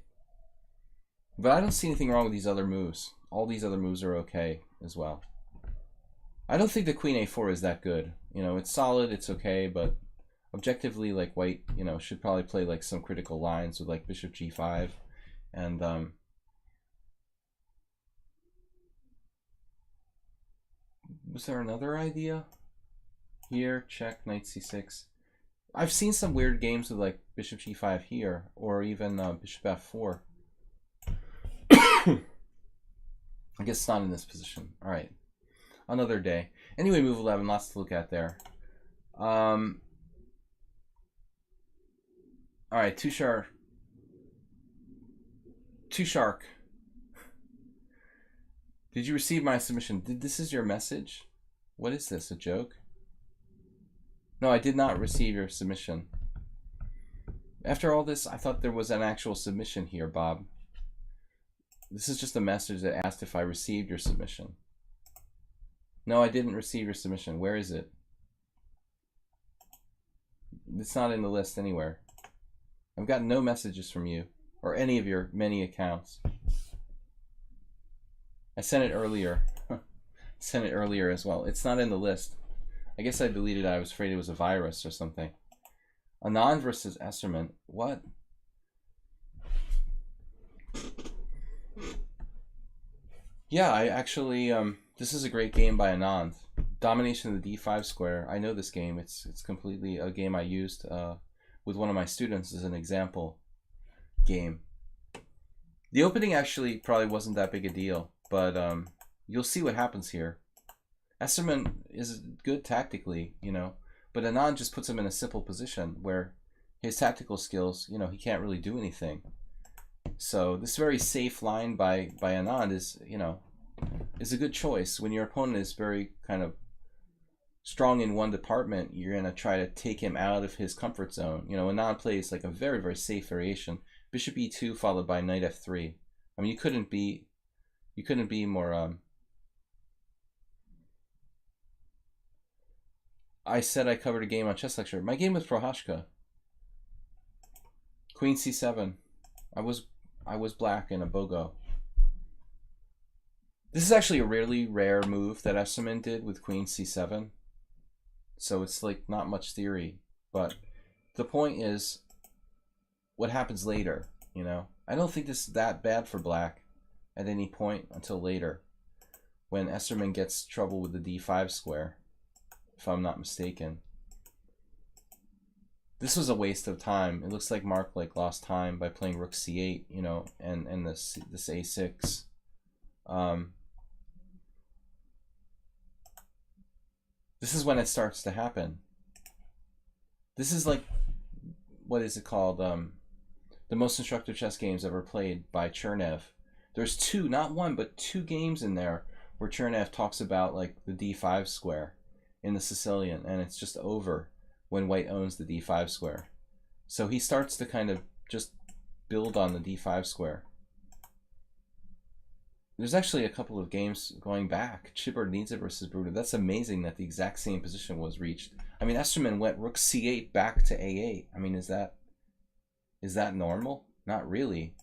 But I don't see anything wrong with these other moves. All these other moves are okay as well. I don't think the queen a4 is that good. You know, it's solid, it's okay, but objectively, like, white, you know, should probably play like some critical lines with like bishop g5 and was there another idea? Here, check, knight c6. I've seen some weird games with like bishop g5 here, or even bishop f4. I guess it's not in this position. All right, another day. Anyway, move 11, lots to look at there. All right, two shark. Did you receive my submission? This is your message? What is this, a joke? No, I did not receive your submission. After all this, I thought there was an actual submission here, Bob. This is just a message that asked if I received your submission. No, I didn't receive your submission. Where is it? It's not in the list anywhere. I've got no messages from you or any of your many accounts. I sent it earlier. Sent it earlier as well. It's not in the list. I guess I deleted it. I was afraid it was a virus or something. Anand versus Esserman. What? Yeah, I actually, this is a great game by Anand. Domination of the d5 square. I know this game. It's completely a game I used with one of my students as an example game. The opening actually probably wasn't that big a deal, but you'll see what happens here. Esserman is good tactically, you know, but Anand just puts him in a simple position where his tactical skills, you know, he can't really do anything. So this very safe line by Anand is, you know, is a good choice. When your opponent is very kind of strong in one department, you're going to try to take him out of his comfort zone. You know, Anand plays like a very, very safe variation. Bishop e2 followed by knight f3. I mean, you couldn't be more I said I covered a game on Chess Lecture. My game was Prohashka. Queen c7. I was black in a bogo. This is actually a really rare move that Esserman did with Queen c7. So it's like not much theory, but the point is what happens later, you know? I don't think this is that bad for black at any point until later when Esserman gets trouble with the d5 square, if I'm not mistaken. This was a waste of time. It looks like Mark like lost time by playing rook c8, you know, and this a6. This is when it starts to happen. This is like, what is it called? The most instructive chess games ever played by Chernev. There's two, not one, but two games in there where Chernev talks about like the d5 square in the Sicilian, and it's just over when white owns the d5 square. So he starts to kind of just build on the d5 square. There's actually a couple of games going back. Chibernidze versus Bruda. That's amazing that the exact same position was reached. I mean, Esserman went rook c8 back to a8. I mean, is that normal? Not really.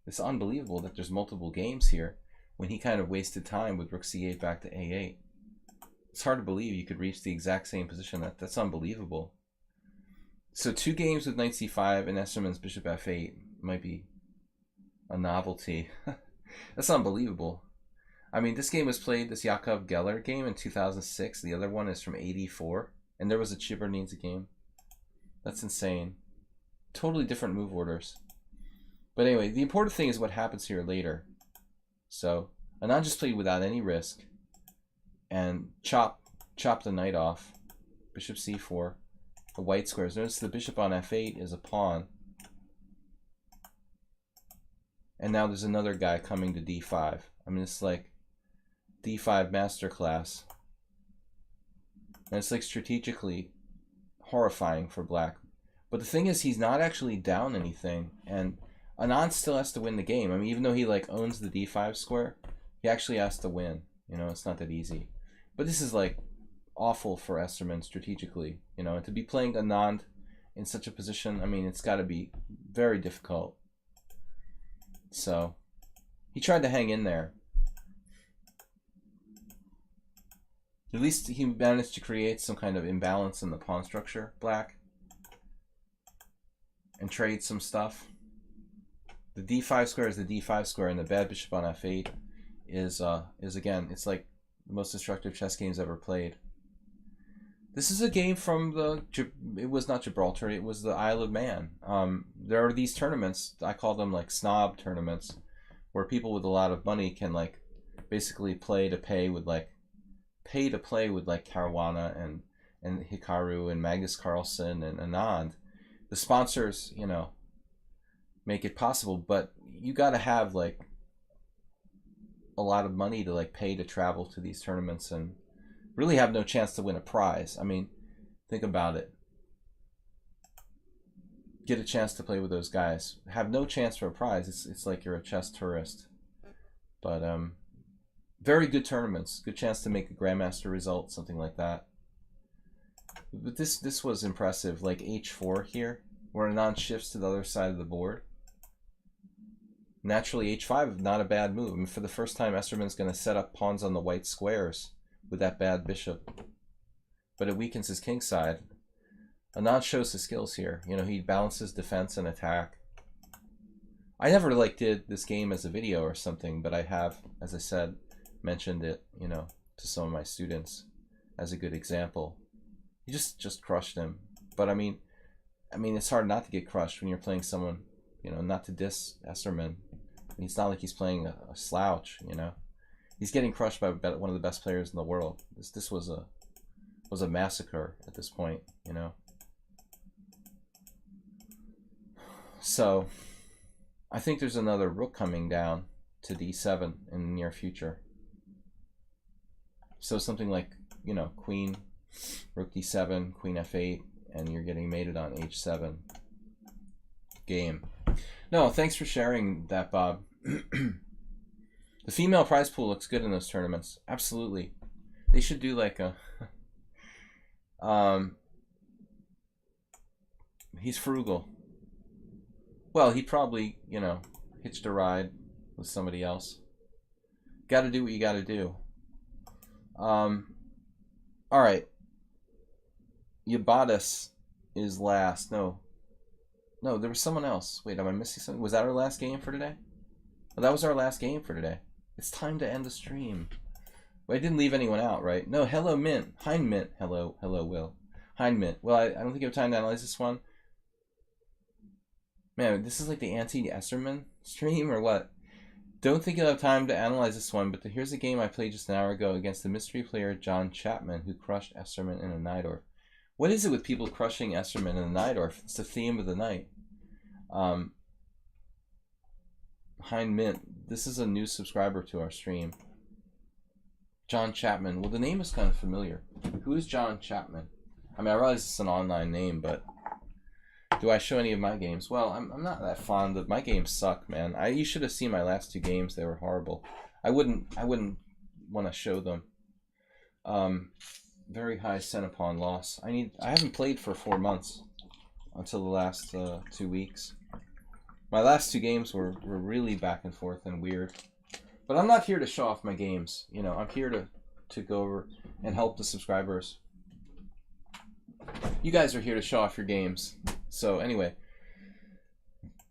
It's unbelievable that there's multiple games here when he kind of wasted time with rook c8 back to a8. It's hard to believe you could reach the exact same position. That's unbelievable. So two games with knight c5 and Esserman's bishop f8 might be a novelty. That's unbelievable. I mean, this game was played, this Yakov Geller game, in 2006. The other one is from '84. And there was a Chibernidze game. That's insane. Totally different move orders. But anyway, the important thing is what happens here later. So, Anand just played without any risk. And chop the knight off. Bishop c4. The white squares. Notice the bishop on f8 is a pawn. And now there's another guy coming to d5. I mean, it's like d5 masterclass. And it's like strategically horrifying for black. But the thing is, he's not actually down anything. And Anand still has to win the game. I mean, even though he like owns the d5 square, He actually has to win. You know, it's not that easy. But this is like awful for Esterman strategically. You know, and to be playing Anand in such a position, I mean, it's got to be very difficult. So he tried to hang in there. At least he managed to create some kind of imbalance in the pawn structure, black, and trade some stuff. The d5 square is the d5 square, and the bad bishop on f8 is again, it's like the most destructive chess games ever played. This is a game from it was not Gibraltar, it was the Isle of Man. There are these tournaments, I call them like snob tournaments, where people with a lot of money can like basically play to play with like Caruana and Hikaru and Magnus Carlsen and Anand. The sponsors, you know, make it possible, but you got to have like a lot of money to like pay to travel to these tournaments and really have no chance to win a prize. I mean, think about it. Get a chance to play with those guys. Have no chance for a prize. It's like you're a chess tourist. But very good tournaments. Good chance to make a grandmaster result, something like that. But this was impressive. Like h4 here, where Anand shifts to the other side of the board. Naturally, h5 not a bad move. I mean, for the first time, Esterman's going to set up pawns on the white squares with that bad bishop. But it weakens his king side. Anand shows his skills here. You know, he balances defense and attack. I never like did this game as a video or something, but I have, as I said, mentioned it, you know, to some of my students as a good example. He just crushed him. But I mean, it's hard not to get crushed when you're playing someone, you know, not to diss Esterman. I mean, it's not like he's playing a slouch, you know. He's getting crushed by one of the best players in the world. This was a massacre at this point, you know. So, I think there's another rook coming down to d7 in the near future. So something like, you know, queen, rook d7, queen f8, and you're getting mated on h7. Game. No, thanks for sharing that, Bob. The female prize pool looks good in those tournaments. Absolutely. They should do like a... he's frugal. Well, he probably, you know, hitched a ride with somebody else. Got to do what you got to do. All right. Yabatis is last. No, there was someone else. Wait, am I missing something? Was that our last game for today? Well, that was our last game for today. It's time to end the stream. Well, I didn't leave anyone out, right? No, hello, Mint. Hein Mint. Hello, Will. Hein Mint. Well, I don't think you have time to analyze this one. Man, this is like the anti-Esterman stream or what? Don't think you'll have time to analyze this one, but here's a game I played just an hour ago against the mystery player John Chapman, who crushed Esterman in a Najdorf. What is it with people crushing Esterman in a Najdorf? It's the theme of the night. Hein Mint, this is a new subscriber to our stream. John Chapman. Well, the name is kind of familiar. Who is John Chapman? I mean, I realize it's an online name, but do I show any of my games? Well, I'm not that fond of my games. Suck, man. You should have seen my last two games. They were horrible. I wouldn't want to show them. Very high centipon loss. I haven't played for 4 months until the last 2 weeks. My last two games were really back and forth and weird. But I'm not here to show off my games. You know, I'm here to go over and help the subscribers. You guys are here to show off your games. So anyway,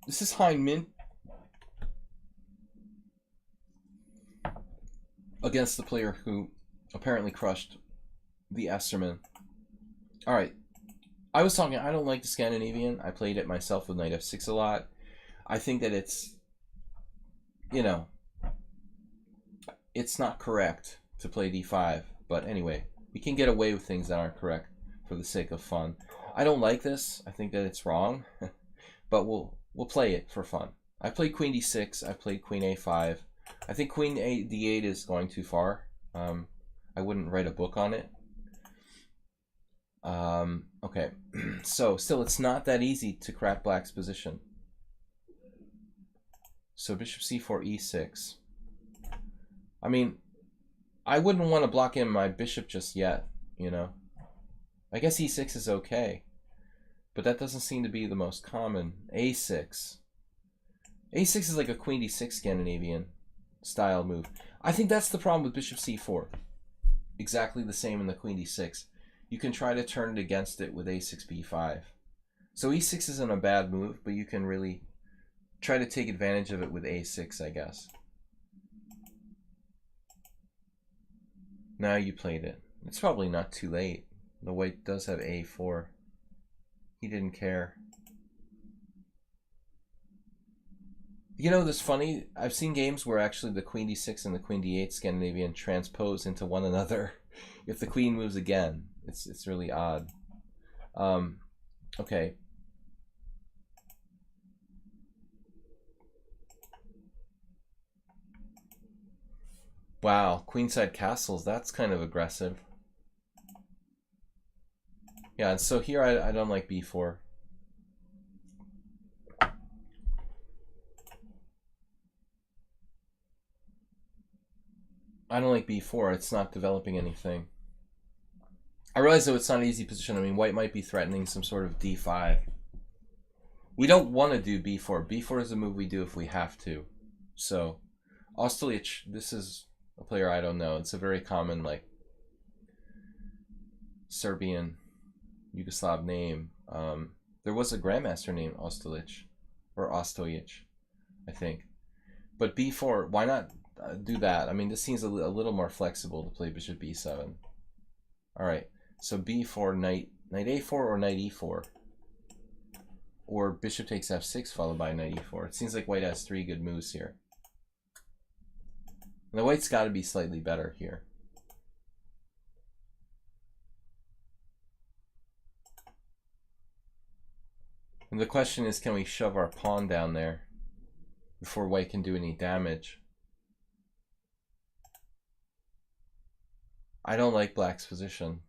this is Hein Mint against the player who apparently crushed the Esterman. All right, I was talking. I don't like the Scandinavian. I played it myself with knight f6 a lot. I think that it's, you know, it's not correct to play d5. But anyway, we can get away with things that aren't correct for the sake of fun. I don't like this. I think that it's wrong, but we'll play it for fun. I played queen d6. I played queen a5. I think queen d8 is going too far. I wouldn't write a book on it. Okay, so still, it's not that easy to crack black's position. So bishop c4, e6. I mean, I wouldn't want to block in my bishop just yet, you know. I guess e6 is okay, but that doesn't seem to be the most common. a6. a6 is like a queen d6 Scandinavian style move. I think that's the problem with bishop c4. Exactly the same in the queen d6. You can try to turn it against it with a6 b5. So e6 isn't a bad move, but you can really try to take advantage of it with a6, I guess. Now you played it. It's probably not too late. The white does have a4. He didn't care. You know, this funny, I've seen games where actually the queen d6 and the queen d8 Scandinavian transpose into one another if the queen moves again. It's really odd. Okay. Wow, queenside castles, that's kind of aggressive. Yeah, and so here I don't like b4. I don't like b4. It's not developing anything. I realize, though, it's not an easy position. I mean, white might be threatening some sort of d5. We don't want to do b4. b4 is a move we do if we have to. So, Ostalic, this is a player I don't know. It's a very common, like, Serbian, Yugoslav name. There was a grandmaster named Ostalic, or Ostojic, I think. But b4, why not do that? I mean, this seems a little more flexible to play bishop b7. All right, so b4, knight a4 or knight e4. Or bishop takes f6 followed by knight e4. It seems like white has 3 good moves here. And the white's got to be slightly better here. And the question is, can we shove our pawn down there before white can do any damage? I don't like black's position.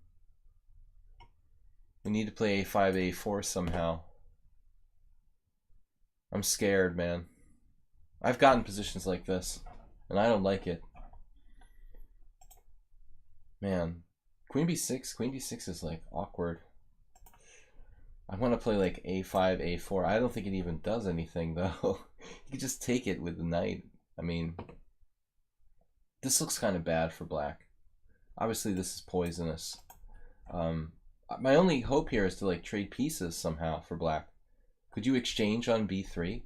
We need to play a5, a4 somehow. I'm scared, man. I've gotten positions like this, and I don't like it. Man, queen d6 is like awkward. I want to play like a5, a4. I don't think it even does anything, though. You can just take it with the knight. I mean, this looks kind of bad for black. Obviously, this is poisonous. My only hope here is to like trade pieces somehow for black. Could you exchange on b3?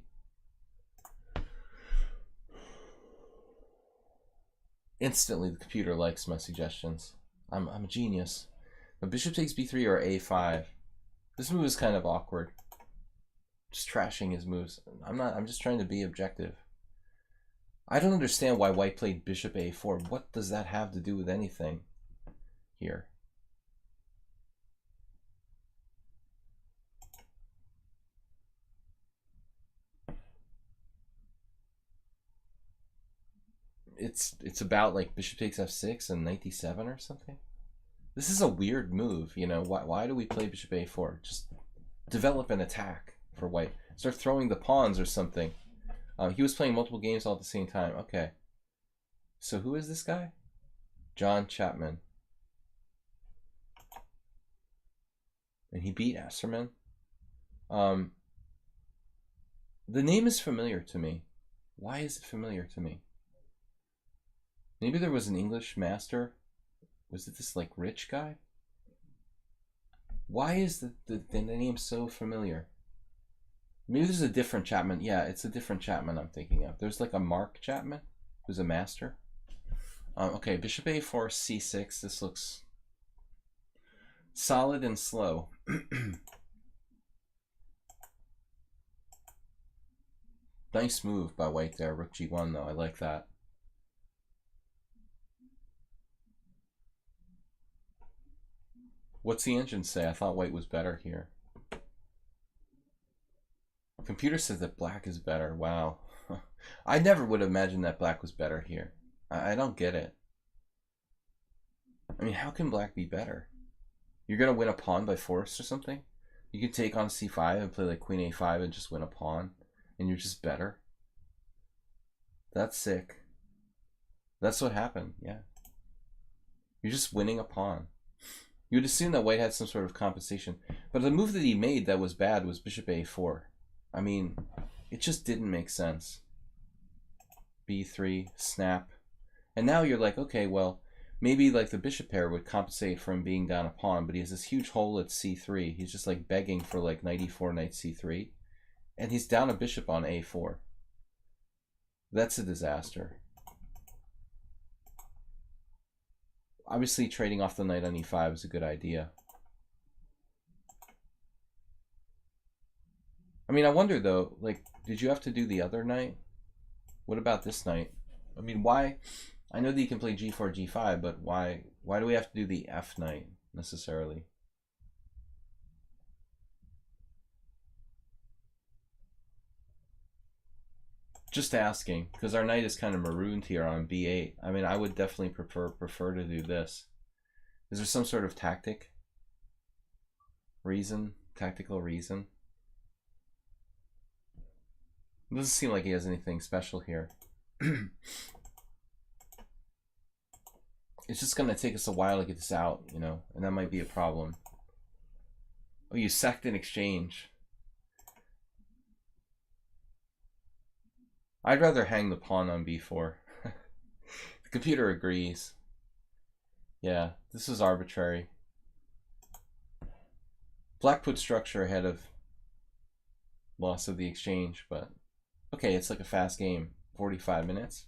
Instantly, the computer likes my suggestions. I'm a genius. But bishop takes b3 or a5. This move is kind of awkward. Just trashing his moves. I'm just trying to be objective. I don't understand why white played bishop a4. What does that have to do with anything here? It's about like bishop takes f6 and knight d7 or something. This is a weird move, you know. Why do we play bishop a4? Just develop an attack for white. Start throwing the pawns or something. He was playing multiple games all at the same time. Okay. So who is this guy? John Chapman. And he beat Asserman. The name is familiar to me. Why is it familiar to me? Maybe there was an English master. Was it this like rich guy? Why is the name so familiar? Maybe there's a different Chapman. Yeah, it's a different Chapman I'm thinking of. There's like a Mark Chapman who's a master. Okay, bishop a4, c6. This looks solid and slow. Nice move by white there. Rook g1 though. I like that. What's the engine say? I thought white was better here. Computer says that black is better. Wow. I never would have imagined that black was better here. I don't get it. I mean, how can black be better? You're going to win a pawn by force or something? You can take on c5 and play like queen a5 and just win a pawn. And you're just better? That's sick. That's what happened, yeah. You're just winning a pawn. You would assume that white had some sort of compensation. But the move that he made that was bad was bishop a4. I mean, it just didn't make sense. b3, snap. And now you're like, okay, well, maybe like the bishop pair would compensate for him being down a pawn, but he has this huge hole at c3. He's just like begging for like knight e4, knight c3. And he's down a bishop on a4. That's a disaster. Obviously, trading off the knight on e5 is a good idea. I mean, I wonder though, like, did you have to do the other knight? What about this knight? I mean, why? I know that you can play g4, g5, but why do we have to do the f knight necessarily? Just asking, because our knight is kind of marooned here on b8. I mean, I would definitely prefer to do this. Is there some sort of tactical reason? It doesn't seem like he has anything special here. It's just going to take us a while to get this out, you know, and that might be a problem. Oh, you sacked in exchange. I'd rather hang the pawn on b4. The computer agrees. Yeah, this is arbitrary. Black put structure ahead of loss of the exchange, but okay, it's like a fast game. 45 minutes.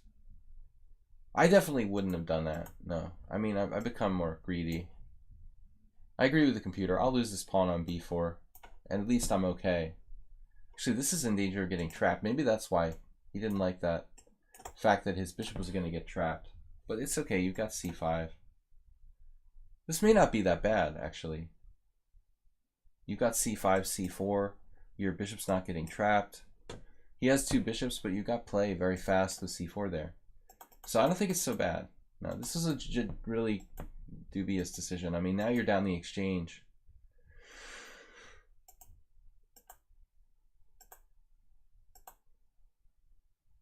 I definitely wouldn't have done that. No. I mean, I've become more greedy. I agree with the computer. I'll lose this pawn on b4, and at least I'm okay. Actually, this is in danger of getting trapped. Maybe that's why he didn't like that fact that his bishop was going to get trapped. But it's okay, you've got c5. This may not be that bad, actually. You've got c5, c4. Your bishop's not getting trapped. He has two bishops, but you got play very fast with c4 there. So I don't think it's so bad. No, this is a really dubious decision. I mean, now you're down the exchange.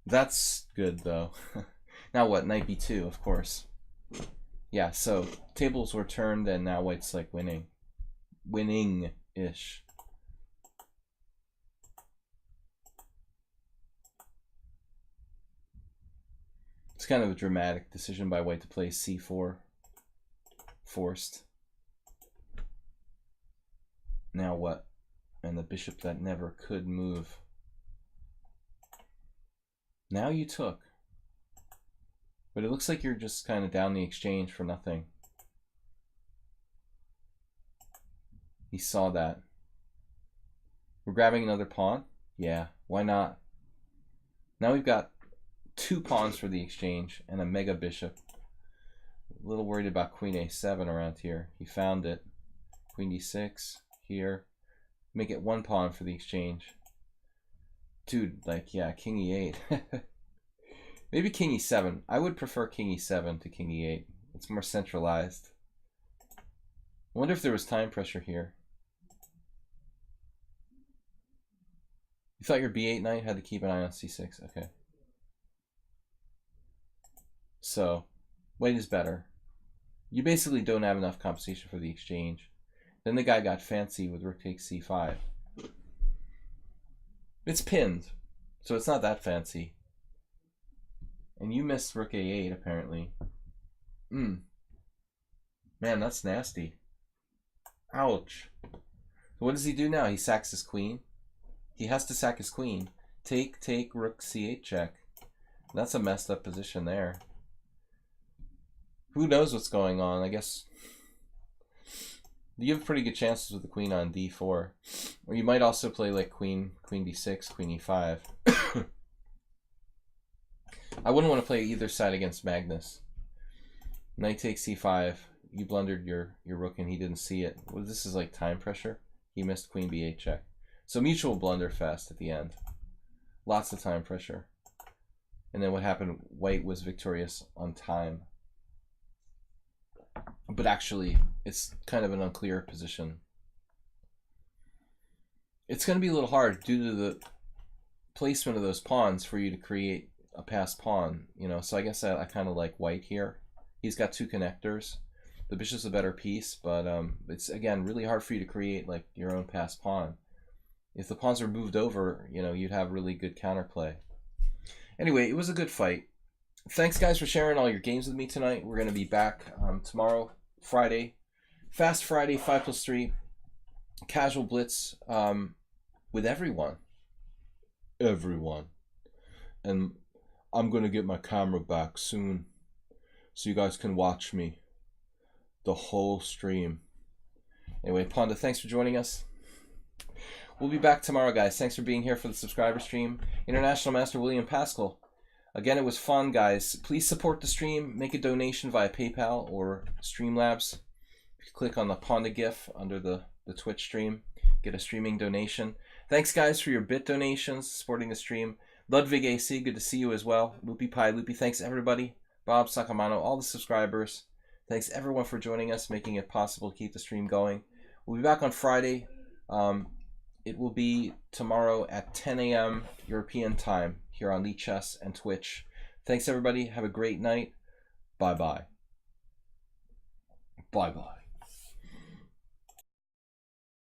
That's good, though. Now what? Knight b2, of course. Yeah, so tables were turned, and now white's like winning. Winning-ish. It's kind of a dramatic decision by white to play c4. Forced. Now what? And the bishop that never could move. Now you took. But it looks like you're just kind of down the exchange for nothing. He saw that. We're grabbing another pawn? Yeah, why not? Now we've got two pawns for the exchange and a mega bishop. A little worried about queen a7 around here. He found it. Queen d6 here. Make it one pawn for the exchange. Dude, like, yeah, king e8. Maybe king e7. I would prefer king e7 to king e8. It's more centralized. I wonder if there was time pressure here. You thought your b8 knight had to keep an eye on c6. Okay. So, white is better. You basically don't have enough compensation for the exchange. Then the guy got fancy with rook takes c5. It's pinned, so it's not that fancy. And you missed rook a8, apparently. Man, that's nasty. Ouch. So what does he do now? He sacks his queen. He has to sack his queen. Take, rook c8 check. That's a messed up position there. Who knows what's going on? I guess you have pretty good chances with the queen on d4. Or you might also play like queen d6, queen e5. I wouldn't want to play either side against Magnus. Knight takes c5. You blundered your rook and he didn't see it. Well, this is like time pressure. He missed queen b8 check. So mutual blunderfest at the end. Lots of time pressure. And then what happened? White was victorious on time. But actually, it's kind of an unclear position. It's going to be a little hard due to the placement of those pawns for you to create a passed pawn, you know. So I guess I kind of like white here. He's got 2 connectors. The bishop's a better piece, but it's, again, really hard for you to create like your own passed pawn. If the pawns were moved over, you know, you'd have really good counterplay. Anyway, it was a good fight. Thanks, guys, for sharing all your games with me tonight. We're going to be back tomorrow, Friday. Fast Friday, 5+3. Casual Blitz with everyone. Everyone. And I'm going to get my camera back soon so you guys can watch me the whole stream. Anyway, Ponda, thanks for joining us. We'll be back tomorrow, guys. Thanks for being here for the subscriber stream. International Master William Paschall. Again, it was fun, guys. Please support the stream. Make a donation via PayPal or Streamlabs. Click on the Ponda GIF under the Twitch stream. Get a streaming donation. Thanks, guys, for your bit donations, supporting the stream. Ludwig AC, good to see you as well. Loopy Pie, Loopy, thanks everybody. Bob Sakamano, all the subscribers. Thanks everyone for joining us, making it possible to keep the stream going. We'll be back on Friday. It will be tomorrow at 10 a.m. European time here on lichess and Twitch. Thanks everybody. Have a great night. Bye-bye. Bye-bye.